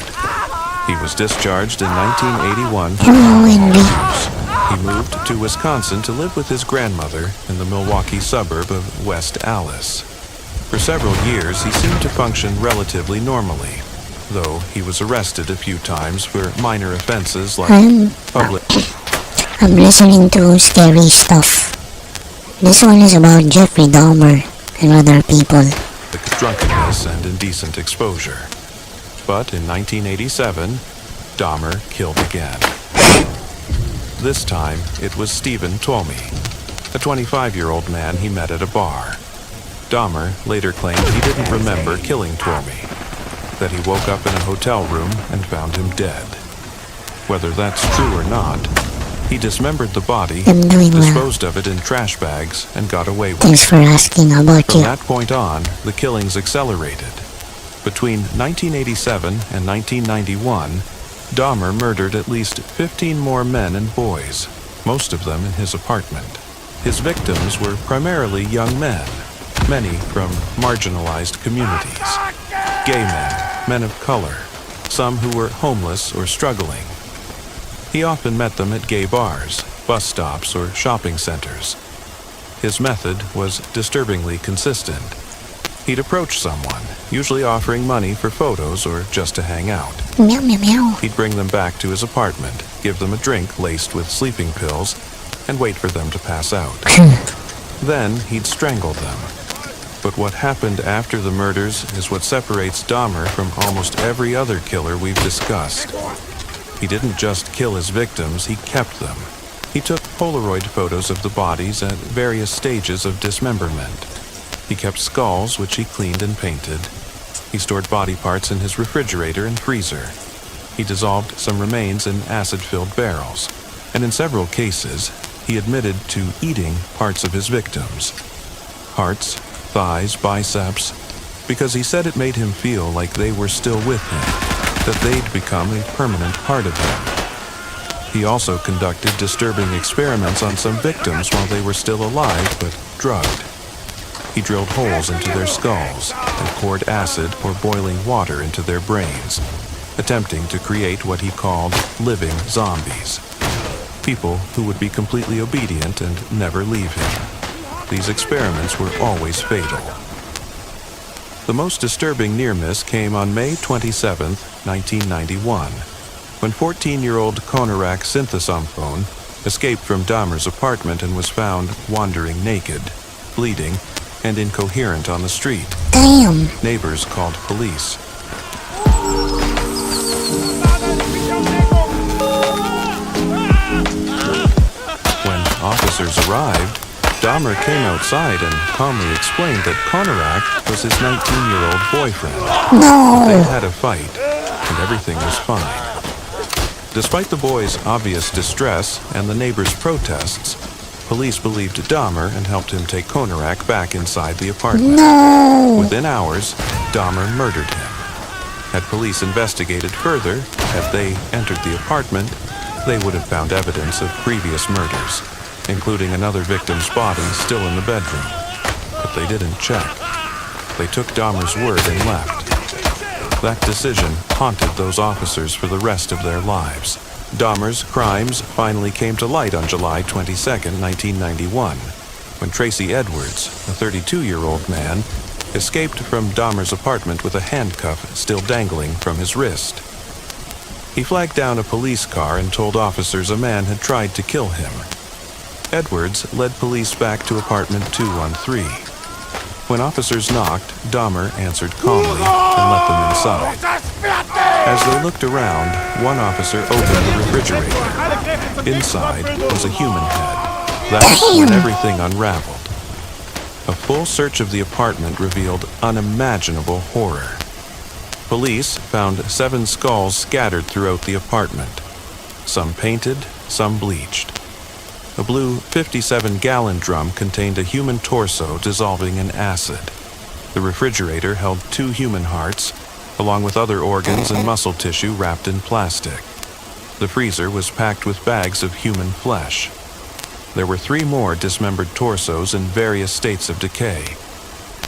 He was discharged in 1981 for alcohol use. He moved to Wisconsin to live with his grandmother in the Milwaukee suburb of West Allis. For several years, he seemed to function relatively normally, though he was arrested a few times for minor offenses like public... I'm listening to scary stuff. This one is about Jeffrey Dahmer and other people. drunkenness and indecent exposure. But in 1987, Dahmer killed again. This time, it was Stephen Twomey, a 25-year-old man he met at a bar. Dahmer later claimed he didn't remember killing Twomey, that he woke up in a hotel room and found him dead. Whether that's true or not, he dismembered the body, disposed of it in trash bags, and got away with it. Thanks for asking about From you. that point on, the killings accelerated. Between 1987 and 1991, Dahmer murdered at least 15 more men and boys, most of them in his apartment. His victims were primarily young men, many from marginalized communities. Gay men, men of color, some who were homeless or struggling. He often met them at gay bars, bus stops, or shopping centers. His method was disturbingly consistent. He'd approach someone, usually offering money for photos or just to hang out. Meow, meow, meow. He'd bring them back to his apartment, give them a drink laced with sleeping pills, and wait for them to pass out. Then he'd strangle them. But what happened after the murders is what separates Dahmer from almost every other killer we've discussed. He didn't just kill his victims, he kept them. He took Polaroid photos of the bodies at various stages of dismemberment. He kept skulls, which he cleaned and painted. He stored body parts in his refrigerator and freezer. He dissolved some remains in acid-filled barrels. And in several cases, he admitted to eating parts of his victims. Hearts, thighs, biceps, because he said it made him feel like they were still with him, that they'd become a permanent part of him. He also conducted disturbing experiments on some victims while they were still alive but drugged. He drilled holes into their skulls and poured acid or boiling water into their brains, attempting to create what he called living zombies. People who would be completely obedient and never leave him. These experiments were always fatal. The most disturbing near-miss came on May 27, 1991, when 14-year-old Konarak Synthesophone escaped from Dahmer's apartment and was found wandering naked, bleeding, and incoherent on the street. Damn. Neighbors called police. When officers arrived, Dahmer came outside and calmly explained that Konarak was his 19-year-old boyfriend. No. They had a fight, and everything was fine. Despite the boy's obvious distress and the neighbors' protests, police believed Dahmer and helped him take Konarak back inside the apartment. No. Within hours, Dahmer murdered him. Had police investigated further, had they entered the apartment, they would have found evidence of previous murders, including another victim's body still in the bedroom. But they didn't check. They took Dahmer's word and left. That decision haunted those officers for the rest of their lives. Dahmer's crimes finally came to light on July 22, 1991, when Tracy Edwards, a 32-year-old man, escaped from Dahmer's apartment with a handcuff still dangling from his wrist. He flagged down a police car and told officers a man had tried to kill him. Edwards led police back to apartment 213. When officers knocked, Dahmer answered calmly and let them inside. As they looked around, one officer opened the refrigerator. Inside was a human head. That's when everything unraveled. A full search of the apartment revealed unimaginable horror. Police found 7 skulls scattered throughout the apartment. Some painted, some bleached. A blue 57-gallon drum contained a human torso dissolving in acid. The refrigerator held 2 human hearts, along with other organs and muscle tissue wrapped in plastic. The freezer was packed with bags of human flesh. There were 3 more dismembered torsos in various states of decay.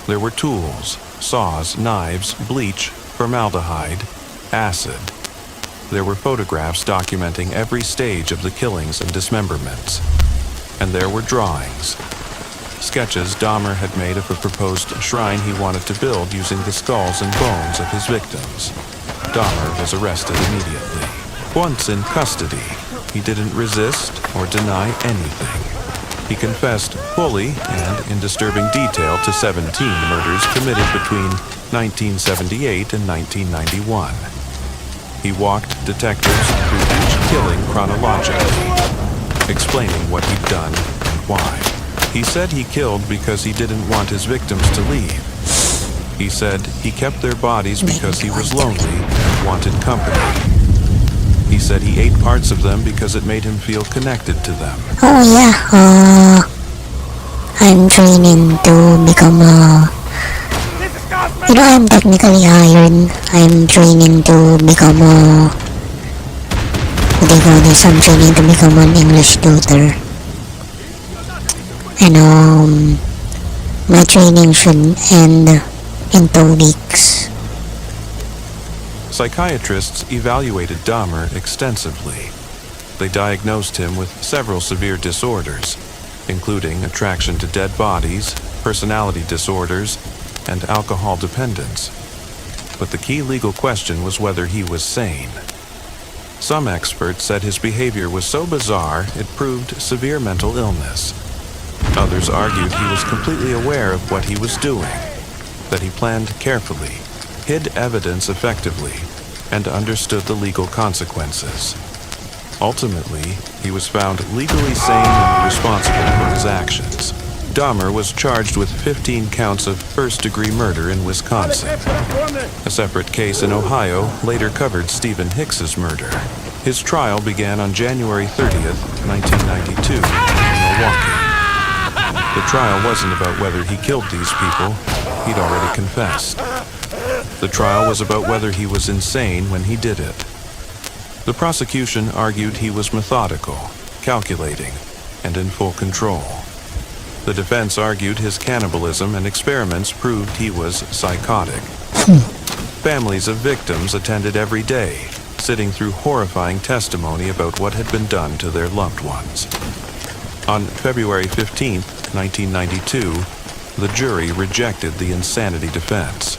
There were tools, saws, knives, bleach, formaldehyde, acid. There were photographs documenting every stage of the killings and dismemberments. And there were drawings. Sketches Dahmer had made of a proposed shrine he wanted to build using the skulls and bones of his victims. Dahmer was arrested immediately. Once in custody, he didn't resist or deny anything. He confessed fully and in disturbing detail to 17 murders committed between 1978 and 1991. He walked detectives through each killing chronologically, explaining what he'd done and why. He said he killed because he didn't want his victims to leave. He said he kept their bodies because he was lonely and wanted company. He said he ate parts of them because it made him feel connected to them. Oh yeah, I'm training to become I'm technically hired. I'm training to become what do you call this? I'm training to become an English tutor. And my training should end in 2 weeks. Psychiatrists evaluated Dahmer extensively. They diagnosed him with several severe disorders, including attraction to dead bodies, personality disorders, and alcohol dependence. But the key legal question was whether he was sane. Some experts said his behavior was so bizarre it proved severe mental illness. Others argued he was completely aware of what he was doing, that he planned carefully, hid evidence effectively, and understood the legal consequences. Ultimately, he was found legally sane and responsible for his actions. Dahmer was charged with 15 counts of first-degree murder in Wisconsin. A separate case in Ohio later covered Stephen Hicks's murder. His trial began on January 30th, 1992, in Milwaukee. The trial wasn't about whether he killed these people. He'd already confessed. The trial was about whether he was insane when he did it. The prosecution argued he was methodical, calculating, and in full control. The defense argued his cannibalism and experiments proved he was psychotic. Families of victims attended every day, sitting through horrifying testimony about what had been done to their loved ones. On February 15, 1992, the jury rejected the insanity defense.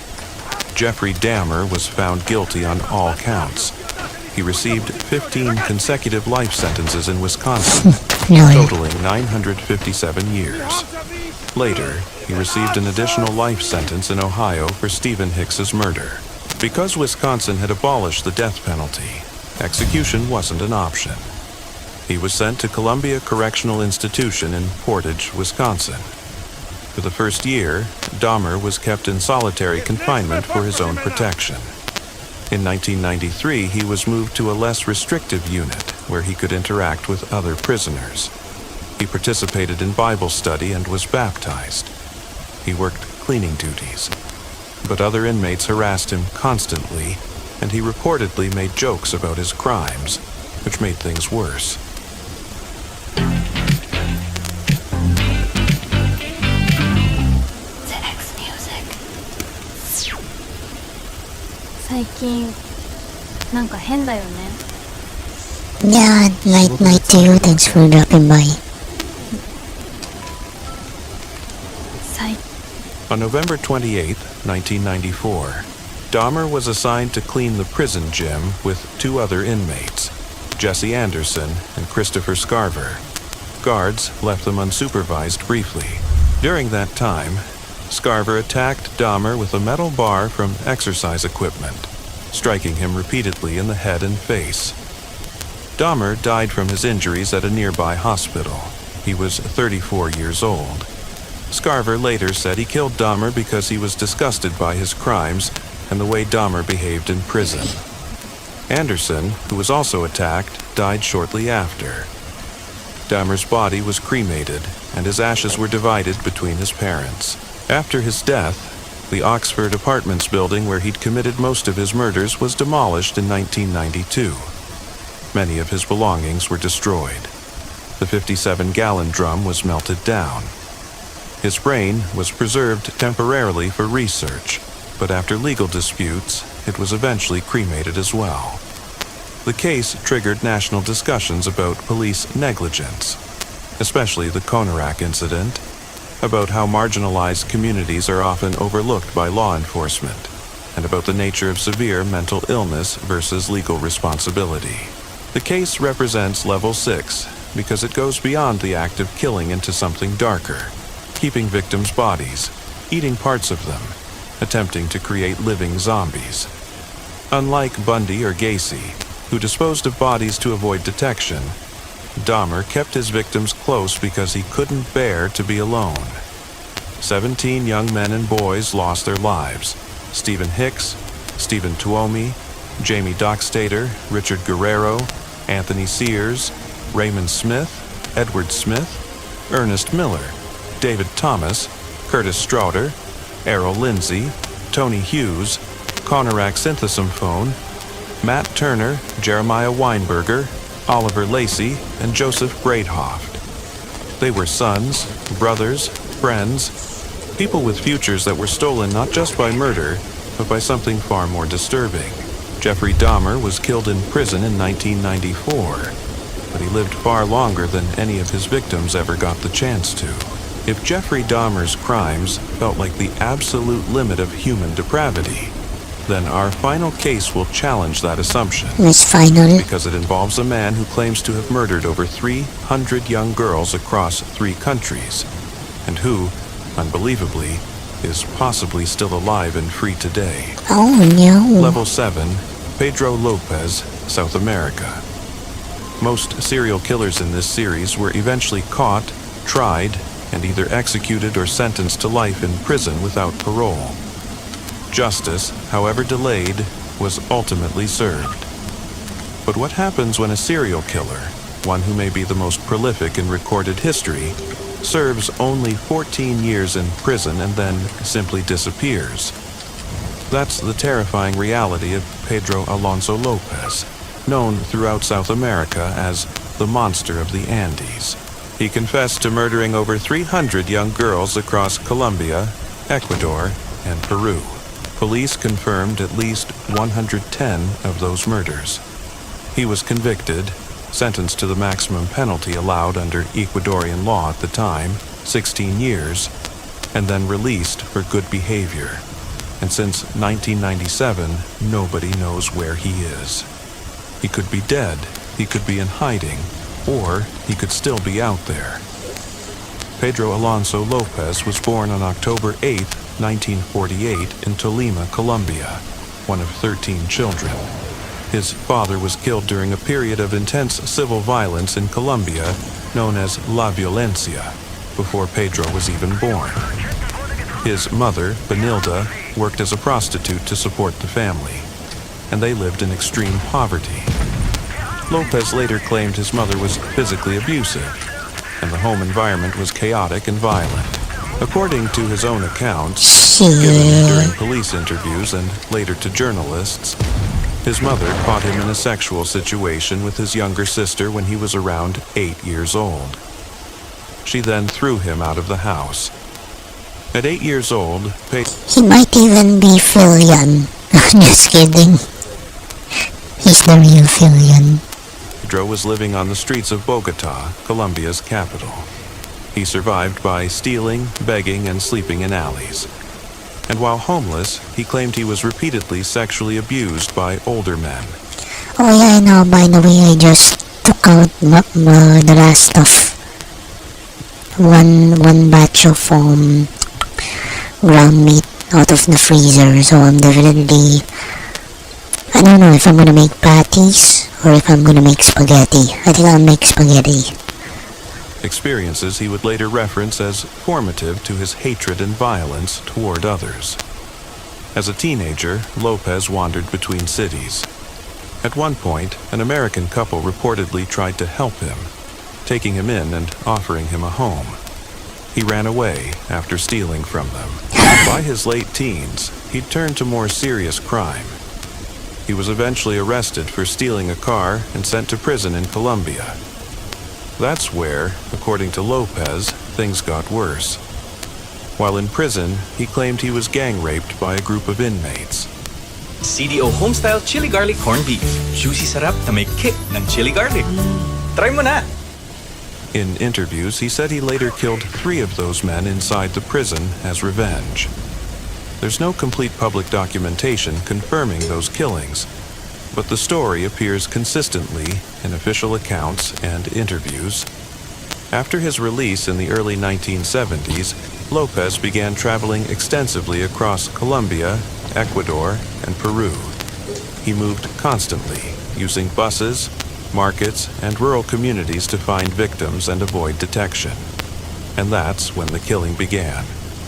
Jeffrey Dahmer was found guilty on all counts. He received 15 consecutive life sentences in Wisconsin, totaling 957 years. Later, he received an additional life sentence in Ohio for Stephen Hicks's murder. Because Wisconsin had abolished the death penalty, execution wasn't an option. He was sent to Columbia Correctional Institution in Portage, Wisconsin. For the first year, Dahmer was kept in solitary confinement for his own protection. In 1993, he was moved to a less restrictive unit where he could interact with other prisoners. He participated in Bible study and was baptized. He worked cleaning duties. But other inmates harassed him constantly, and he reportedly made jokes about his crimes, which made things worse. Yeah, night to you. Thanks for dropping by. On November 28, 1994, Dahmer was assigned to clean the prison gym with two other inmates, Jesse Anderson and Christopher Scarver. Guards left them unsupervised briefly. During that time, Scarver attacked Dahmer with a metal bar from exercise equipment, striking him repeatedly in the head and face. Dahmer died from his injuries at a nearby hospital. He was 34 years old. Scarver later said he killed Dahmer because he was disgusted by his crimes and the way Dahmer behaved in prison. Anderson, who was also attacked, died shortly after. Dahmer's body was cremated, and his ashes were divided between his parents. After his death, the Oxford Apartments building where he'd committed most of his murders was demolished in 1992. Many of his belongings were destroyed. The 57-gallon drum was melted down. His brain was preserved temporarily for research, but after legal disputes, it was eventually cremated as well. The case triggered national discussions about police negligence, especially the Konarak incident, about how marginalized communities are often overlooked by law enforcement, and about the nature of severe mental illness versus legal responsibility. The case represents level 6 because it goes beyond the act of killing into something darker, keeping victims' bodies, eating parts of them, attempting to create living zombies. Unlike Bundy or Gacy, who disposed of bodies to avoid detection, Dahmer kept his victims close because he couldn't bear to be alone. 17 young men and boys lost their lives. Stephen Hicks, Stephen Tuomi, Jamie Dockstader, Richard Guerrero, Anthony Sears, Raymond Smith, Edward Smith, Ernest Miller, David Thomas, Curtis Strauder, Errol Lindsay, Tony Hughes, Konarak Synthesymphone, Matt Turner, Jeremiah Weinberger, Oliver Lacey, and Joseph Breithoft. They were sons, brothers, friends, people with futures that were stolen not just by murder, but by something far more disturbing. Jeffrey Dahmer was killed in prison in 1994. but he lived far longer than any of his victims ever got the chance to. If Jeffrey Dahmer's crimes felt like the absolute limit of human depravity, then our final case will challenge that assumption. Miss Final. Because it involves a man who claims to have murdered over 300 young girls across 3 countries, and who, unbelievably, is possibly still alive and free today. Oh no. Level 7, Pedro Lopez, South America. Most serial killers in this series were eventually caught, tried, and either executed or sentenced to life in prison without parole. Justice, however delayed, was ultimately served. But what happens when a serial killer, one who may be the most prolific in recorded history, serves only 14 years in prison and then simply disappears? That's the terrifying reality of Pedro Alonso Lopez, known throughout South America as the Monster of the Andes. He confessed to murdering over 300 young girls across Colombia, Ecuador, and Peru. Police confirmed at least 110 of those murders. He was convicted, sentenced to the maximum penalty allowed under Ecuadorian law at the time, 16 years, and then released for good behavior. And since 1997, nobody knows where he is. He could be dead, he could be in hiding, or he could still be out there. Pedro Alonso Lopez was born on October 8, 1948 in Tolima, Colombia, one of 13 children. His father was killed during a period of intense civil violence in Colombia known as La Violencia, before Pedro was even born. His mother, Benilda, worked as a prostitute to support the family, and they lived in extreme poverty. Lopez later claimed his mother was physically abusive, and the home environment was chaotic and violent. According to his own accounts, given during police interviews and later to journalists, his mother caught him in a sexual situation with his younger sister when he was around 8 years old. She then threw him out of the house. At 8 years old, he might even be Filian. Just kidding. He's the real Filian. Pedro was living on the streets of Bogota, Colombia's capital. He survived by stealing, begging, and sleeping in alleys. And while homeless, he claimed he was repeatedly sexually abused by older men. Oh yeah, I know. By the way, I just took out the last of one batch of ground meat out of the freezer, so I'm definitely, I don't know if I'm gonna make patties or if I'm gonna make spaghetti. I think I'll make spaghetti. Experiences he would later reference as formative to his hatred and violence toward others. As a teenager, Lopez wandered between cities. At one point, an American couple reportedly tried to help him, taking him in and offering him a home. He ran away after stealing from them. By his late teens, he'd turned to more serious crime. He was eventually arrested for stealing a car and sent to prison in Colombia. That's where, according to Lopez, things got worse. While in prison, he claimed he was gang raped by a group of inmates. CDO Homestyle Chili Garlic Corned Beef. Juicy sarap na may kick ng chili garlic. Try mo na! In interviews, he said he later killed 3 of those men inside the prison as revenge. There's no complete public documentation confirming those killings, but the story appears consistently in official accounts and interviews. After his release in the early 1970s, Lopez began traveling extensively across Colombia, Ecuador, and Peru. He moved constantly, using buses, markets, and rural communities to find victims and avoid detection. And that's when the killing began.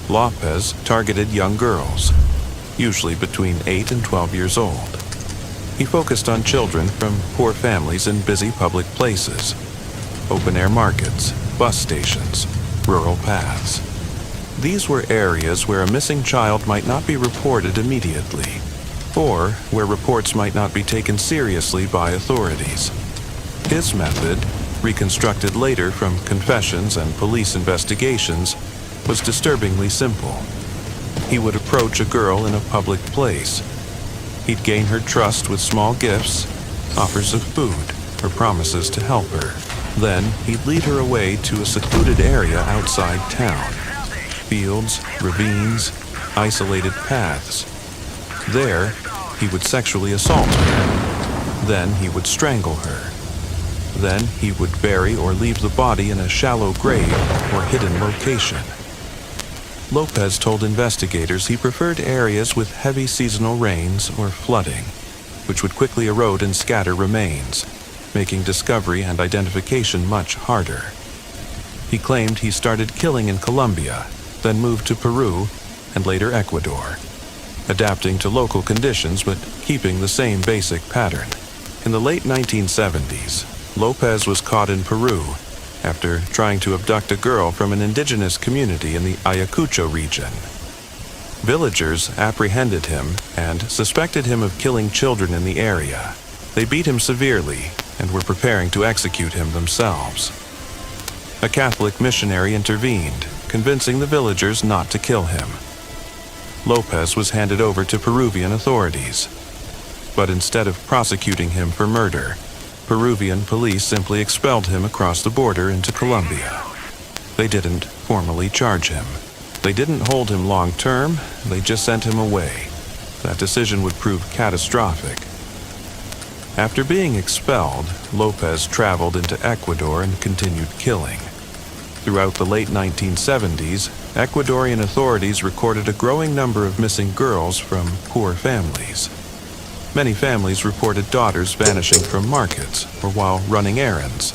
Lopez targeted young girls, usually between 8 and 12 years old. He focused on children from poor families in busy public places, open-air markets, bus stations, rural paths. These were areas where a missing child might not be reported immediately, or where reports might not be taken seriously by authorities. His method, reconstructed later from confessions and police investigations, was disturbingly simple. He would approach a girl in a public place. He'd gain her trust with small gifts, offers of food, or promises to help her. Then he'd lead her away to a secluded area outside town. Fields, ravines, isolated paths. There, he would sexually assault her. Then he would strangle her. Then he would bury or leave the body in a shallow grave or hidden location. Lopez told investigators he preferred areas with heavy seasonal rains or flooding, which would quickly erode and scatter remains, making discovery and identification much harder. He claimed he started killing in Colombia, then moved to Peru, and later Ecuador, adapting to local conditions but keeping the same basic pattern. In the late 1970s, Lopez was caught in Peru after trying to abduct a girl from an indigenous community in the Ayacucho region. Villagers apprehended him and suspected him of killing children in the area. They beat him severely and were preparing to execute him themselves. A Catholic missionary intervened, convincing the villagers not to kill him. Lopez was handed over to Peruvian authorities. But instead of prosecuting him for murder, Peruvian police simply expelled him across the border into Colombia. They didn't formally charge him. They didn't hold him long term, they just sent him away. That decision would prove catastrophic. After being expelled, Lopez traveled into Ecuador and continued killing. Throughout the late 1970s, Ecuadorian authorities recorded a growing number of missing girls from poor families. Many families reported daughters vanishing from markets or while running errands,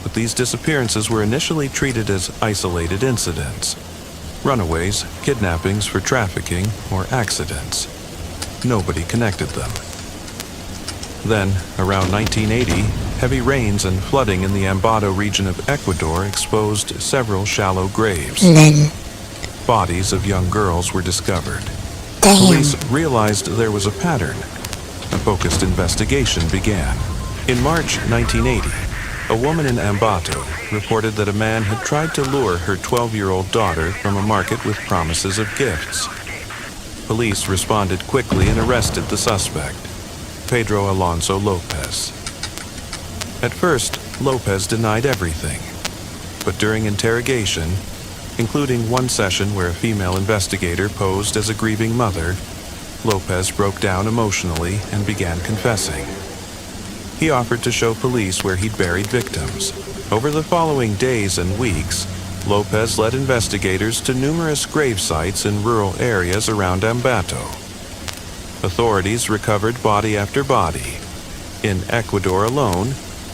but these disappearances were initially treated as isolated incidents. Runaways, kidnappings for trafficking, or accidents. Nobody connected them. Then, around 1980, heavy rains and flooding in the Ambato region of Ecuador exposed several shallow graves. Bodies of young girls were discovered. Police realized there was a pattern. A focused investigation began. In March 1980, a woman in Ambato reported that a man had tried to lure her 12-year-old daughter from a market with promises of gifts. Police responded quickly and arrested the suspect, Pedro Alonso Lopez. At first, Lopez denied everything, but during interrogation, including one session where a female investigator posed as a grieving mother, Lopez broke down emotionally and began confessing. He offered to show police where he'd buried victims. Over the following days and weeks, Lopez led investigators to numerous grave sites in rural areas around Ambato. Authorities recovered body after body. In Ecuador alone,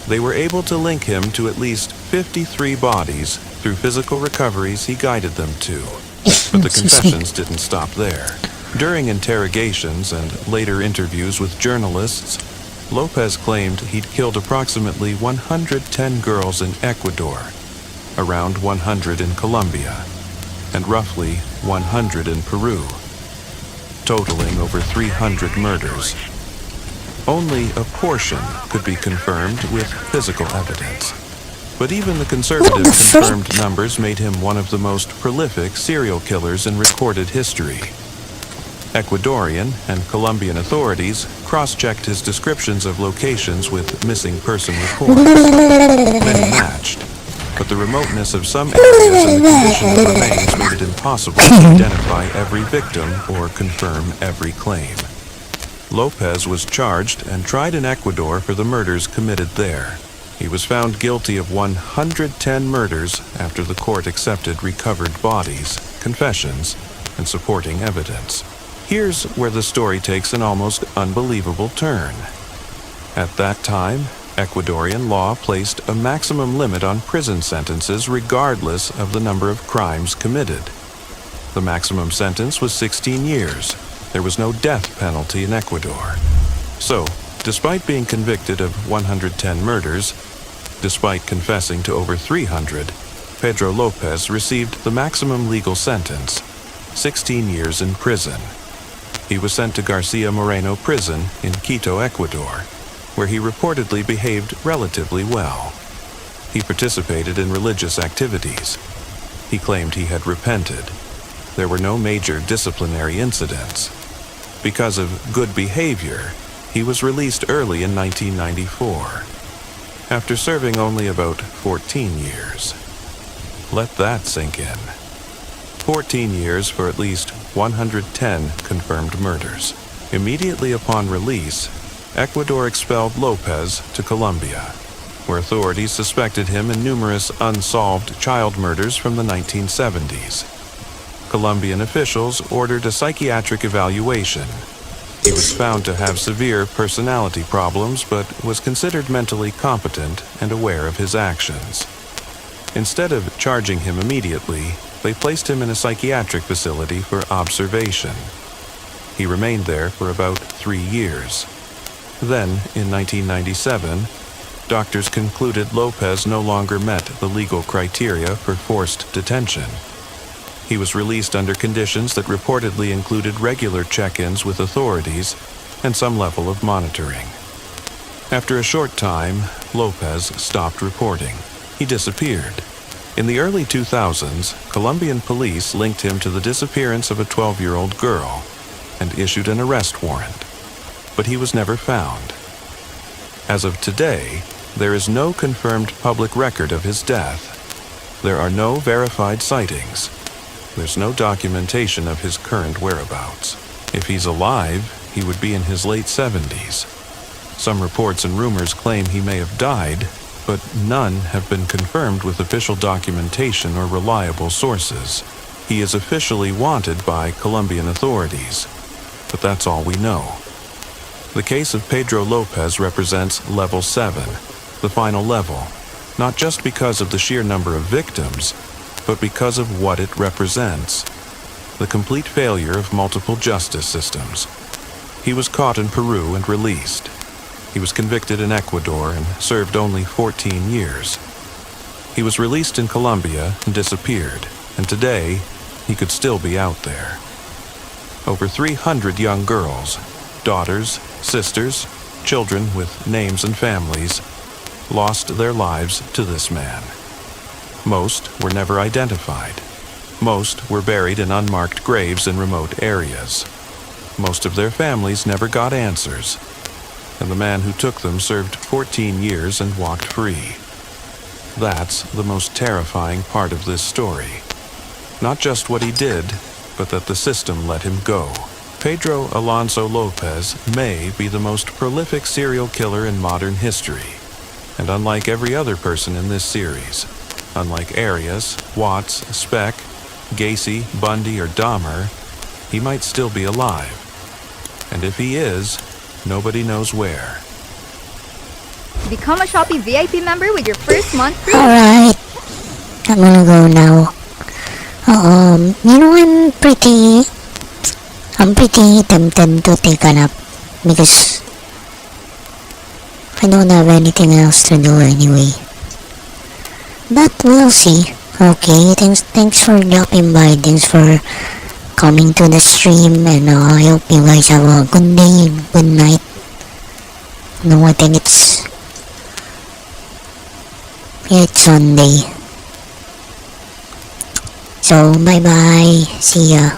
they were able to link him to at least 53 bodies through physical recoveries he guided them to. But the confessions didn't stop there. During interrogations and later interviews with journalists, Lopez claimed he'd killed approximately 110 girls in Ecuador, around 100 in Colombia, and roughly 100 in Peru, totaling over 300 murders. Only a portion could be confirmed with physical evidence. But even the conservative confirmed numbers made him one of the most prolific serial killers in recorded history. Ecuadorian and Colombian authorities cross-checked his descriptions of locations with missing person reports. Many matched, but the remoteness of some areas and the condition of remains made it impossible to identify every victim or confirm every claim. Lopez was charged and tried in Ecuador for the murders committed there. He was found guilty of 110 murders after the court accepted recovered bodies, confessions, and supporting evidence. Here's where the story takes an almost unbelievable turn. At that time, Ecuadorian law placed a maximum limit on prison sentences regardless of the number of crimes committed. The maximum sentence was 16 years. There was no death penalty in Ecuador. So, despite being convicted of 110 murders, despite confessing to over 300, Pedro Lopez received the maximum legal sentence, 16 years in prison. He was sent to Garcia Moreno Prison in Quito, Ecuador, where he reportedly behaved relatively well. He participated in religious activities. He claimed he had repented. There were no major disciplinary incidents. Because of good behavior, he was released early in 1994. after serving only about 14 years. Let that sink in. 14 years for at least 110 confirmed murders. Immediately upon release, Ecuador expelled Lopez to Colombia, where authorities suspected him in numerous unsolved child murders from the 1970s. Colombian officials ordered a psychiatric evaluation. He was found to have severe personality problems, but was considered mentally competent and aware of his actions. Instead of charging him immediately, they placed him in a psychiatric facility for observation. He remained there for about 3 years. Then, in 1997, doctors concluded Lopez no longer met the legal criteria for forced detention. He was released under conditions that reportedly included regular check-ins with authorities and some level of monitoring. After a short time, Lopez stopped reporting. He disappeared. In the early 2000s, Colombian police linked him to the disappearance of a 12-year-old girl and issued an arrest warrant, but he was never found. As of today, there is no confirmed public record of his death. There are no verified sightings. There's no documentation of his current whereabouts. If he's alive, he would be in his late 70s. Some reports and rumors claim he may have died, but none have been confirmed with official documentation or reliable sources. He is officially wanted by Colombian authorities, but that's all we know. The case of Pedro Lopez represents level 7, the final level, not just because of the sheer number of victims, but because of what it represents: the complete failure of multiple justice systems. He was caught in Peru and released. He was convicted in Ecuador and served only 14 years. He was released in Colombia and disappeared, and today he could still be out there. Over 300 young girls, daughters, sisters, children with names and families, lost their lives to this man. Most were never identified. Most were buried in unmarked graves in remote areas. Most of their families never got answers, and the man who took them served 14 years and walked free. That's the most terrifying part of this story. Not just what he did, but that the system let him go. Pedro Alonso Lopez may be the most prolific serial killer in modern history. And unlike every other person in this series, unlike Arias, Watts, Speck, Gacy, Bundy, or Dahmer, he might still be alive. And if he is, nobody knows where. Become a Shopee VIP member with your first month free. Alright, I'm gonna go now. You know, I'm pretty tempted to take a nap because I don't have anything else to do anyway. But we'll see. Okay, thanks for dropping by. Thanks for coming to the stream, and I hope you guys have a good day, good night. No, I think it's Sunday. So bye bye. See ya.